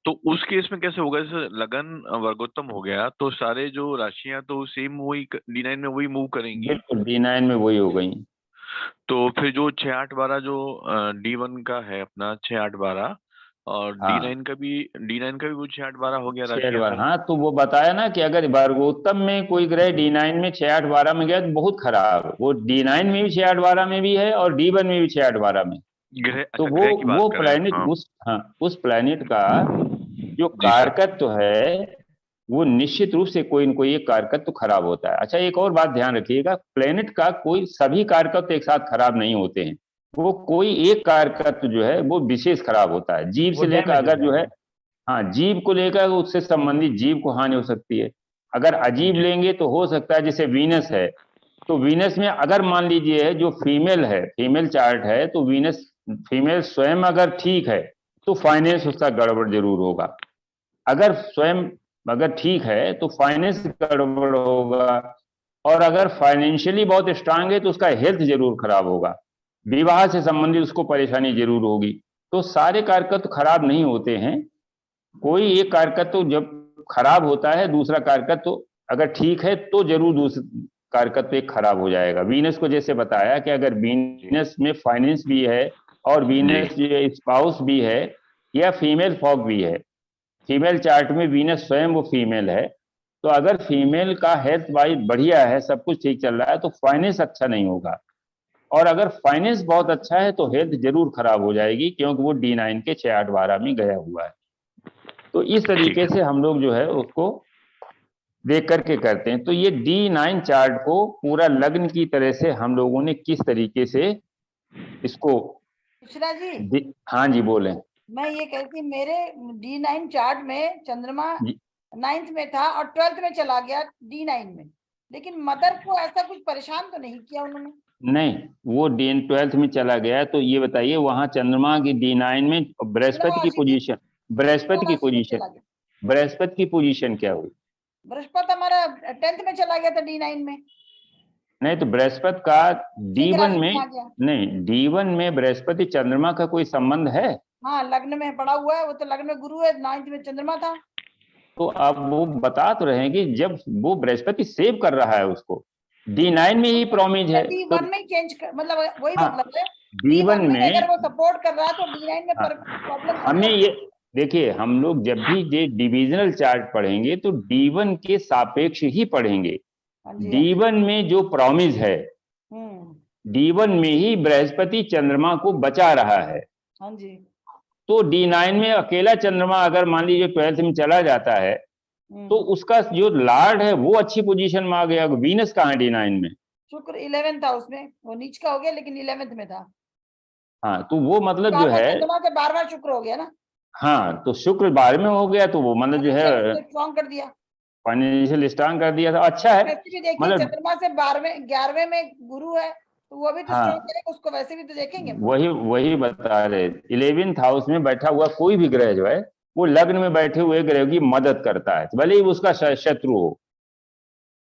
तो उस केस में कैसे होगा? जैसे लगन वर्गोत्तम हो गया तो सारे जो राशियां तो सेम वही D9 में वही मूव करेंगी। बिल्कुल D9 में वही हो गई। तो फिर जो 6, 8, 12 जो D1 का है अपना 6, 8, 12 और हाँ। D9 का भी वो 6, 8, 12 हो गया 6, 8, राशियां 12। सर। हाँ तो वो बताया ना कि अगर वर्गोत्तम में कोई ग्रह D9 में 6, 8, 12 में गया तो बहुत खराब। वो D9 में भी 6, 8, 12 में भी है और D1 में भी 6, 8, 12 में। ग्रह, तो अच्छा, ग्रह की बात वो कर रहे हैं। प्लैनेट उस प्लैनेट का जो कारकत्व है वो निश्चित रूप से कोई न कोई एक कारकत्व खराब होता है। अच्छा एक और बात ध्यान रखिएगा, प्लैनेट का कोई सभी कारकत्व एक साथ खराब नहीं होते हैं, वो कोई एक कारकत्व जो है वो विशेष खराब होता है। जीव से लेकर अगर जो है हाँ जीव को लेकर उससे संबंधित जीव को हानि हो सकती है। अगर अजीब लेंगे तो हो सकता है, जैसे वीनस है तो वीनस में अगर मान लीजिए जो फीमेल है, फीमेल चार्ट है तो वीनस फीमेल स्वयं अगर ठीक है तो फाइनेंस उसका गड़बड़ जरूर होगा। अगर स्वयं अगर ठीक है तो फाइनेंस गड़बड़ होगा, और अगर फाइनेंशियली बहुत स्ट्रांग है तो उसका हेल्थ जरूर खराब होगा, विवाह से संबंधित उसको परेशानी जरूर होगी। तो सारे कारकत्व खराब नहीं होते हैं, कोई एक कारकत्व जब खराब होता है दूसरा कारकत्व अगर ठीक है तो जरूर दूसरा कारकत्व एक खराब हो जाएगा। वीनस को जैसे बताया कि अगर वीनस में फाइनेंस भी है और वीनस स्पाउस भी है या फीमेल फॉग भी है, फीमेल चार्ट में वीनस स्वयं वो फीमेल है, तो अगर फीमेल का हेल्थ वाइज बढ़िया है, सब कुछ ठीक चल रहा है, तो फाइनेंस अच्छा नहीं होगा, और अगर फाइनेंस बहुत अच्छा है तो हेल्थ जरूर खराब हो जाएगी, क्योंकि वो D9 के 6, 8, 12 में गया हुआ है। तो इस तरीके से हम लोग जो है उसको देख करके करते हैं। तो ये D9 चार्ट को पूरा लग्न की तरह से हम लोगों ने किस तरीके से इसको सुशीला जी, हाँ जी बोलें। मैं ये कहती, मेरे D9 चार्ट में चंद्रमा जी। 9th में था और 12th में चला गया D9 में, लेकिन मदर को ऐसा कुछ परेशान तो नहीं किया उन्होंने? नहीं, वो D12 में चला गया, तो ये बताइए वहां चंद्रमा की D9 में बृहस्पति की पोजीशन, बृहस्पति की पोजीशन, बृहस्पति की पोजीशन क्या हुई? बृहस्पति हमारा 10th में चला गया था D9 में। नहीं, तो बृहस्पति का D1 में, आ गया। नहीं D1 में बृहस्पति चंद्रमा का कोई संबंध है? हाँ, लग्न में पड़ा हुआ है, वो तो लग्न में गुरु है, 9th में चंद्रमा था। तो अब वो बता तो रहे हैं कि जब वो बृहस्पति सेव कर रहा है उसको, D9 में ही प्रॉमिज है, तो D1 में ही चेंज कर, मतलब वही हाँ, मतलब है D1 में अगर वो सपोर्ट कर रहा है तो D9 में प्रॉब्लम हमें ये देखिए, हम लोग जब भी ये डिविजनल चार्ट पढ़ेंगे तो D1 के सापेक्ष ही पढ़ेंगे। D1 में जो प्रॉमिस है, D1 में ही बृहस्पति चंद्रमा को बचा रहा है। हाँ जी। तो D9 में अकेला चंद्रमा अगर मान लीजिए 12th में चला जाता है तो उसका जो लॉर्ड है वो अच्छी पोजीशन में आ गया। वीनस कहाँ है D9 में? शुक्र 11 था उसमें, वो नीच का हो गया लेकिन 11th में था। हाँ, तो वो मतलब जो है चंद्रमा से 12वां शुक्र हो गया ना। हाँ, तो शुक्र 12 में हो गया, तो वो मतलब जो है स्ट्रॉन्ग कर दिया, फाइनेंशियल स्ट्रांग कर दिया था। अच्छा है, वैसे भी देखिए मतलब चंद्रमा से 12वें 11वें में गुरु है तो वो भी तो हाँ, स्ट्रॉन्ग करेगा, उसको वैसे भी तो देखेंगे। वही बता रहे, 11th हाउस में बैठा हुआ कोई भी ग्रह जो है वो लग्न में बैठे हुए ग्रह की मदद करता है, भले ही उसका शत्रु हो,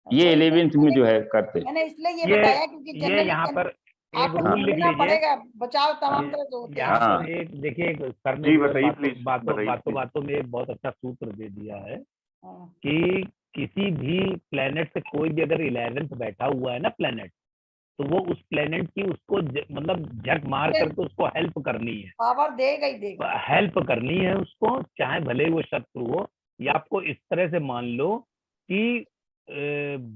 ये 11th में जो है करते। मैंने इसलिए ये बताया क्योंकि ये यहाँ पर एक रूल लिख लीजिए, बचाव तमाम तरह से होते हैं। यहाँ पर एक देखिए सर ने बातों में एक बहुत अच्छा सूत्र दे दिया है कि किसी भी प्लेनेट से कोई भी अगर 11th बैठा हुआ है ना प्लेनेट, तो वो उस प्लेनेट की उसको मतलब झक मार करके उसको हेल्प करनी है, पावर देगा ही देगा, हेल्प करनी है उसको, चाहे भले ही वो शत्रु हो। या आपको इस तरह से मान लो कि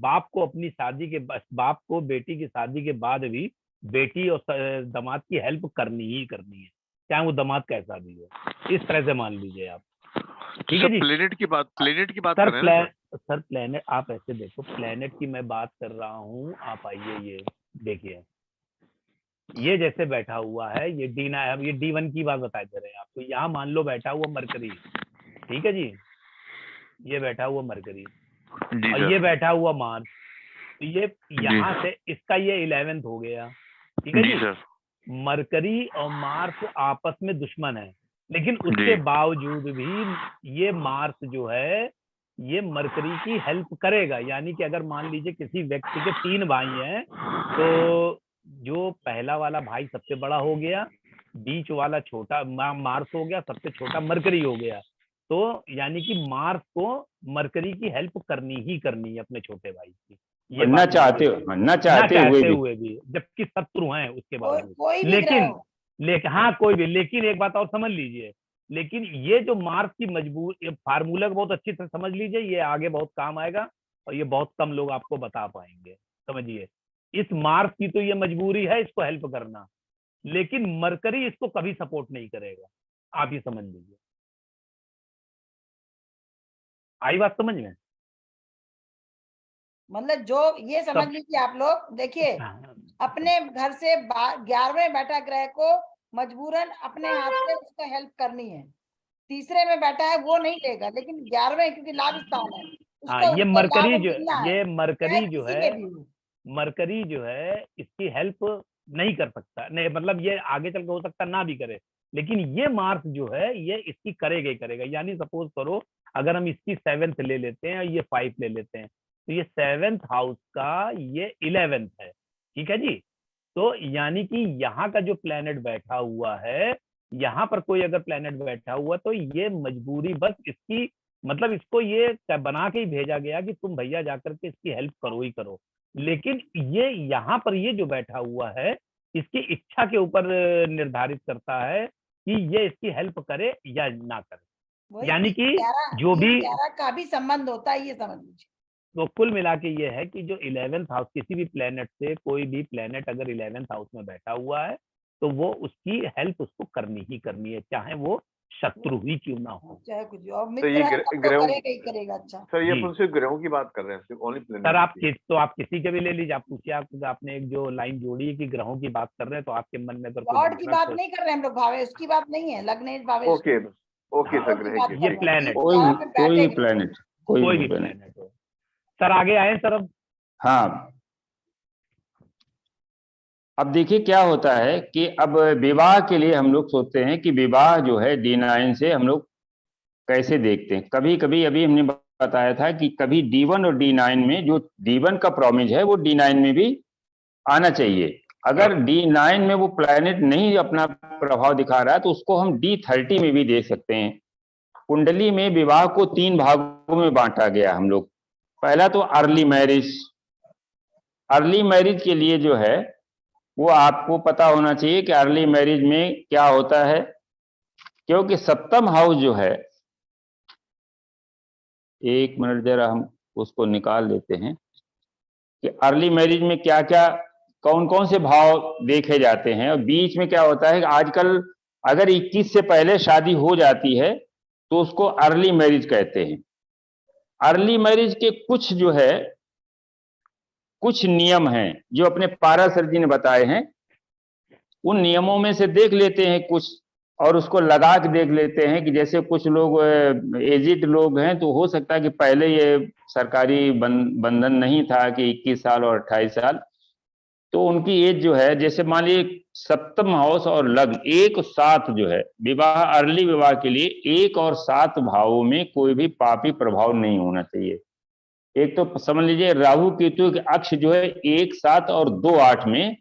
बाप को अपनी शादी के बाप को बेटी की शादी के बाद भी बेटी और दामाद की हेल्प करनी ही करनी है, चाहे वो दामाद कैसा भी हो। इस तरह से मान लीजिए आप, ठीक है जी। प्लेनेट की बात कर रहे हैं सर, प्लेनेट आप ऐसे देखो, प्लेनेट की मैं बात कर रहा हूँ। आप आइए, ये देखिए, ये जैसे बैठा हुआ है, ये D9, ये D1 की बात बता दे रहे हैं आपको। यहाँ मान लो बैठा हुआ मरकरी, ठीक है जी, ये बैठा हुआ मरकरी और ये बैठा हुआ मार्स, तो ये यहाँ से इसका ये 11th हो गया, ठीक है जी। मरकरी और मार्स आपस में दुश्मन है, लेकिन उसके बावजूद भी ये मार्स जो है ये मरकरी की हेल्प करेगा। यानी कि अगर मान लीजिए किसी व्यक्ति के 3 भाई हैं, तो जो पहला वाला भाई सबसे बड़ा हो गया, बीच वाला छोटा मार्स हो गया, सबसे छोटा मरकरी हो गया। तो यानी कि मार्स को मरकरी की हेल्प करनी ही करनी है अपने छोटे भाई की, ये न चाहते हुए भी, जबकि शत्रु हैं उसके बाद। लेकिन हाँ कोई भी, लेकिन एक बात और समझ लीजिए, लेकिन ये जो मार्स की मजबूर फार्मूला को बहुत अच्छी तरह समझ लीजिए, ये आगे बहुत काम आएगा और ये बहुत कम लोग आपको बता पाएंगे। समझिए, इस मार्स की तो ये मजबूरी है इसको हेल्प करना, लेकिन मरकरी इसको कभी सपोर्ट नहीं करेगा। आप ये समझ लीजिए, आई बात समझ में? मतलब जो ये समझ लीजिए आप लोग, देखिए अपने घर से 11वें बैठा ग्रह को मजबूरन अपने हाथ से उसका हेल्प करनी है। तीसरे में बैठा है वो नहीं लेगा, लेकिन 11वें क्योंकि लाभ स्थान है, हाँ, ये मरकरी जो है इसकी हेल्प नहीं कर सकता, नहीं मतलब ये आगे चल के हो सकता ना भी करे, लेकिन ये मार्स जो है ये इसकी करेगा ही करेगा। यानी सपोज करो अगर हम इसकी 7th ले लेते हैं और ये 5 ले लेते हैं, तो ये 7th हाउस का ये 11th है, ठीक है जी। तो यानी कि यहाँ का जो प्लेनेट बैठा हुआ है, यहाँ पर कोई अगर प्लेनेट बैठा हुआ तो ये मजबूरी बस इसकी, मतलब इसको ये बना के ही भेजा गया कि तुम भैया जाकर के इसकी हेल्प करो ही करो। लेकिन ये यहाँ पर ये जो बैठा हुआ है इसकी इच्छा के ऊपर निर्धारित करता है कि ये इसकी हेल्प करे या ना करे। यानी कि जो भी का भी संबंध होता है, ये समझ लीजिए। तो कुल मिला के ये है कि जो 11th हाउस, किसी भी प्लेनेट से कोई भी प्लेनेट अगर 11th हाउस में बैठा हुआ है तो वो उसकी हेल्प उसको करनी ही करनी है, चाहे वो शत्रु ही क्यों ना हो, चाहे कुछ और तो मित्र ये है तब तो ग्रहों करेगा ही करेगा। अच्छा सर, ये जी। अपन सिर्फ ग्रहों की बात कर रहे हैं, सिर्फ ओनली प्लेनेट सर आप किसी के भी ले लीजिए, आप पूछिए। आपने एक जो लाइन जोड़ी है कि ग्रहों की बात कर रहे हैं, तो आपके मन में अगर लॉर्ड की बात नहीं कर रहे हैं हम लोग, भावेश की बात नहीं है, लग्नेश भावेश ओके ओके सर, ग्रह की ये प्लेनेट कोई भी प्लेनेट, कोई भी प्लेनेट हो। सर आगे आए सर अब। हाँ, अब देखिए क्या होता है कि अब विवाह के लिए हम लोग सोचते हैं कि विवाह जो है D9 से हम लोग कैसे देखते हैं। कभी कभी अभी हमने बताया था कि कभी D1 और D9 में जो D1 का प्रॉमिज है वो D9 में भी आना चाहिए। अगर D9 में वो प्लैनेट नहीं अपना प्रभाव दिखा रहा है तो उसको हम D30 में भी देख सकते हैं। कुंडली में विवाह को 3 भागों में बांटा गया हम लोग। पहला तो अर्ली मैरिज। अर्ली मैरिज के लिए जो है वो आपको पता होना चाहिए कि अर्ली मैरिज में क्या होता है, क्योंकि 7th हाउस जो है, एक मिनट जरा हम उसको निकाल लेते हैं कि अर्ली मैरिज में क्या क्या कौन कौन से भाव देखे जाते हैं। और बीच में क्या होता है कि आजकल अगर 21 से पहले शादी हो जाती है तो उसको अर्ली मैरिज कहते हैं। अर्ली मैरिज के कुछ जो है कुछ नियम हैं जो अपने पाराशर जी ने बताए हैं, उन नियमों में से देख लेते हैं कुछ और उसको लगा के देख लेते हैं कि जैसे कुछ लोग एजिड लोग हैं तो हो सकता है कि पहले ये सरकारी बंधन नहीं था कि 21 साल और 28 साल, तो उनकी एज जो है, जैसे मान लीजिए 7th हाउस और लग्न 1 और 7 जो है, विवाह अर्ली विवाह के लिए 1 और 7 भावों में कोई भी पापी प्रभाव नहीं होना चाहिए। एक तो समझ लीजिए राहु केतु के अक्ष जो है 1, 7 और 2, 8 में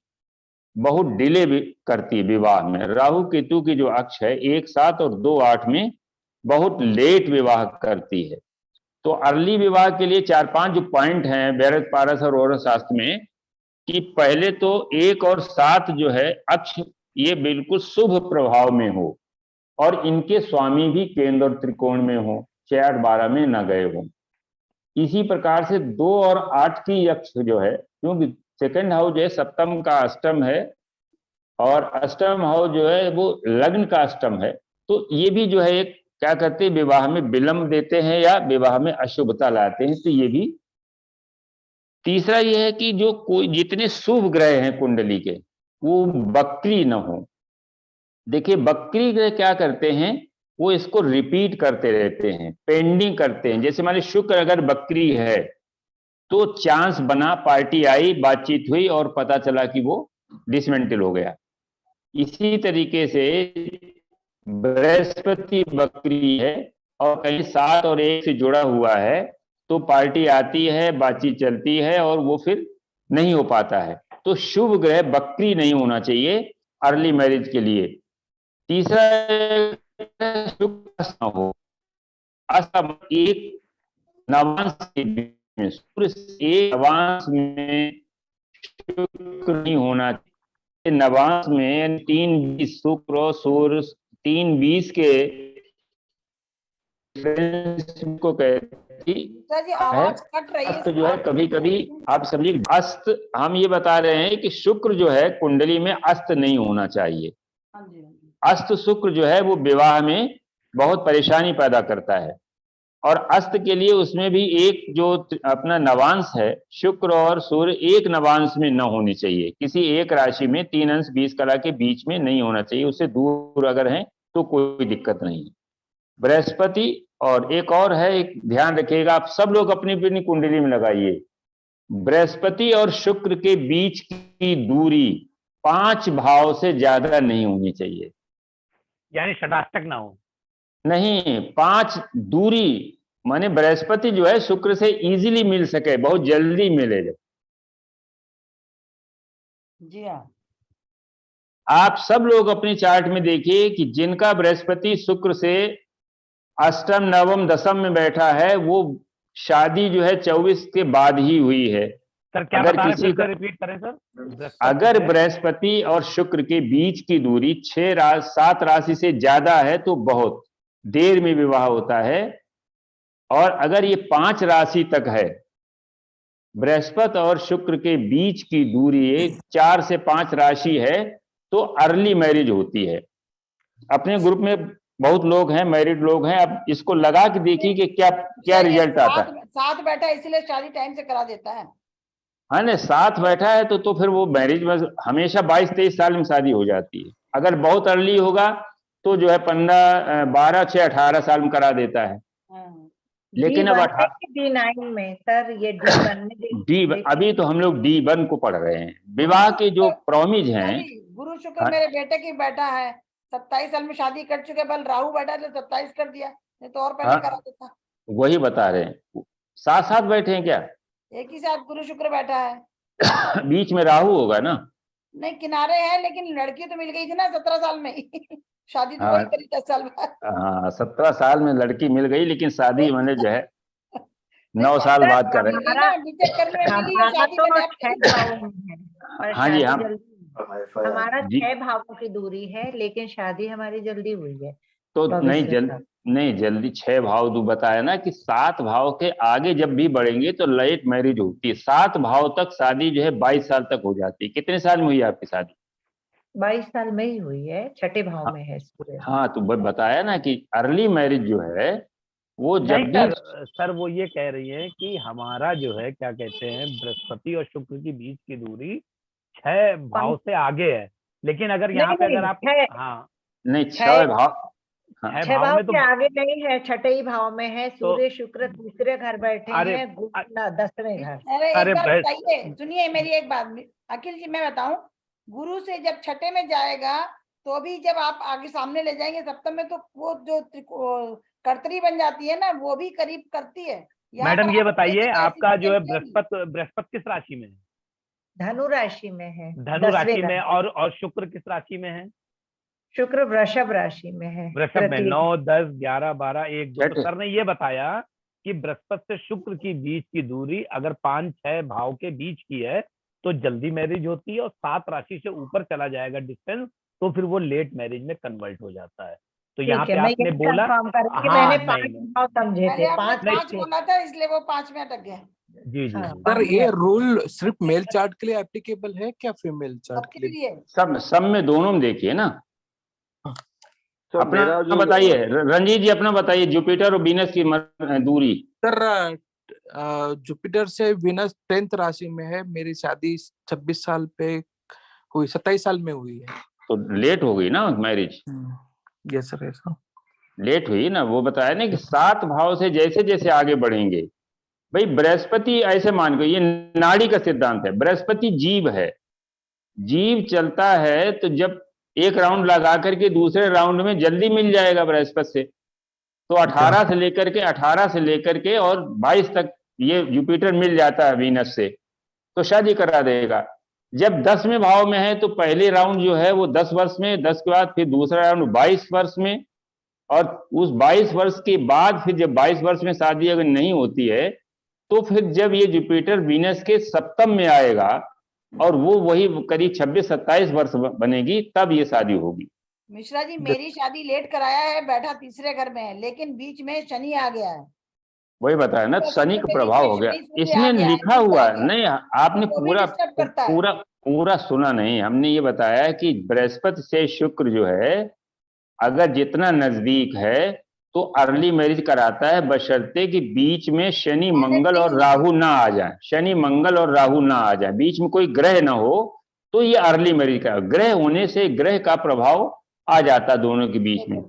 बहुत डिले भी करती है विवाह में। राहु केतु की जो अक्ष है 1, 7 और 2, 8 में बहुत लेट विवाह करती है। तो अर्ली विवाह के लिए 4-5 जो पॉइंट हैं वैरक पारस और ओरस शास्त्र में, कि पहले तो 1 और 7 जो है अक्ष ये बिल्कुल शुभ प्रभाव में हो और इनके स्वामी भी केंद्र और त्रिकोण में हो, 6, 8, 12 में न गए हों। इसी प्रकार से 2 और 8 की अक्ष जो है, क्योंकि 2nd हाउस जो है 7th का अष्टम है और अष्टम हाउस जो है वो लग्न का अष्टम है, तो ये भी जो है एक क्या करते हैं, विवाह में विलंब देते हैं या विवाह में अशुभता लाते हैं। तो ये भी। तीसरा ये है कि जो कोई जितने शुभ ग्रह हैं कुंडली के वो बकरी न हो। देखिए बकरी ग्रह क्या करते हैं, वो इसको रिपीट करते रहते हैं, पेंडिंग करते हैं। जैसे मान लीजिए शुक्र अगर बकरी है तो चांस बना, पार्टी आई, बातचीत हुई और पता चला कि वो डिसमेंटल हो गया। इसी तरीके से बृहस्पति बकरी है और कहीं 7 और 1 से जुड़ा हुआ है तो पार्टी आती है, बातचीत चलती है और वो फिर नहीं हो पाता है। तो शुभ ग्रह बकरी नहीं होना चाहिए अर्ली मैरिज के लिए। तीसरा शुक्र न हो, असम एक नवांश के बीच में, सूर्य एक नवांश में शुक्र नहीं होना चाहिए। नवांश में 3-20 शुक्र और सूर्य 3-20 के को कहते हैं। अस्त जो है कभी कभी आप समझिए, अस्त हम ये बता रहे हैं कि शुक्र जो है कुंडली में अस्त नहीं होना चाहिए। अस्त शुक्र जो है वो विवाह में बहुत परेशानी पैदा करता है और अस्त के लिए उसमें भी एक जो अपना नवांश है, शुक्र और सूर्य एक नवांश में न होनी चाहिए। किसी एक राशि में 3 अंश 20 कला के बीच में नहीं होना चाहिए। उससे दूर अगर हैं तो कोई दिक्कत नहीं है। बृहस्पति और एक और है, एक ध्यान रखिएगा, आप सब लोग अपनी अपनी कुंडली में लगाइए, बृहस्पति और शुक्र के बीच की दूरी 5 भाव से ज्यादा नहीं होनी चाहिए। यानी षडाष्टक ना हो। नहीं, 5 दूरी माने बृहस्पति जो है शुक्र से इजीली मिल सके, बहुत जल्दी मिले। जब जी हाँ, आप सब लोग अपनी चार्ट में देखिए कि जिनका बृहस्पति शुक्र से अष्टम नवम दसम में बैठा है, वो शादी जो है 24 के बाद ही हुई है। सर क्या अगर बता रहे हैं, किसी फिर का से रिपीट करें सर। बृहस्पति अगर से- बृहस्पति और शुक्र के बीच की दूरी 7 राशि से ज्यादा है तो बहुत देर में विवाह होता है, और अगर ये 5 राशि तक है, बृहस्पति और शुक्र के बीच की दूरी 4 से 5 राशि है, तो अर्ली मैरिज होती है। अपने ग्रुप में बहुत लोग हैं, मैरिड लोग हैं, अब इसको लगा के देखिए कि क्या क्या सर, ये रिजल्ट आता है। साथ बैठा है इसलिए शादी टाइम से करा देता है। हाँ ना, साथ बैठा है तो फिर वो मैरिज में हमेशा 22-23 साल में शादी हो जाती है। अगर बहुत अर्ली होगा तो जो है 15, 12, 6, 18 साल में करा देता है। हाँ। लेकिन अब D9 में सर, ये D1 में अभी तो हम लोग D1 को पढ़ रहे हैं। विवाह के जो प्रॉमिज हैं, गुरु शुक्र हाँ। मेरे बेटे की बैठा है, 27 साल में शादी कर चुके, बल राहु बैठा तो 27 कर दिया, नहीं तो और पहले हाँ। करा देता। वही बता रहे हैं। साथ साथ बैठे हैं क्या? एक ही साथ गुरु शुक्र बैठा है, बीच में राहु होगा ना? नहीं किनारे है, लेकिन लड़की तो मिल गई थी ना 17 साल में शादी तो हाँ। वही करी 10 साल बाद। हाँ, 17 साल में लड़की मिल गई, लेकिन शादी मैंने जो है 9 साल बाद कर रहे हैं। हमारा बीटेक करने में मिली है, शादी तो में 6 भावों में है और हाँ जी, शादी हाँ। जल्दी, हमारा जी। 6 भावों की दूरी है, लेकिन शादी हमारी जल्दी हुई है। तो भविष्य नहीं जल्दी 6 भाव तो बताया ना कि 7 भाव के आगे जब भी बढ़ेंगे तो लेट मैरिज होती है। 7 भाव तक शादी जो है 22 साल तक हो जाती है। कितने साल में हुई आपकी शादी? 22 साल में ही हुई है, 6ठे भाव में है सूर्य। हाँ, तो बताया ना कि अर्ली मैरिज जो है वो जब नहीं भी सर वो ये कह रही है कि हमारा जो है क्या कहते हैं, बृहस्पति और शुक्र की बीच की दूरी 6 भाव से आगे है, लेकिन अगर यहाँ पे अगर आप हाँ नहीं 6 भाव, 6 भाव में तो के आगे नहीं है, 6ठे ही भाव में है। सूर्य शुक्र तीसरे घर बैठे अरे, हैं, गुरु 10वें घर। अरे एक बात बताइए, सुनिए मेरी एक बात, अखिल जी मैं बताऊं, गुरु से जब 6ठे में जाएगा तो भी जब आप आगे सामने ले जाएंगे सप्तम में, तो वो जो कर्तरी बन जाती है ना, वो भी करीब करती है। मैडम ये बताइए, आपका जो है बृहस्पति किस राशि में है? धनु राशि में है। धनु राशि में, और शुक्र किस राशि में है? शुक्र वृषभ राशि में है। वृषभ में 9, 10, 11, 12, 1, 2। तो सर ने ये बताया कि बृहस्पति से शुक्र की बीच की दूरी अगर 5-6 भाव के बीच की है तो जल्दी मैरिज होती है, और 7 राशि से ऊपर चला जाएगा डिस्टेंस तो फिर वो लेट मैरिज में कन्वर्ट हो जाता है। तो यहाँ पे आपने बोला, मैंने 5 भाव समझे थे, 5 बोला था, इसलिए वो 5 में अटक गया। जी जी। सर ये रूल सिर्फ मेल चार्ट के लिए एप्लीकेबल है क्या फीमेल चार्ट के लिए? सब में, दोनों में देखिए ना। अपना बताइए रंजीत जी, अपना बताइए जुपिटर और वीनस की दूरी। सर जुपिटर से वीनस 10th राशि में है। मेरी शादी 26 साल पे हुई, 27 साल में हुई है। तो लेट हो गई ना मैरिज? यस सर, ऐसा लेट हुई ना। वो बताया ना कि 7 भाव से जैसे जैसे आगे बढ़ेंगे, भाई बृहस्पति ऐसे मान के, ये नाड़ी का सिद्धांत है, बृहस्पति जीव है, जीव चलता है, तो जब एक राउंड लगा करके दूसरे राउंड में जल्दी मिल जाएगा बृहस्पति से। तो 18 से लेकर के और 22 तक ये जुपिटर मिल जाता है वीनस से, तो शादी करा देगा। जब 10वें भाव में है तो पहले राउंड जो है वो 10 वर्ष में, 10 के बाद फिर दूसरा राउंड 22 वर्ष में, और उस 22 वर्ष के बाद फिर जब 22 वर्ष में शादी अगर नहीं होती है तो फिर जब ये जुपिटर वीनस के सप्तम में आएगा और वो वही करीब 26-27 वर्ष बनेगी, तब ये शादी होगी। मिश्रा जी मेरी शादी लेट कराया है, बैठा तीसरे घर में है, लेकिन बीच में शनि आ गया है। वही बताया ना, शनि का प्रभाव हो गया। इसमें लिखा हुआ नहीं, आपने पूरा सुना नहीं। हमने ये बताया कि बृहस्पति से शुक्र जो है अगर जितना नजदीक है तो अर्ली मैरिज कराता है, बशर्ते कि बीच में शनि मंगल और राहु ना आ जाए। शनि मंगल और राहु ना आ जाए, बीच में कोई ग्रह ना हो, तो ये अर्ली मैरिज का, ग्रह होने से ग्रह का प्रभाव आ जाता दोनों के बीच में।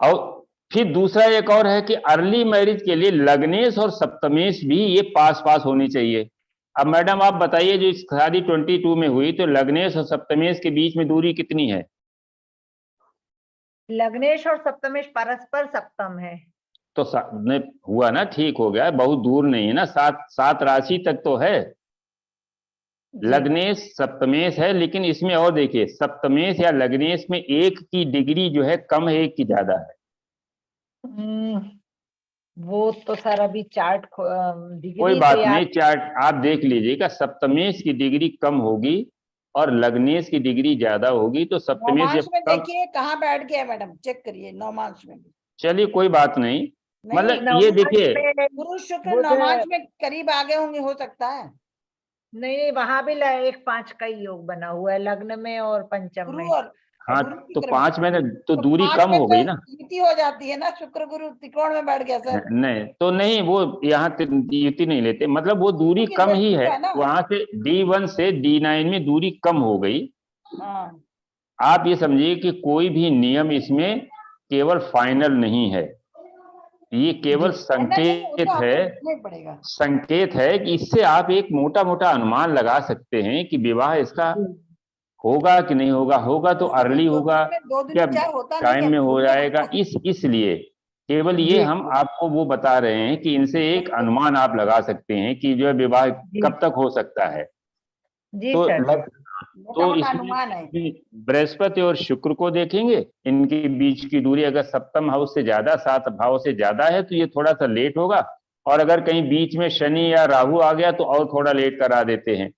और फिर दूसरा एक और है कि अर्ली मैरिज के लिए लग्नेश और सप्तमेश भी ये पास होनी चाहिए। अब मैडम आप बताइए, जो शादी 22 में हुई तो लग्नेश और सप्तमेश के बीच में दूरी कितनी है? लग्नेश और सप्तमेश परस्पर सप्तम है। तो नहीं हुआ ना, ठीक हो गया, बहुत दूर नहीं है ना, 7 राशि तक तो है। जी। लग्नेश सप्तमेश है, लेकिन इसमें और देखिए, सप्तमेश या लग्नेश में एक की डिग्री जो है कम है, एक की ज्यादा है। वो तो सर अभी चार्ट कोई डिग्री बात तो याद नहीं, चार्ट आप देख लीजिएगा, सप्तमेश की डिग्री कम होगी और लग्नेश की डिग्री ज्यादा होगी, तो सप्तमेश नौमांश जब में कम, देखिए कहाँ बैठ गया है मैडम, चेक करिए नौमांश में भी। चलिए कोई बात नहीं, नहीं, मतलब ये नवमांश देखिए, में गुरु शुक्र बुध, नौमांश में करीब आगे होंगे, हो सकता है। नहीं वहां भी 1-5 का ही योग बना हुआ है लग्न में और पंचम गुरु में। और हाँ गुरु तो शुक्र में 5 में तो तो दूरी 5 कम में हो तो गई ना। युति हो जाती है ना, शुक्र गुरु त्रिकोण में बैठ गया सर। नहीं तो नहीं, वो यहाँ युति नहीं लेते, मतलब वो दूरी की कम ही दृष्टि है, है ना। वहां से D1 से D9 में दूरी कम हो गई। हाँ, आप ये समझिए कि कोई भी नियम इसमें केवल फाइनल नहीं है, ये केवल फाइनल नहीं, वो संकेत तो है, आपको देखना ही पड़ेगा। संकेत है कि इससे आप एक मोटा मोटा अनुमान लगा सकते हैं कि विवाह इसका होगा कि नहीं होगा, होगा तो वैसे भी अर्ली होगा, 2 दिन क्या में 4 होता नहीं टाइम है, में हो दुनिया जाएगा, करता है। इसलिए केवल ये जी हम आपको वो बता रहे हैं कि इनसे एक अनुमान आप लगा सकते हैं कि जो है विवाह कब तक हो सकता है। जी तो सर। मोटा तो मोटा इसमें अनुमान है। बृहस्पति और शुक्र को देखेंगे, इनके बीच की दूरी अगर सप्तम हाउस से ज्यादा, 7 भाव से ज्यादा है तो ये थोड़ा सा लेट होगा, और अगर कहीं बीच में शनि या राहु आ गया तो और थोड़ा लेट करा देते हैं।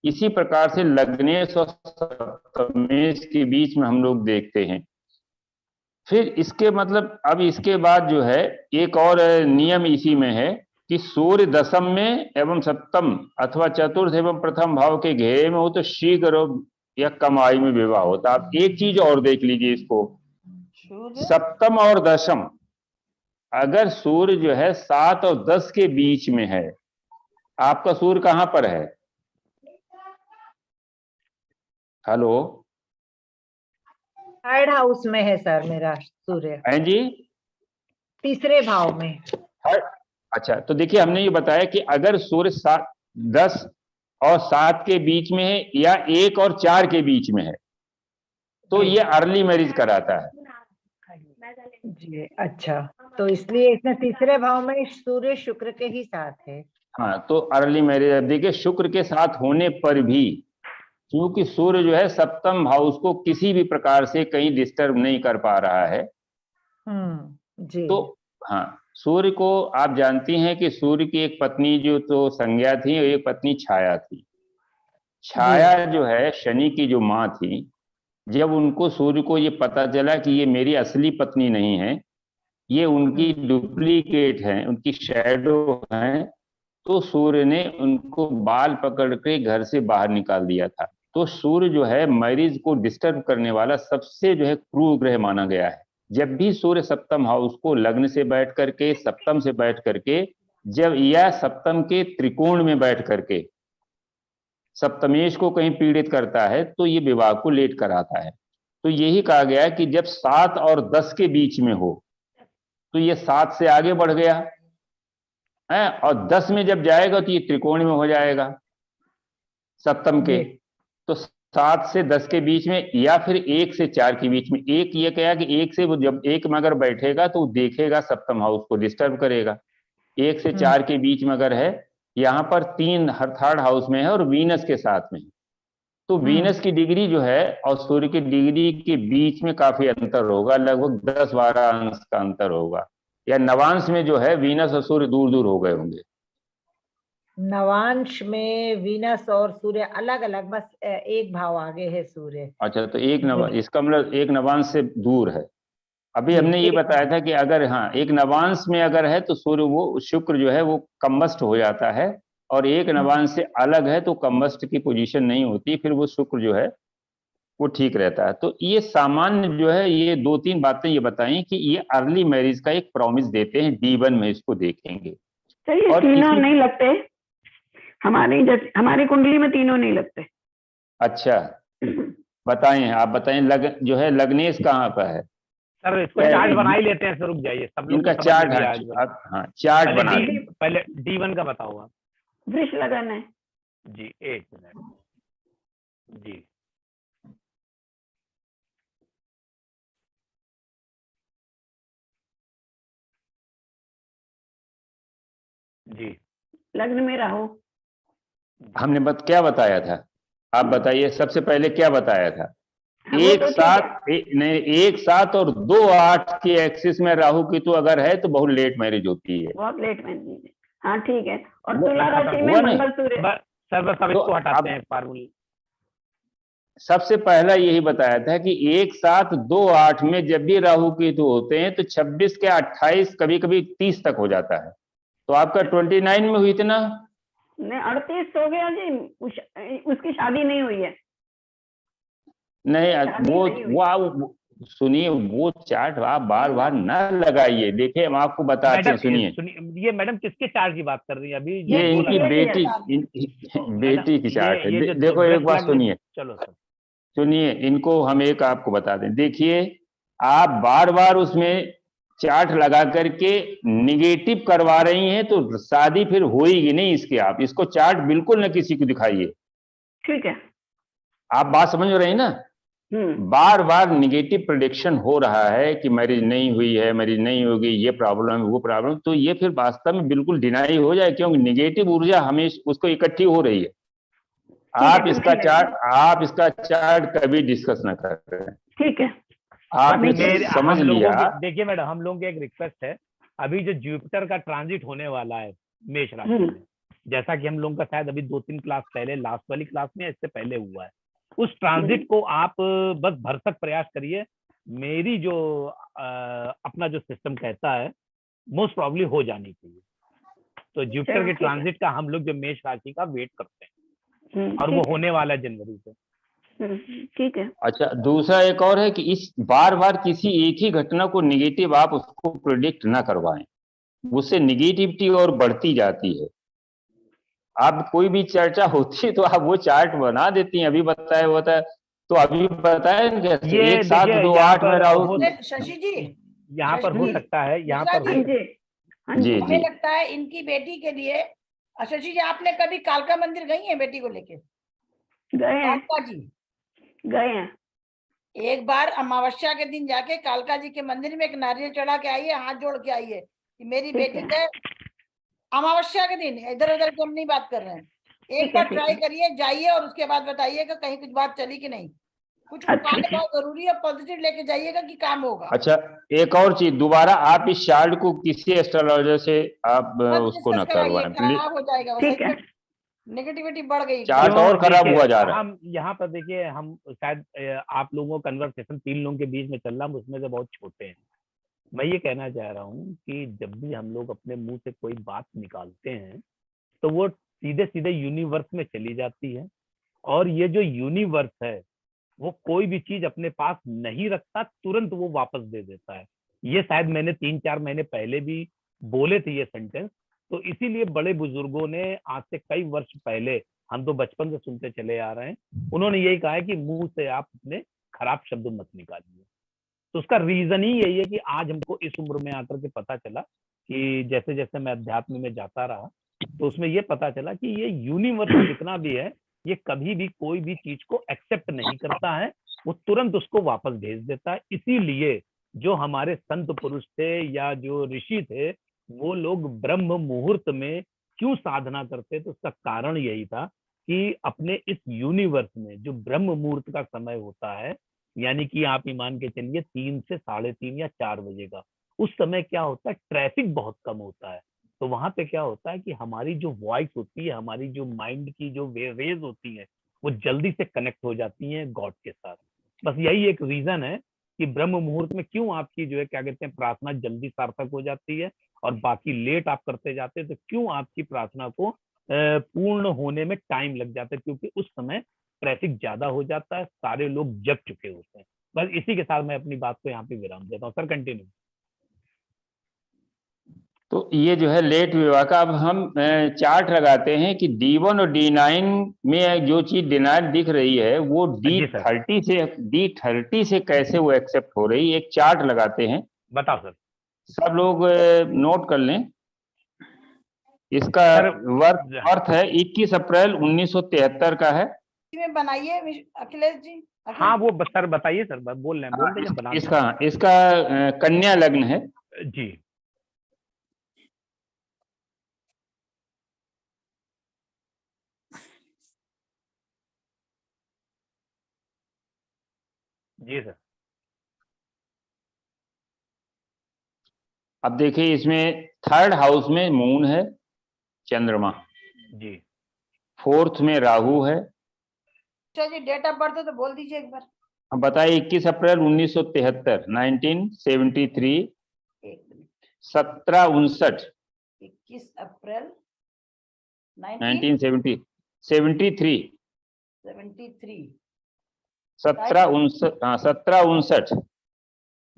इसी प्रकार से लग्नेश और सप्तमेश के बीच में हम लोग देखते हैं। फिर इसके मतलब अब इसके बाद जो है एक और नियम इसी में है कि सूर्य दशम में एवं सप्तम अथवा चतुर्थ एवं प्रथम भाव के घेरे में हो तो शीघ्र या कम आयु में विवाह होता। आप एक चीज और देख लीजिए इसको, सूर्य सप्तम और दशम, अगर सूर्य जो है 7 और 10 के बीच में है, आपका सूर्य कहां पर है? हेलो, 3rd हाउस में है सर मेरा सूर्य, हैं जी? 3रे भाव में। अच्छा, तो देखिए हमने ये बताया कि अगर सूर्य 10 और 7 के बीच में है या 1 और 4 के बीच में है तो ये अर्ली मैरिज कराता है। जी अच्छा, तो इसलिए इसमें 3रे भाव में सूर्य शुक्र के ही साथ है। हाँ, तो अर्ली मैरिज, अब देखिए शुक्र के साथ होने पर भी, क्योंकि सूर्य जो है सप्तम हाउस को किसी भी प्रकार से कहीं डिस्टर्ब नहीं कर पा रहा है, जी। तो हाँ, सूर्य को आप जानती हैं कि सूर्य की एक पत्नी जो तो संज्ञा थी और एक पत्नी छाया थी। छाया जो है शनि की जो माँ थी, जब उनको सूर्य को ये पता चला कि ये मेरी असली पत्नी नहीं है, ये उनकी डुप्लीकेट है, उनकी शैडो है, तो सूर्य ने उनको बाल पकड़ के घर से बाहर निकाल दिया था। तो सूर्य जो है मैरिज को डिस्टर्ब करने वाला सबसे जो है क्रूर ग्रह माना गया है। जब भी सूर्य सप्तम हाउस को लग्न से बैठ करके, सप्तम से बैठ करके, जब या सप्तम के त्रिकोण में बैठ करके सप्तमेश को कहीं पीड़ित करता है तो ये विवाह को लेट कराता है। तो यही कहा गया है कि जब 7 और 10 के बीच में हो तो ये 7 से आगे बढ़ गया है, और 10 में जब जाएगा तो ये त्रिकोण में हो जाएगा सप्तम के। तो 7 से 10 के बीच में या फिर 1 से 4 के बीच में, एक ये कहा कि 1 से वो जब 1 में अगर बैठेगा तो देखेगा सप्तम हाउस को डिस्टर्ब करेगा। 1 से 4 के बीच में अगर है, यहाँ पर 3 हर 3rd हाउस में है और वीनस के साथ में, तो वीनस की डिग्री जो है और सूर्य की डिग्री के बीच में काफी अंतर होगा, लगभग 10-12 अंश का अंतर होगा, या नवांश में जो है वीनस और सूर्य दूर दूर हो गए होंगे। नवांश में वीनस और सूर्य अलग अलग, बस 1 भाव आगे है सूर्य। अच्छा, तो इसका मतलब एक नवांश से दूर है। अभी हमने ये बताया था कि अगर हाँ एक नवांश में अगर है तो सूर्य वो शुक्र जो है वो कम्बस्ट हो जाता है, और एक नवांश से अलग है तो कम्बस्ट की पोजीशन नहीं होती, फिर वो शुक्र जो है वो ठीक रहता है। तो ये सामान्य जो है ये 2-3 बातें ये बताई कि ये अर्ली मैरिज का एक प्रॉमिस देते हैं। D1 में इसको देखेंगे। ये और तीनों नहीं लगते हमारी कुंडली में, तीनों नहीं लगते। अच्छा, बताएं, आप बताएं, जो है लग्नेश कहाँ पर है? सर इसको चार्ट बना ही लेते हैं, सर रुक जाइए, सब लोग इनका चार्ट है, हाँ चार्ट बना पहले D1 का बताओ आप। वृष लगन है जी, 1 मिनट जी। जी लग्न में राहु। हमने क्या बताया था, आप बताइए सबसे पहले क्या बताया था? हाँ, वो एक तो ठीक साथ नहीं, 1-7 और 2-8 की एक्सिस में राहु केतु अगर है तो बहुत लेट मैरिज होती है। बहुत लेट में। हाँ ठीक है। और वो तुला राशि में हुआ नहीं। मंगल सूर्य। सर बस अब तो इसको हटाते अब हैं फार्मूला। सबसे पहला यही बताया था कि 1-7-2-8 में जब भी राहु केतु होते हैं तो 26 के 28 कभी कभी 30 तक हो जाता है। तो आपका 29 में हुई थी ना? नहीं 38 हो गया जी। उसकी शादी नहीं हुई है। नहीं, शादी नहीं हुई। वो आप सुनिए, वो चार्ट आप बार बार ना लगाइए, देखिए हम आपको बताते हैं, मैडम सुनिए। सुनिए, ये मैडम किसके चार्ज की बात कर रही है अभी? ये दो इनकी लग्न। बेटी की चार्ट है। ये जो देखो एक वृष बात लग्न। सुनिए, चलो सर। सुनिए इनको हम एक आपको बता दें। देखिए आप बार बार उसमें चार्ट लगा करके निगेटिव करवा रही हैं तो शादी फिर होएगी नहीं इसके। आप इसको चार्ट बिल्कुल न किसी को दिखाइए। ठीक है। आप बात समझ रहे हैं ना? बार बार निगेटिव प्रेडिक्शन हो रहा है कि मैरिज नहीं हुई है, मैरिज नहीं होगी, ये प्रॉब्लम है, वो प्रॉब्लम, तो ये फिर वास्तव में बिल्कुल डिनाई हो जाए, क्योंकि निगेटिव ऊर्जा हमेशा उसको इकट्ठी हो रही है। आप इसका चार्ट कभी डिस्कस ना करें। ठीक है। आपने समझ लिया। देखिए मैडम, हम लोगों की एक रिक्वेस्ट है, अभी जो जुपिटर का ट्रांजिट होने वाला है मेष राशि में, जैसा कि हम लोगों का शायद अभी 2-3 क्लास पहले, लास्ट वाली क्लास में इससे पहले हुआ है, उस ट्रांजिट को आप बस भरसक प्रयास करिए। मेरी जो अपना जो सिस्टम कहता है मोस्ट प्रॉब्ली हो जानी चाहिए। तो जुपिटर के ट्रांजिट का हम लोग जो मेष राशि का वेट करते हैं, और वो होने वाला है जनवरी से। ठीक है। अच्छा, दूसरा एक और है कि इस बार बार किसी एक ही घटना को निगेटिव आप उसको प्रिडिक्ट ना करवाएं, उससे निगेटिविटी और बढ़ती जाती है। आप कोई भी चर्चा होती है तो आप वो चार्ट बना देती हैं, अभी बताया होता है तो अभी बताया कैसे 1-7-2-8 में राहु। शशि जी यहाँ पर हो सकता है, यहाँ पर जी हमें लगता है इनकी बेटी के लिए। शशि जी आपने कभी कालका मंदिर गई हैं बेटी को लेके? गए हैं। कालका जी गए हैं। एक बार अमावस्या के दिन जाके कालका जी के मंदिर में एक नारियल चढ़ा के आइए, हाथ जोड़ के आइए कि मेरी बेटी के अमावस्या के दिन, इधर उधर की हम नहीं बात कर रहे हैं। एक बार ट्राई करिए, जाइए और उसके बाद बताइएगा कहीं कुछ बात चली कि नहीं। कुछ उपाय बहुत जरूरी है, पॉजिटिव लेके जाइएगा कि काम होगा। अच्छा, एक और चीज, दोबारा आप इस चार्ट को किसी एस्ट्रोलॉजर से आप उसको न करवाएं, खराब हो जाएगा। ठीक है, नेगेटिविटी बढ़ गई, चार्ट और खराब हुआ जा रहा है। हम यहाँ पर देखिए, हम शायद आप लोगों का कन्वर्सेशन 3 लोगों के बीच में चल रहा है, उसमें से बहुत छोटे हैं। मैं ये कहना चाह रहा हूँ कि जब भी हम लोग अपने मुंह से कोई बात निकालते हैं तो वो सीधे सीधे यूनिवर्स में चली जाती है, और ये जो यूनिवर्स है वो कोई भी चीज अपने पास नहीं रखता, तुरंत वो वापस दे देता है। ये शायद मैंने 3-4 महीने पहले भी बोले थे ये सेंटेंस, तो इसीलिए बड़े बुजुर्गों ने आज से कई वर्ष पहले, हम तो बचपन से सुनते चले आ रहे हैं, उन्होंने यही कहा है कि मुंह से आप अपने खराब शब्द मत निकालिए। तो उसका रीजन ही यही है कि आज हमको इस उम्र में आकर के पता चला कि जैसे जैसे मैं अध्यात्म में जाता रहा तो उसमें ये पता चला कि ये यूनिवर्स जितना भी है ये कभी भी कोई भी चीज को एक्सेप्ट नहीं करता है, वो तुरंत उसको वापस भेज देता है। इसीलिए जो हमारे संत पुरुष थे या जो ऋषि थे, वो लोग ब्रह्म मुहूर्त में क्यों साधना करते थे, उसका कारण यही था कि अपने इस यूनिवर्स में जो ब्रह्म मुहूर्त का समय होता है, यानी कि आप ही मान के चलिए 3 से 3:30 या 4 बजे का, उस समय क्या होता है, ट्रैफिक बहुत कम होता है। तो वहां पे क्या होता है कि हमारी जो वॉइस होती है, हमारी जो माइंड की जो वेज होती है, वो जल्दी से कनेक्ट हो जाती हैं गॉड के साथ। बस यही एक रीजन है कि ब्रह्म मुहूर्त में क्यों आपकी जो है क्या कहते हैं प्रार्थना जल्दी सार्थक हो जाती है, और बाकी लेट आप करते जाते हैं तो क्यों आपकी प्रार्थना को पूर्ण होने में टाइम लग जाता है, क्योंकि उस समय ट्रैफिक ज्यादा हो जाता है, सारे लोग जग चुके होते हैं। बस इसी के साथ मैं अपनी बात को यहाँ पे विराम देता हूँ। Sir continue. तो ये जो है लेट विवाह का, अब हम चार्ट लगाते हैं कि D1 और D9 में जो चीज डिनाइल दिख रही है वो D30 से कैसे वो एक्सेप्ट हो रही है, एक चार्ट लगाते हैं। बताओ सर। सब लोग नोट कर लें। इसका वर्थ है 21 अप्रैल 1973 का है। में बनाइए अखिलेश जी। हाँ वो सर बताइए सर, बोल रहे हैं। इसका कन्या लग्न है जी। जी सर। अब देखिए इसमें थर्ड हाउस में मून है, चंद्रमा, जी। फोर्थ में राहु है। अच्छा जी, डेट ऑफ बर्थ तो बोल दीजिए एक बार। अब बताइए 21 अप्रैल 1973, 1973, एक मिनट, 1759, 21 अप्रैल 1973, 1973, 1759,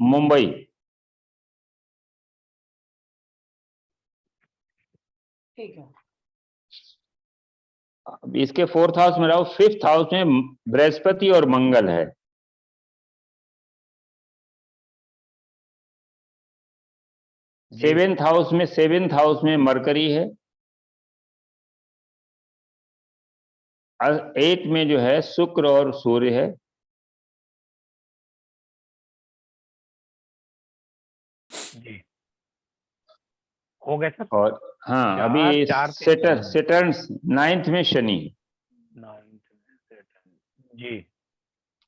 मुंबई। ठीक है। अब इसके फोर्थ हाउस में राहु, फिफ्थ हाउस में बृहस्पति और मंगल है। सेवेंथ हाउस में मरकरी है। 8 में जो है शुक्र और सूर्य है। जी हो गए सर। और हाँ, चार, अभी चार पे सेटर्न 9th में शनि। 9 जी,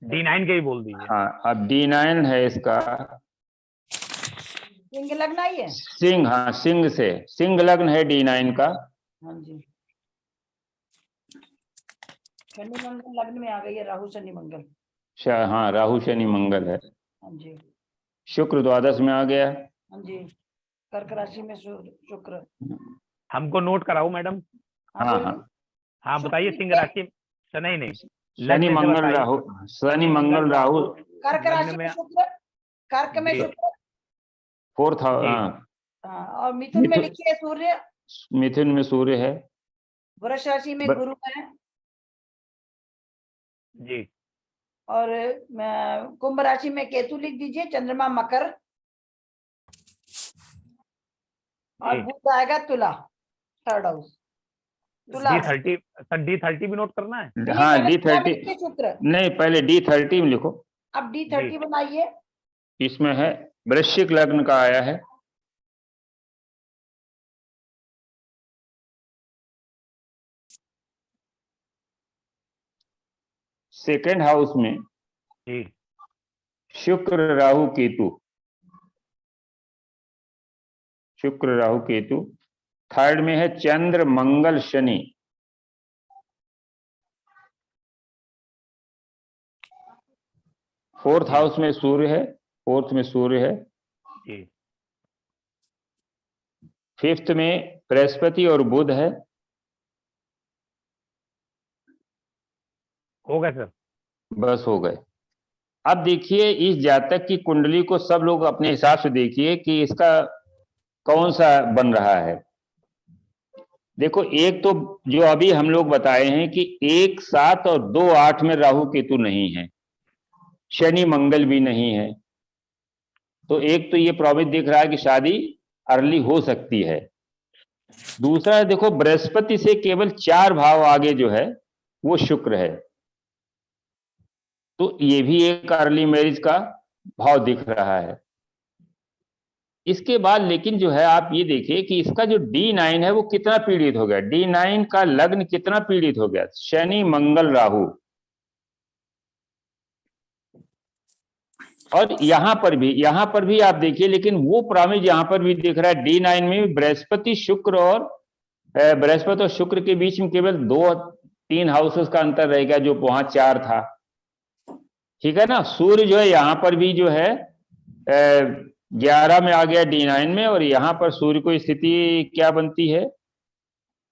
D9 के ही बोल दीजिए। हाँ, अब D9 है इसका, सिंह लग्न आई है। सिंह, हाँ सिंह लग्न है D9 का। हाँ जी, शनि मंगल लग्न में आ गई है, राहु शनि मंगल। हाँ, राहु शनि मंगल है। हाँ जी, शुक्र द्वादश में आ गया। हाँ जी, कर्क राशि में शुक्र। हमको नोट कराओ मैडम। हाँ हाँ बोलिए। हाँ, हाँ बताइए, सिंह राशि नहीं शनि लग्न से मंगल बताइए। राहु, शनि मंगल राहु, कर्क लग्न राशि में में शुक्र, कर्क में जी। शुक्र। फोर्थ हाउस, जी। हाँ, हाँ, और मिथुन में लिखिए सूर्य, मिथुन में सूर्य है। वृष राशि में गुरु है, जी। और कुंभ राशि में केतु लिख दीजिए, चंद्रमा मकर, और बुध आएगा तुला, थर्ड हाउस तुला। D30 सर, D30 भी नोट करना है। हाँ, पहले तुला में D30 लिखिए शुक्र, नहीं, पहले D30 में लिखो। अब D30 बनाइए। इसमें है वृश्चिक लग्न का आया है। सेकेंड हाउस में जी। शुक्र राहु केतु, शुक्र राहु केतु। थर्ड में है चंद्र मंगल शनि। फोर्थ हाउस में सूर्य है, फोर्थ में सूर्य है। जी। फिफ्थ में बृहस्पति और बुध है। हो गए सर। बस हो गए। अब देखिए इस जातक की कुंडली को सब लोग अपने हिसाब से देखिए कि इसका कौन सा बन रहा है। देखो, एक तो जो अभी हम लोग बताए हैं कि 1, 7 और 2, 8 में राहु केतु नहीं है, शनि मंगल भी नहीं है। तो एक तो ये प्रॉमिस दिख रहा है कि शादी अर्ली हो सकती है। दूसरा देखो, बृहस्पति से केवल 4 भाव आगे जो है वो शुक्र है, तो ये भी एक अर्ली मैरिज का भाव दिख रहा है। इसके बाद लेकिन जो है आप ये देखिए कि इसका जो D9 है वो कितना पीड़ित हो गया। D9 का लग्न कितना पीड़ित हो गया, शनि मंगल राहु। और यहां पर भी आप देखिए, लेकिन वो प्रॉमिस यहां पर भी दिख रहा है। D9 में बृहस्पति और शुक्र के बीच में केवल 2-3 हाउसेस का अंतर रहेगा, जो वहां 4 था। ठीक है ना। सूर्य जो है यहां पर भी जो है 11 में आ गया D9 में, और यहां पर सूर्य को स्थिति क्या बनती है,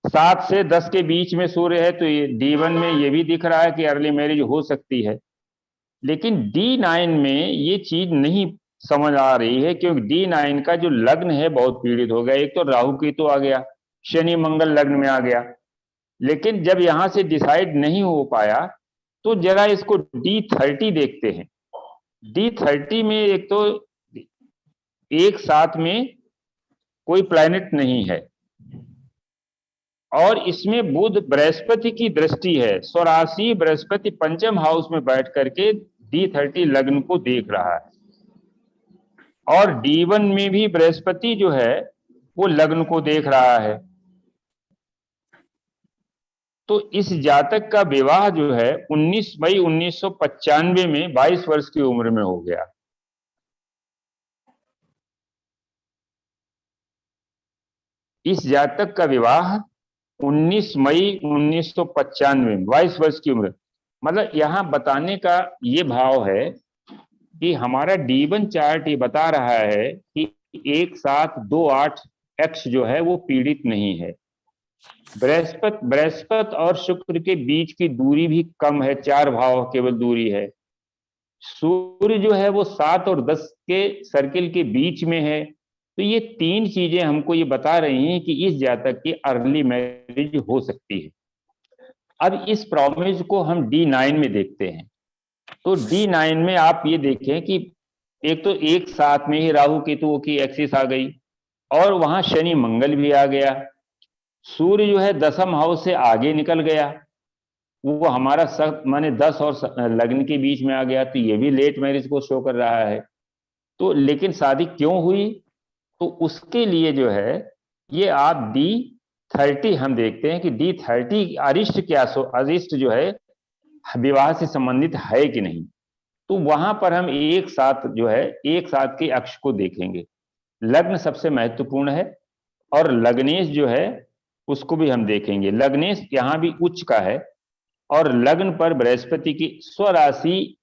7 से 10 के बीच में सूर्य है। तो ये D1 में ये भी दिख रहा है कि अर्ली मैरिज हो सकती है। लेकिन D9 में ये चीज नहीं समझ आ रही है, क्योंकि D9 का जो लग्न है बहुत पीड़ित हो गया। एक तो राहु केतु आ गया, शनि मंगल लग्न में आ गया। लेकिन जब यहां से डिसाइड नहीं हो पाया, तो जरा इसको D30 देखते हैं। D30 में एक तो एक साथ में कोई प्लैनेट नहीं है, और इसमें बुध बृहस्पति की दृष्टि है। स्वराशि बृहस्पति पंचम हाउस में बैठ करके D30 लग्न को देख रहा है, और D1 में भी बृहस्पति जो है वो लग्न को देख रहा है। तो इस जातक का विवाह जो है 19 मई 1995 में 22 वर्ष की उम्र में हो गया। इस जातक का विवाह 19 मई 1995 में 22 वर्ष की उम्र, मतलब यहाँ बताने का ये भाव है कि हमारा D1 चार्ट ये बता रहा है कि 1728 एक्स जो है वो पीड़ित नहीं है। बृहस्पति और शुक्र के बीच की दूरी भी कम है, 4 भाव केवल दूरी है। सूर्य जो है वो 7 और 10 के सर्किल के बीच में है। तो ये 3 चीजें हमको ये बता रही हैं कि इस जातक की अर्ली मैरिज हो सकती है। अब इस प्रॉमिस को हम D9 में देखते हैं। तो D9 में आप ये देखें कि एक तो एक साथ में ही राहु केतुओं की एक्सिस आ गई और वहां शनि मंगल भी आ गया। सूर्य जो है 10th हाउस से आगे निकल गया, वो हमारा सख्त माने 10 और लग्न के बीच में आ गया। तो ये भी लेट मैरिज को शो कर रहा है। तो लेकिन शादी क्यों हुई, तो उसके लिए जो है ये आप D30 हम देखते हैं कि D30 अरिष्ट क्या अरिष्ट जो है विवाह से संबंधित है कि नहीं। तो वहां पर हम एक साथ जो है एक साथ के अक्ष को देखेंगे। लग्न सबसे महत्वपूर्ण है और लग्नेश जो है उसको भी हम देखेंगे। लग्नेश यहाँ भी उच्च का है और लग्न पर बृहस्पति की स्वराशि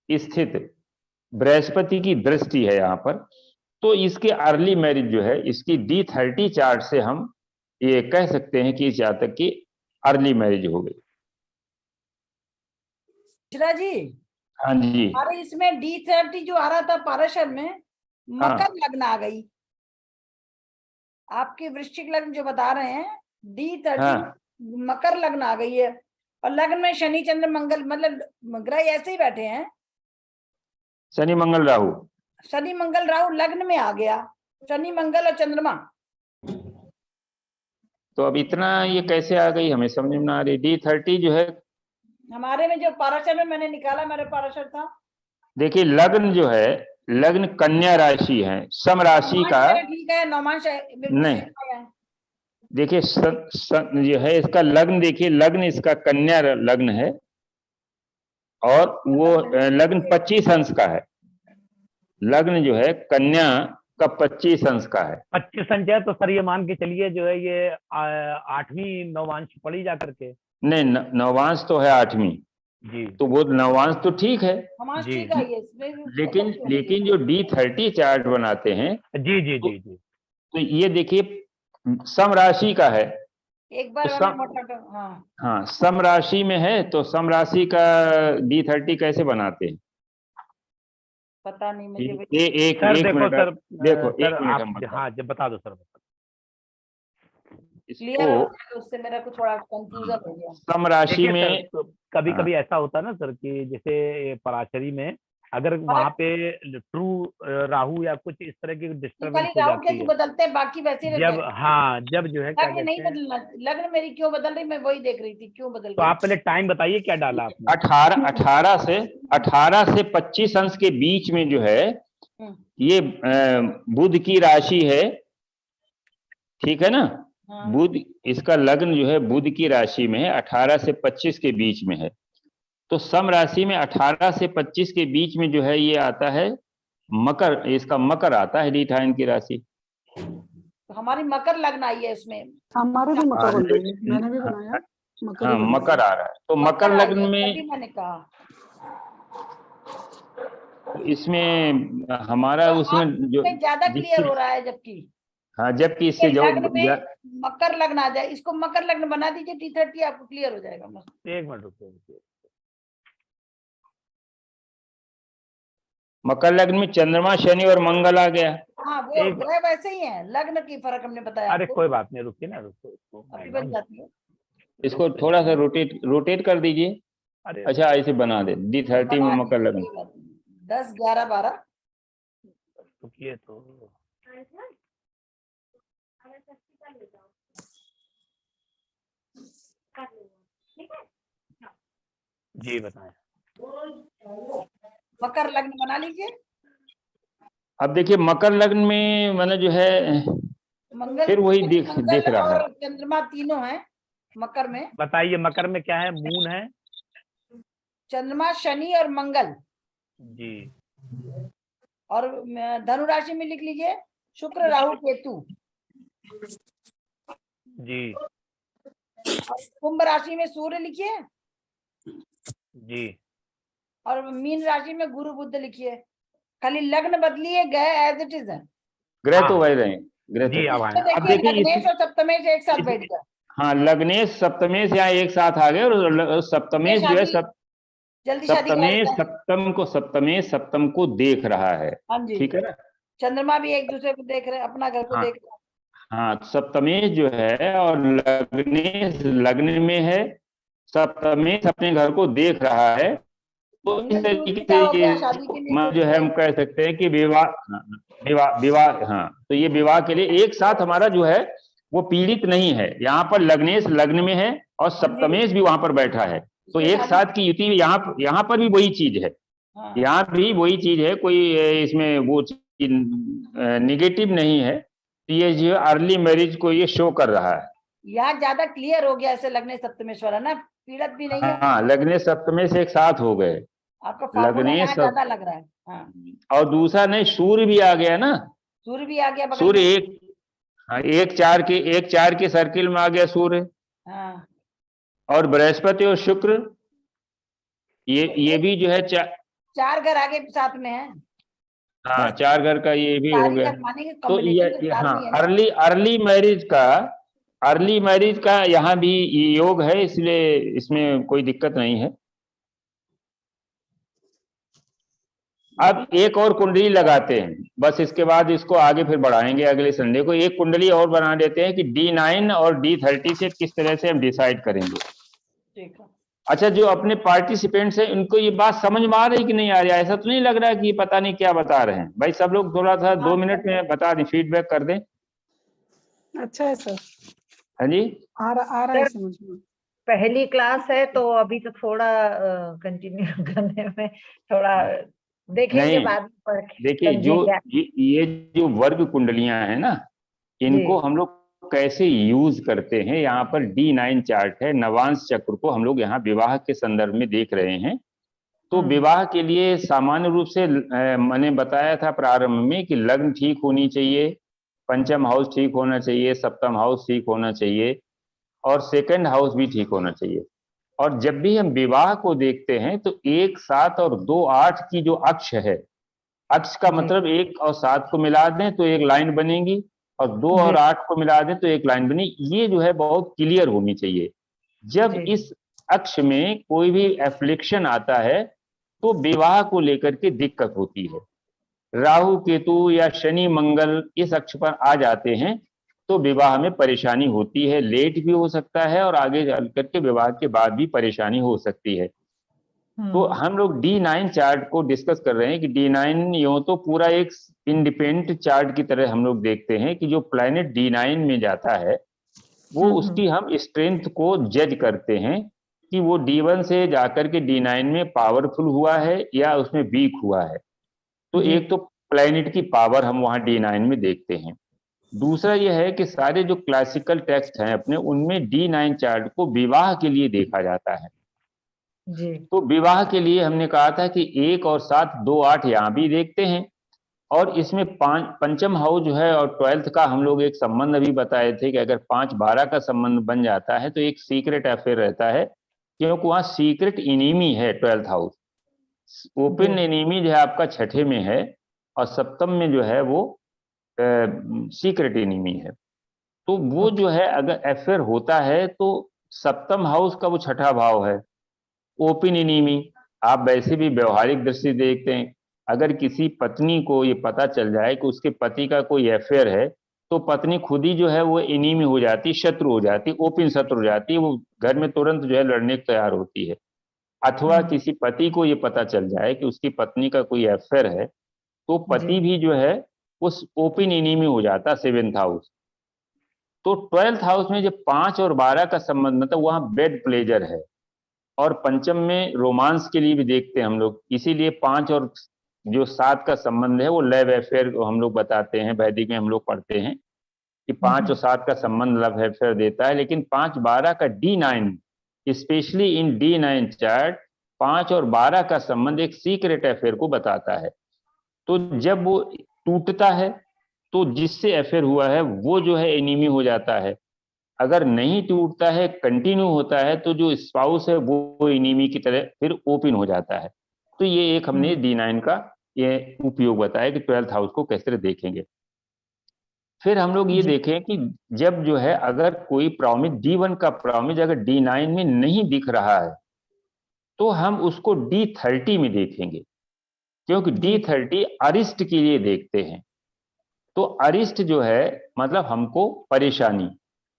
स्थित बृहस्पति की दृष्टि है यहाँ पर। तो इसके अर्ली मैरिज जो है इसकी D30 चार्ट से हम ये कह सकते हैं कि इस जातक की अर्ली मैरिज हो गई। मिश्रा जी, हाँ जी, अरे इसमें D30 जो आ रहा था पाराशर में मकर लग्न आ गई। आपके वृश्चिक लग्न जो बता रहे हैं D30 मकर लग्न आ गई है और लग्न में शनि चंद्र मंगल, मतलब ग्रह ऐसे ही बैठे हैं। शनि मंगल राहु, शनि मंगल राहु लग्न में आ गया, शनि मंगल और चंद्रमा। तो अब इतना ये कैसे आ गई हमें समझ में ना आ रही। D30 जो है हमारे में जो पाराशर में मैंने निकाला, मेरे पाराशर था। देखिए लग्न जो है लग्न कन्या राशि है, सम राशि का ठीक है, नौमांश नहीं। देखिए जो है इसका लग्न, देखिए लग्न इसका कन्या लग्न है और वो लग्न 25 अंश का है। लग्न जो है कन्या का 25 अंश का है। 25 अंश है तो सर ये मान के चलिए जो है ये 8वीं नौवांश पड़ी जा करके। नहीं, नौवांश तो है 8वीं जी, तो वो नौवांश तो ठीक है जी, लेकिन जो D30 चार्ट बनाते हैं जी जी जी जी, तो ये देखिए सम राशि का है। एक बार तो हाँ सम राशि में है तो सम राशि का D30 कैसे बनाते हैं पता नहीं मुझे। एक देखो मिनट सर, देखो सर एक मिनट आप हम हाँ जब बता दो सर। क्लियर हो गया, उससे मेरा कुछ थोड़ा कंफ्यूजन हो गया। सम राशि में कभी कभी ऐसा होता है ना सर कि जैसे पराशरी में अगर वहां पे ट्रू राहु या कुछ इस तरह की डिस्टर्बेंस हो जाती है, बदलते हैं, बाकी वैसे जब जो है लग्न नहीं बदलना। लग्न मेरी क्यों बदल रही, मैं वही देख रही थी क्यों बदल रही। तो आप पहले टाइम बताइए क्या डाला आपने। 18 से 25 अंश के बीच में जो है ये बुध की राशि है, ठीक है ना। बुध इसका लग्न जो है बुध की राशि में है, 18 से 25 के बीच में है। तो सम राशि में 18 से 25 के बीच में जो है ये आता है मकर, इसका मकर आता है D9 की राशि। तो हमारी मकर लग्न आई है इसमें। हमारे भी मकर बन रही है, मैंने भी बनाया मकर। हाँ मकर आ रहा है। तो मकर लग्न में मैंने कहा इसमें हमारा उसमें जो ज्यादा क्लियर हो रहा है, जबकि हाँ जबकि इससे जो मकर लग्न आ जाए, इसको मकर लग्न बना दीजिए D30, आपको क्लियर हो जाएगा। एक मिनट रुकिए। मकर लग्न में चंद्रमा शनि और मंगल आ गया। हाँ वो ग्रह वैसे ही है, लग्न की फर्क हमने बताया। अरे कोई बात नहीं, रुकिए ना, बन जाती है। इसको थोड़ा सा रोटेट कर दीजिए। अच्छा ऐसे बना दे D30 में मकर लग्न 10 11 12 रुकिए तो जी बताएं। मकर लग्न बना लीजिए। अब देखिए मकर लग्न में मैंने जो है मंगल फिर वही देख रहा है, चंद्रमा तीनों हैं। मकर में बताइए मकर में क्या है? मून है चंद्रमा, शनि और मंगल। जी। और धनु राशि में लिख लीजिए शुक्र, राहु, केतु। जी। और कुंभ राशि में सूर्य लिखिए। जी। और मीन राशि में गुरु बुध लिखिए। खाली लग्न बदलिए, गए एज इट इज है। ग्रह तो वही रहे, ग्रह जी, तो। अब आए। अब देखिए देखिए लग्नेश और सप्तमेश एक साथ बैठ गया। हाँ, लग्नेश सप्तमेश यहाँ एक साथ आ गए, और सप्तमेश जो है जल्दी शादी करा सप्तमेश देता है। सप्तमेश सप्तम को देख रहा है। हाँ जी, ठीक है ना। चंद्रमा भी एक दूसरे को देख रहे हैं, अपना घर को हाँ देख रहे हैं। हाँ, सप्तमेश जो है और लग्नेश लग्न में है, सप्तमेश अपने घर को देख रहा है। तो इस तरीके क्या हो से गया शादी के लिए? जो है हम कह सकते हैं कि विवाह, विवाह विवाह हाँ, तो ये विवाह के लिए एक साथ हमारा जो है वो पीड़ित नहीं है। यहाँ पर लग्नेश लग्न में है और सप्तमेश भी वहां पर बैठा है, तो एक साथ की युति यहाँ पर भी वही चीज है। यहाँ भी वही चीज है, कोई इसमें वो निगेटिव नहीं है। तो ये जो अर्ली मैरिज को ये शो कर रहा है। यहाँ ज्यादा क्लियर हो गया ऐसे लगने सप्तमेश्वर है ना, पीड़ित भी नहीं है। हाँ, लग्नेश सप्तमेश एक साथ हो गए। आपका फार्मूला यहाँ लग्नेश ज्यादा लग रहा है। हाँ। और दूसरा नहीं, सूर्य भी आ गया ना। सूर्य भी आ गया बगल सूर्य में। एक, हाँ, एक चार के सर्किल में आ गया सूर्य। हाँ। और बृहस्पति और शुक्र ये भी जो है चार घर आगे साथ में है। हाँ, चार घर का ये भी हो सारी गया। घर मानेंगे तो combination तो हाँ, चार भी है ना। अर्ली मैरिज का यहाँ भी योग है, इसलिए इसमें कोई दिक्कत नहीं है। अब एक और कुंडली लगाते हैं, बस इसके बाद इसको आगे फिर बढ़ाएंगे अगले संडे को। एक कुंडली और बना देते हैं कि D9 और D30 से किस तरह से हम डिसाइड करेंगे। ठीक है। अच्छा, जो अपने पार्टिसिपेंट्स हैं उनको ये बात समझ में आ रही कि नहीं आ रही है? ऐसा तो नहीं लग रहा है कि पता नहीं क्या बता रहे हैं? भाई सब लोग थोड़ा सा 2 मिनट में बता दें, फीडबैक कर दें। अच्छा है सर, हाँ जी, आ रहा है समझ में। पहली क्लास है तो अभी तो थोड़ा कंटिन्यू करने में थोड़ा देखेंगे नहीं, बाद में पढ़ के देखिए ये जो वर्ग कुंडलियां हैं ना, इनको हम लोग कैसे यूज करते हैं। यहाँ पर D9 चार्ट है, नवांश चक्र को हम लोग यहाँ विवाह के संदर्भ में देख रहे हैं। तो विवाह के लिए सामान्य रूप से मैंने बताया था प्रारंभ में कि लग्न ठीक होनी चाहिए, पंचम हाउस ठीक होना चाहिए, सप्तम हाउस ठीक होना चाहिए, और सेकंड हाउस भी ठीक होना चाहिए। और जब भी हम विवाह को देखते हैं तो 1, 7 और 2, 8 की जो अक्ष है, अक्ष का मतलब 1 और 7 को मिला दें तो एक लाइन बनेगी, और 2 और 8 को मिला दें तो एक लाइन बनेगी। ये जो है बहुत क्लियर होनी चाहिए। जब इस अक्ष में कोई भी एफ्लिक्शन आता है तो विवाह को लेकर के दिक्कत होती है। राहु केतु या शनि मंगल इस अक्ष पर आ जाते हैं तो विवाह में परेशानी होती है, लेट भी हो सकता है और आगे चल करके विवाह के बाद भी परेशानी हो सकती है। तो हम लोग D9 चार्ट को डिस्कस कर रहे हैं कि D9 यूं तो पूरा एक इंडिपेंडेंट चार्ट की तरह हम लोग देखते हैं कि जो प्लैनेट D9 में जाता है वो उसकी हम स्ट्रेंथ को जज करते हैं कि वो D1 से जाकर के D9 में पावरफुल हुआ है या उसमें वीक हुआ है। तो एक तो प्लैनेट की पावर हम वहां D9 में देखते हैं। दूसरा यह है कि सारे जो क्लासिकल टेक्स्ट हैं अपने, उनमें D9 चार्ट को विवाह के लिए देखा जाता है। तो विवाह के लिए हमने कहा था कि 1 और 7, 2, 8 यहाँ भी देखते हैं, और इसमें पंचम हाउस जो है और 12th का हम लोग एक संबंध अभी बताए थे कि अगर 5, 12 का संबंध बन जाता है तो एक सीक्रेट अफेयर रहता है, क्योंकि वहां सीक्रेट इनिमी है 12th हाउस। ओपन एनिमी जो है आपका 6ठे में है, और सप्तम में जो है वो सीक्रेट एनिमी है। तो वो जो है अगर अफेयर होता है तो सप्तम हाउस का वो 6ठा भाव है, ओपन एनिमी। आप वैसे भी व्यवहारिक दृष्टि देखते हैं, अगर किसी पत्नी को ये पता चल जाए कि उसके पति का कोई अफेयर है तो पत्नी खुद ही जो है वो एनिमी हो जाती, शत्रु हो जाती, ओपन शत्रु हो जाती है, वो घर में तुरंत जो है लड़ने को तैयार होती है। अथवा किसी पति को ये पता चल जाए कि उसकी पत्नी का कोई अफेयर है तो पति भी जो है उस ओपन एनिमी हो जाता, 7th हाउस। तो 12th हाउस में जब 5 और 12 का संबंध, मतलब वहां बेड प्लेजर है, और पंचम में रोमांस के लिए भी देखते हैं हम लोग, इसीलिए 5 और जो 7 का संबंध है वो लव अफेयर को हम लोग बताते हैं, वैदिक में हम लोग पढ़ते हैं। कि 5 और 7 का संबंध लव अफेयर देता है, लेकिन 5-12 का D9, specially in D9 chart 5 और 12 का संबंध एक सीक्रेट अफेयर को बताता है। तो जब वो टूटता है तो जिससे अफेयर हुआ है वो जो है एनीमी हो जाता है। अगर नहीं टूटता है, कंटिन्यू होता है, तो जो स्पाउस है वो एनीमी की तरह फिर ओपन हो जाता है। तो ये एक हमने D9 का ये उपयोग बताया कि 12th हाउस को कैसे देखेंगे। फिर हम लोग ये देखें कि जब जो है अगर कोई प्रॉमिस D1 का प्रॉमिस अगर D9 में नहीं दिख रहा है तो हम उसको D30 में देखेंगे, क्योंकि D30 अरिस्ट के लिए देखते हैं। तो अरिस्ट जो है मतलब हमको परेशानी,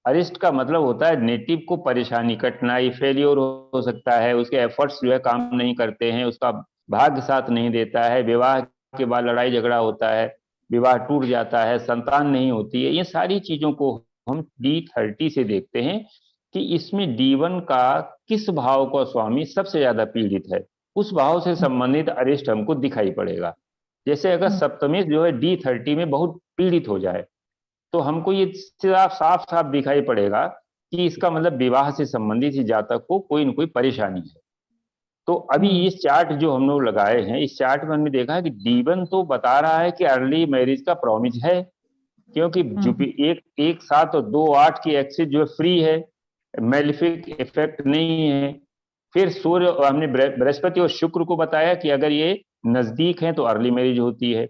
अरिस्ट का मतलब होता है नेटिव को परेशानी, कठिनाई, फेलियर हो सकता है, उसके एफर्ट्स जो है काम नहीं करते हैं, उसका भाग्य साथ नहीं देता है, विवाह के बाद लड़ाई झगड़ा होता है, विवाह टूट जाता है, संतान नहीं होती है। ये सारी चीजों को हम D30 से देखते हैं कि इसमें D1 का किस भाव का स्वामी सबसे ज्यादा पीड़ित है, उस भाव से संबंधित अरिष्ट हमको दिखाई पड़ेगा। जैसे अगर सप्तमेश जो है D30 में बहुत पीड़ित हो जाए तो हमको ये साफ साफ दिखाई पड़ेगा कि इसका मतलब विवाह से संबंधित इस जातक को कोई न कोई परेशानी है। तो अभी इस चार्ट जो हम लोग लगाए हैं, इस चार्ट में हमने देखा है कि D1 तो बता रहा है कि अर्ली मैरिज का प्रॉमिस है, क्योंकि एक 7 और 2-8 की एक्सिस जो है फ्री है, मेलिफिक इफेक्ट नहीं है। फिर सूर्य, हमने बृहस्पति और शुक्र को बताया कि अगर ये नजदीक है तो अर्ली मैरिज होती है।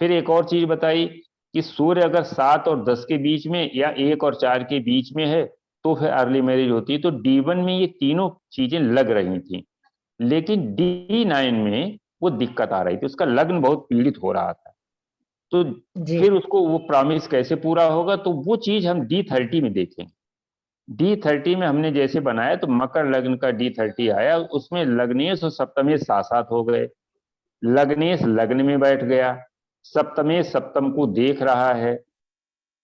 फिर एक और चीज बताई कि सूर्य अगर 7 और 10 के बीच में या 1 और 4 के बीच में है तो फिर अर्ली मैरिज होती है। तो D1 में ये तीनों चीजें लग रही थी, लेकिन D9 में वो दिक्कत आ रही थी, उसका लग्न बहुत पीड़ित हो रहा था। तो फिर उसको वो प्रॉमिस कैसे पूरा होगा, तो वो चीज हम D30 में देखेंगे। D30 में हमने जैसे बनाया तो मकर लग्न का D30 आया, उसमें लग्नेश और सप्तमेश साथ साथ हो गए। लग्नेश लग्न में बैठ गया, सप्तमेश सप्तम को देख रहा है,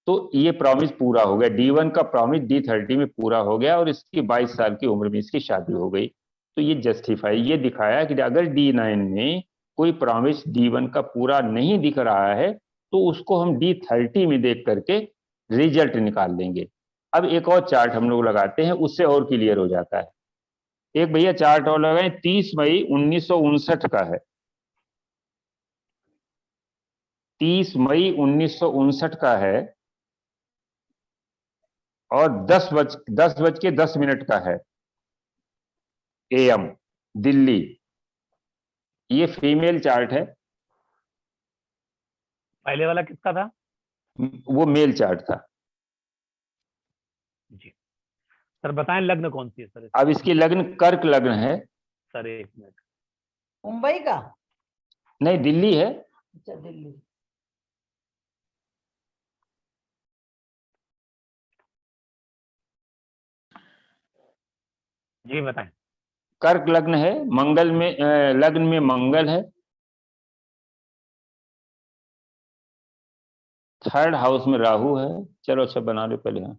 तो ये प्रॉमिस पूरा हो गया। D1 का प्रॉमिस D30 में पूरा हो गया और इसकी 22 साल की उम्र में इसकी शादी हो गई। तो ये जस्टिफाई, ये दिखाया कि अगर D9 में कोई प्रॉमिस D1 का पूरा नहीं दिख रहा है तो उसको हम D30 में देख करके रिजल्ट निकाल लेंगे। अब एक और चार्ट हम लोग लगाते हैं, उससे और क्लियर हो जाता है। एक भैया चार्ट और लगाएं, 30 मई 1959 का है, 30 मई 1959 का है और 10 बज के 10 मिनट का है AM, दिल्ली। ये फीमेल चार्ट है, पहले वाला किसका था? वो मेल चार्ट था। जी सर, बताएं लग्न कौन सी है सर? अब इसकी लग्न कर्क लग्न है। सर एक मिनट, मुंबई का? नहीं, दिल्ली है। अच्छा, दिल्ली। जी बताएं। कर्क लग्न है, मंगल में लग्न में मंगल है, 3rd हाउस में राहु है। चलो अच्छा बना लो पहले। हाँ,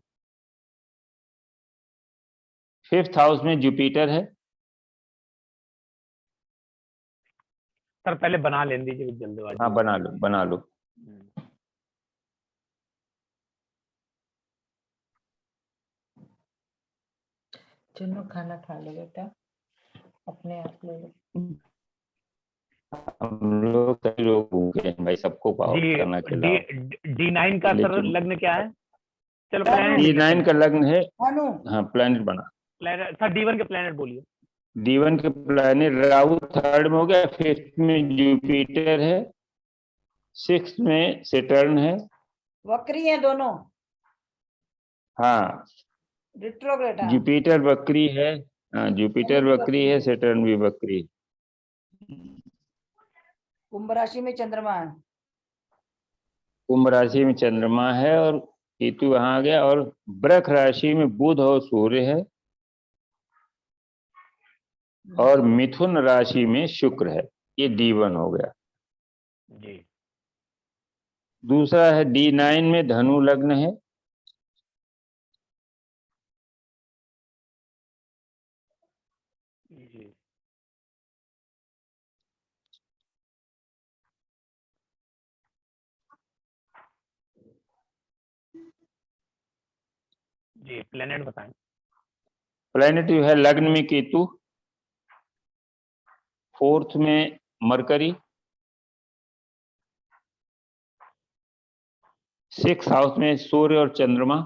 5th हाउस में जुपिटर है। सर पहले बना लेने दीजिए जल्दबाजी। हाँ बना लो बना लो। चलो खाना खा लो बेटा, अपने आप ले लो। हम लोग कई लोग भूखे हैं भाई, सबको खाना खिलाओ। D9 का सर लग्न क्या है? चलो D9 का लग्न है, भानु। हाँ प्लैनेट बना। सर D1 के प्लैनेट बोलिए। D1 के प्लैनेट राहु 3rd में हो गया, 5th में जुपिटर है, 6th में सेटर्न है। वक्री है दोनों। हाँ, रिट्रोग्रेड। जुपिटर वक्री है। हाँ, जुपिटर वक्री है, सेटर्न भी वक्री। कुंभ राशि में चंद्रमा है। कुंभ राशि में चंद्रमा है और केतु वहां आ गया, और वृष राशि में बुध और सूर्य है, और मिथुन राशि में शुक्र है। ये D1 हो गया। जी। दूसरा है D9 में धनु लग्न है, जी। जी प्लेनेट बताएं। प्लेनेट जो है लग्न में केतु, 4th में मरकरी, 6th हाउस में सूर्य और चंद्रमा,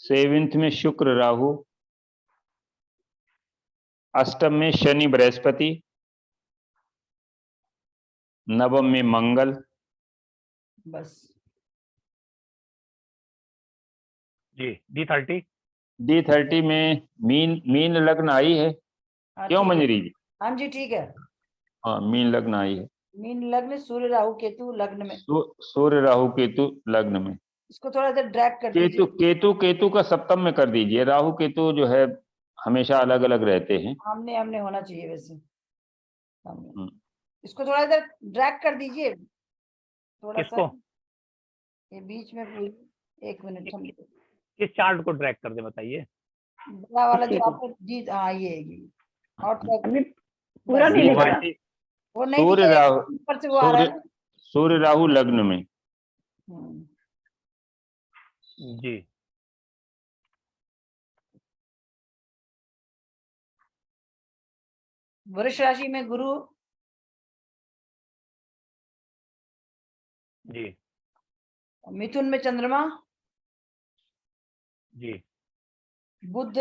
7th में शुक्र राहु, 8th में शनि बृहस्पति, 9th में मंगल। बस जी D30 D30 में मीन लग्न आई है। हाँ, क्यों ठीक है। मंजरी जी? हाँ जी ठीक है। हाँ मीन लग्न आई है। मीन लग्न, सूर्य राहु केतु लग्न में। सूर्य राहु केतु लग्न में। इसको थोड़ा सा ड्रैग कर केतु दीजिए। केतु का सप्तम में कर दीजिए। राहु केतु जो है हमेशा अलग अलग रहते हैं। आमने आमने होना चाहिए वैसे। सामने। हम्म। इसको थोड़ा इधर ड्रैग कर दीजिए थोड़ा सा, किसको? ये बीच में पूरी। 1 मिनट हम किस चार्ट को ट्रैक कर दे बताइए। बड़ा वाला जो देखो। आपको जी, हाँ ये और track- अभी पूरा बस, नहीं दिख रहा। वो नहीं सूर्य दिखेगा, राहु ऊपर से वो आ रहा है ना। सूर्य राहु लग्न में। हम्म, जी वृष राशि में गुरु, जी मिथुन में चंद्रमा, जी बुध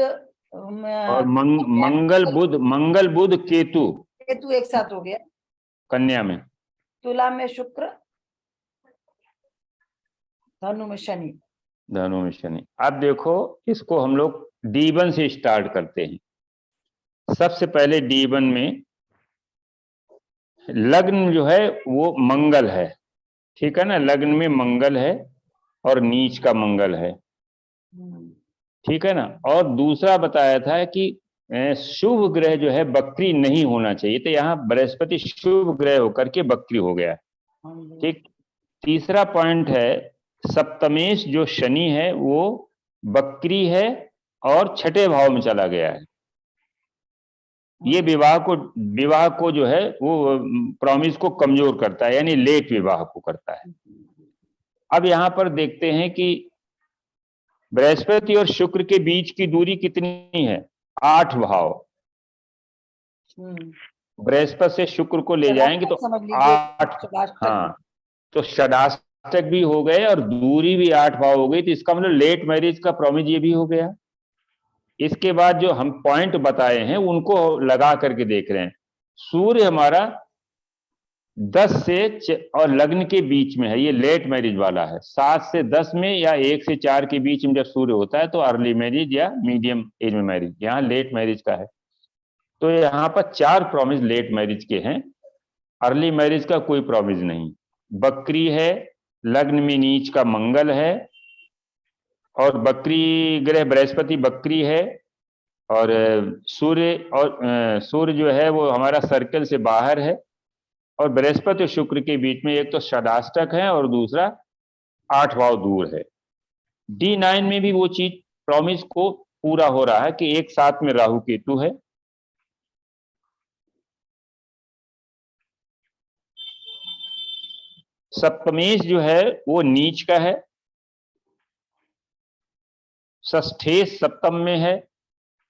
और मंगल बुध केतु केतु एक साथ हो गया। कन्या में। तुला में शुक्र, धनु में शनि। धनु में शनि। अब देखो इसको हम लोग D1 से स्टार्ट करते हैं। सबसे पहले D1 में लग्न जो है वो मंगल है, ठीक है ना। लग्न में मंगल है और नीच का मंगल है, ठीक है ना। और दूसरा बताया था कि शुभ ग्रह जो है बकरी नहीं होना चाहिए, तो यहाँ बृहस्पति शुभ ग्रह होकर के बकरी हो गया, ठीक। तीसरा पॉइंट है सप्तमेश जो शनि है वो बकरी है और 6ठे भाव में चला गया है। ये विवाह को जो है वो प्रॉमिस को कमजोर करता है, यानी लेट विवाह को करता है। अब यहां पर देखते हैं कि बृहस्पति और शुक्र के बीच की दूरी कितनी है? 8 भाव। बृहस्पति से शुक्र को ले जाएंगे तो 8, हाँ तो षडाष्टक भी हो गए और दूरी भी 8 भाव हो गई, तो इसका मतलब लेट मैरिज का प्रॉमिस ये भी हो गया। इसके बाद जो हम पॉइंट बताए हैं उनको लगा करके देख रहे हैं। सूर्य हमारा 10 से और लग्न के बीच में है, ये लेट मैरिज वाला है। 7 से 10 में या 1 से 4 के बीच में जब सूर्य होता है तो अर्ली मैरिज या मीडियम एज में मैरिज, यहाँ लेट मैरिज का है। तो यहाँ पर 4 प्रॉमिस लेट मैरिज के हैं, अर्ली मैरिज का कोई प्रॉमिस नहीं। बकरी है, लग्न में नीच का मंगल है और बकरी ग्रह बृहस्पति बकरी है और सूर्य जो है वो हमारा सर्कल से बाहर है और बृहस्पति और शुक्र के बीच में एक तो षडाष्टक है और दूसरा 8 भाव दूर है। D9 में भी वो चीज प्रॉमिस को पूरा हो रहा है कि एक साथ में राहु केतु है। सप्तमेश जो है वो नीच का है, षष्ठेश सप्तम में है।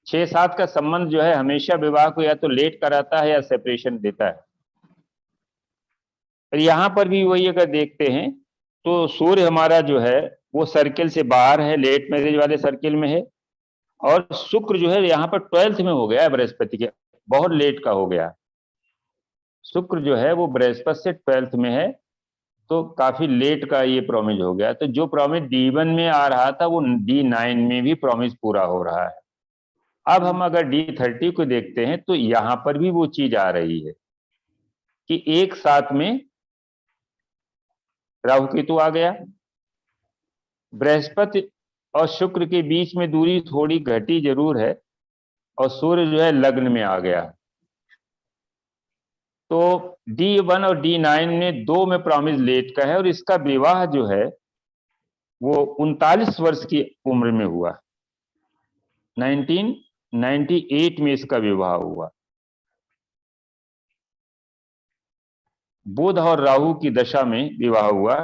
6-7 का संबंध जो है हमेशा विवाह को या तो लेट कराता है या सेपरेशन देता है। और यहां पर भी वही अगर देखते हैं तो सूर्य हमारा जो है वो सर्किल से बाहर है, लेट मैरिज वाले सर्किल में है और शुक्र जो है यहाँ पर 12th में हो गया है बृहस्पति के, बहुत लेट का हो गया। शुक्र जो है वो बृहस्पति से 12th में है तो काफी लेट का ये प्रॉमिस हो गया। तो जो प्रॉमिस D1 में आ रहा था वो D9 में भी प्रॉमिस पूरा हो रहा है। अब हम अगर D30 को देखते हैं तो यहां पर भी वो चीज आ रही है कि एक साथ में राहु केतु आ गया, बृहस्पति और शुक्र के बीच में दूरी थोड़ी घटी जरूर है और सूर्य जो है लग्न में आ गया। तो D1 और D9 में 2 में प्रॉमिस लेट का है और इसका विवाह जो है वो 39 वर्ष की उम्र में हुआ। 1998 में इसका विवाह हुआ। बुध और राहु की दशा में विवाह हुआ।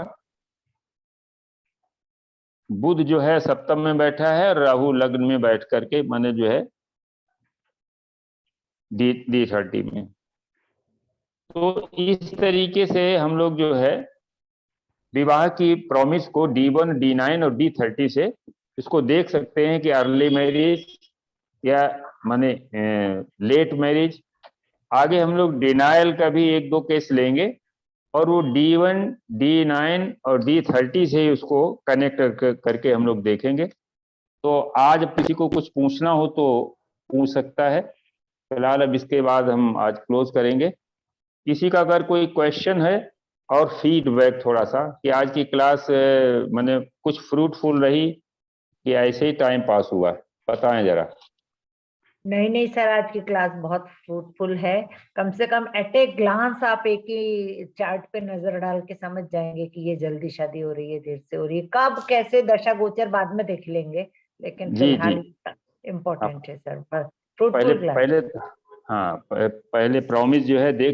बुध जो है सप्तम में बैठा है और राहु लग्न में बैठ करके माने जो है D30 में। तो इस तरीके से हम लोग जो है विवाह की प्रॉमिस को D1, D9 और D30 से इसको देख सकते हैं कि अर्ली मैरिज या माने लेट मैरिज। आगे हम लोग डिनायल का भी 1-2 केस लेंगे और वो D1, D9 और D30 से उसको कनेक्ट करके हम लोग देखेंगे। तो आज किसी को कुछ पूछना हो तो पूछ सकता है, फिलहाल अब इसके बाद हम आज क्लोज करेंगे। किसी का अगर कोई क्वेश्चन है और फीडबैक थोड़ा सा कि आज की क्लास माने कुछ फ्रूटफुल रही कि ऐसे ही टाइम पास हुआ, बताएं जरा। नहीं नहीं सर, आज की क्लास बहुत फ्रूटफुल है। कम से कम एट ए ग्लांस आप एक ही चार्ट पे नजर डाल के समझ जाएंगे कि ये जल्दी शादी हो रही है, देर से हो रही है, कब कैसे दशा गोचर बाद में देख लेंगे, लेकिन जी फिलहाल जी इम्पोर्टेंट है सर। पहले फ्रूटफुल क्लास। पहले हाँ पहले प्रॉमिस जो है देख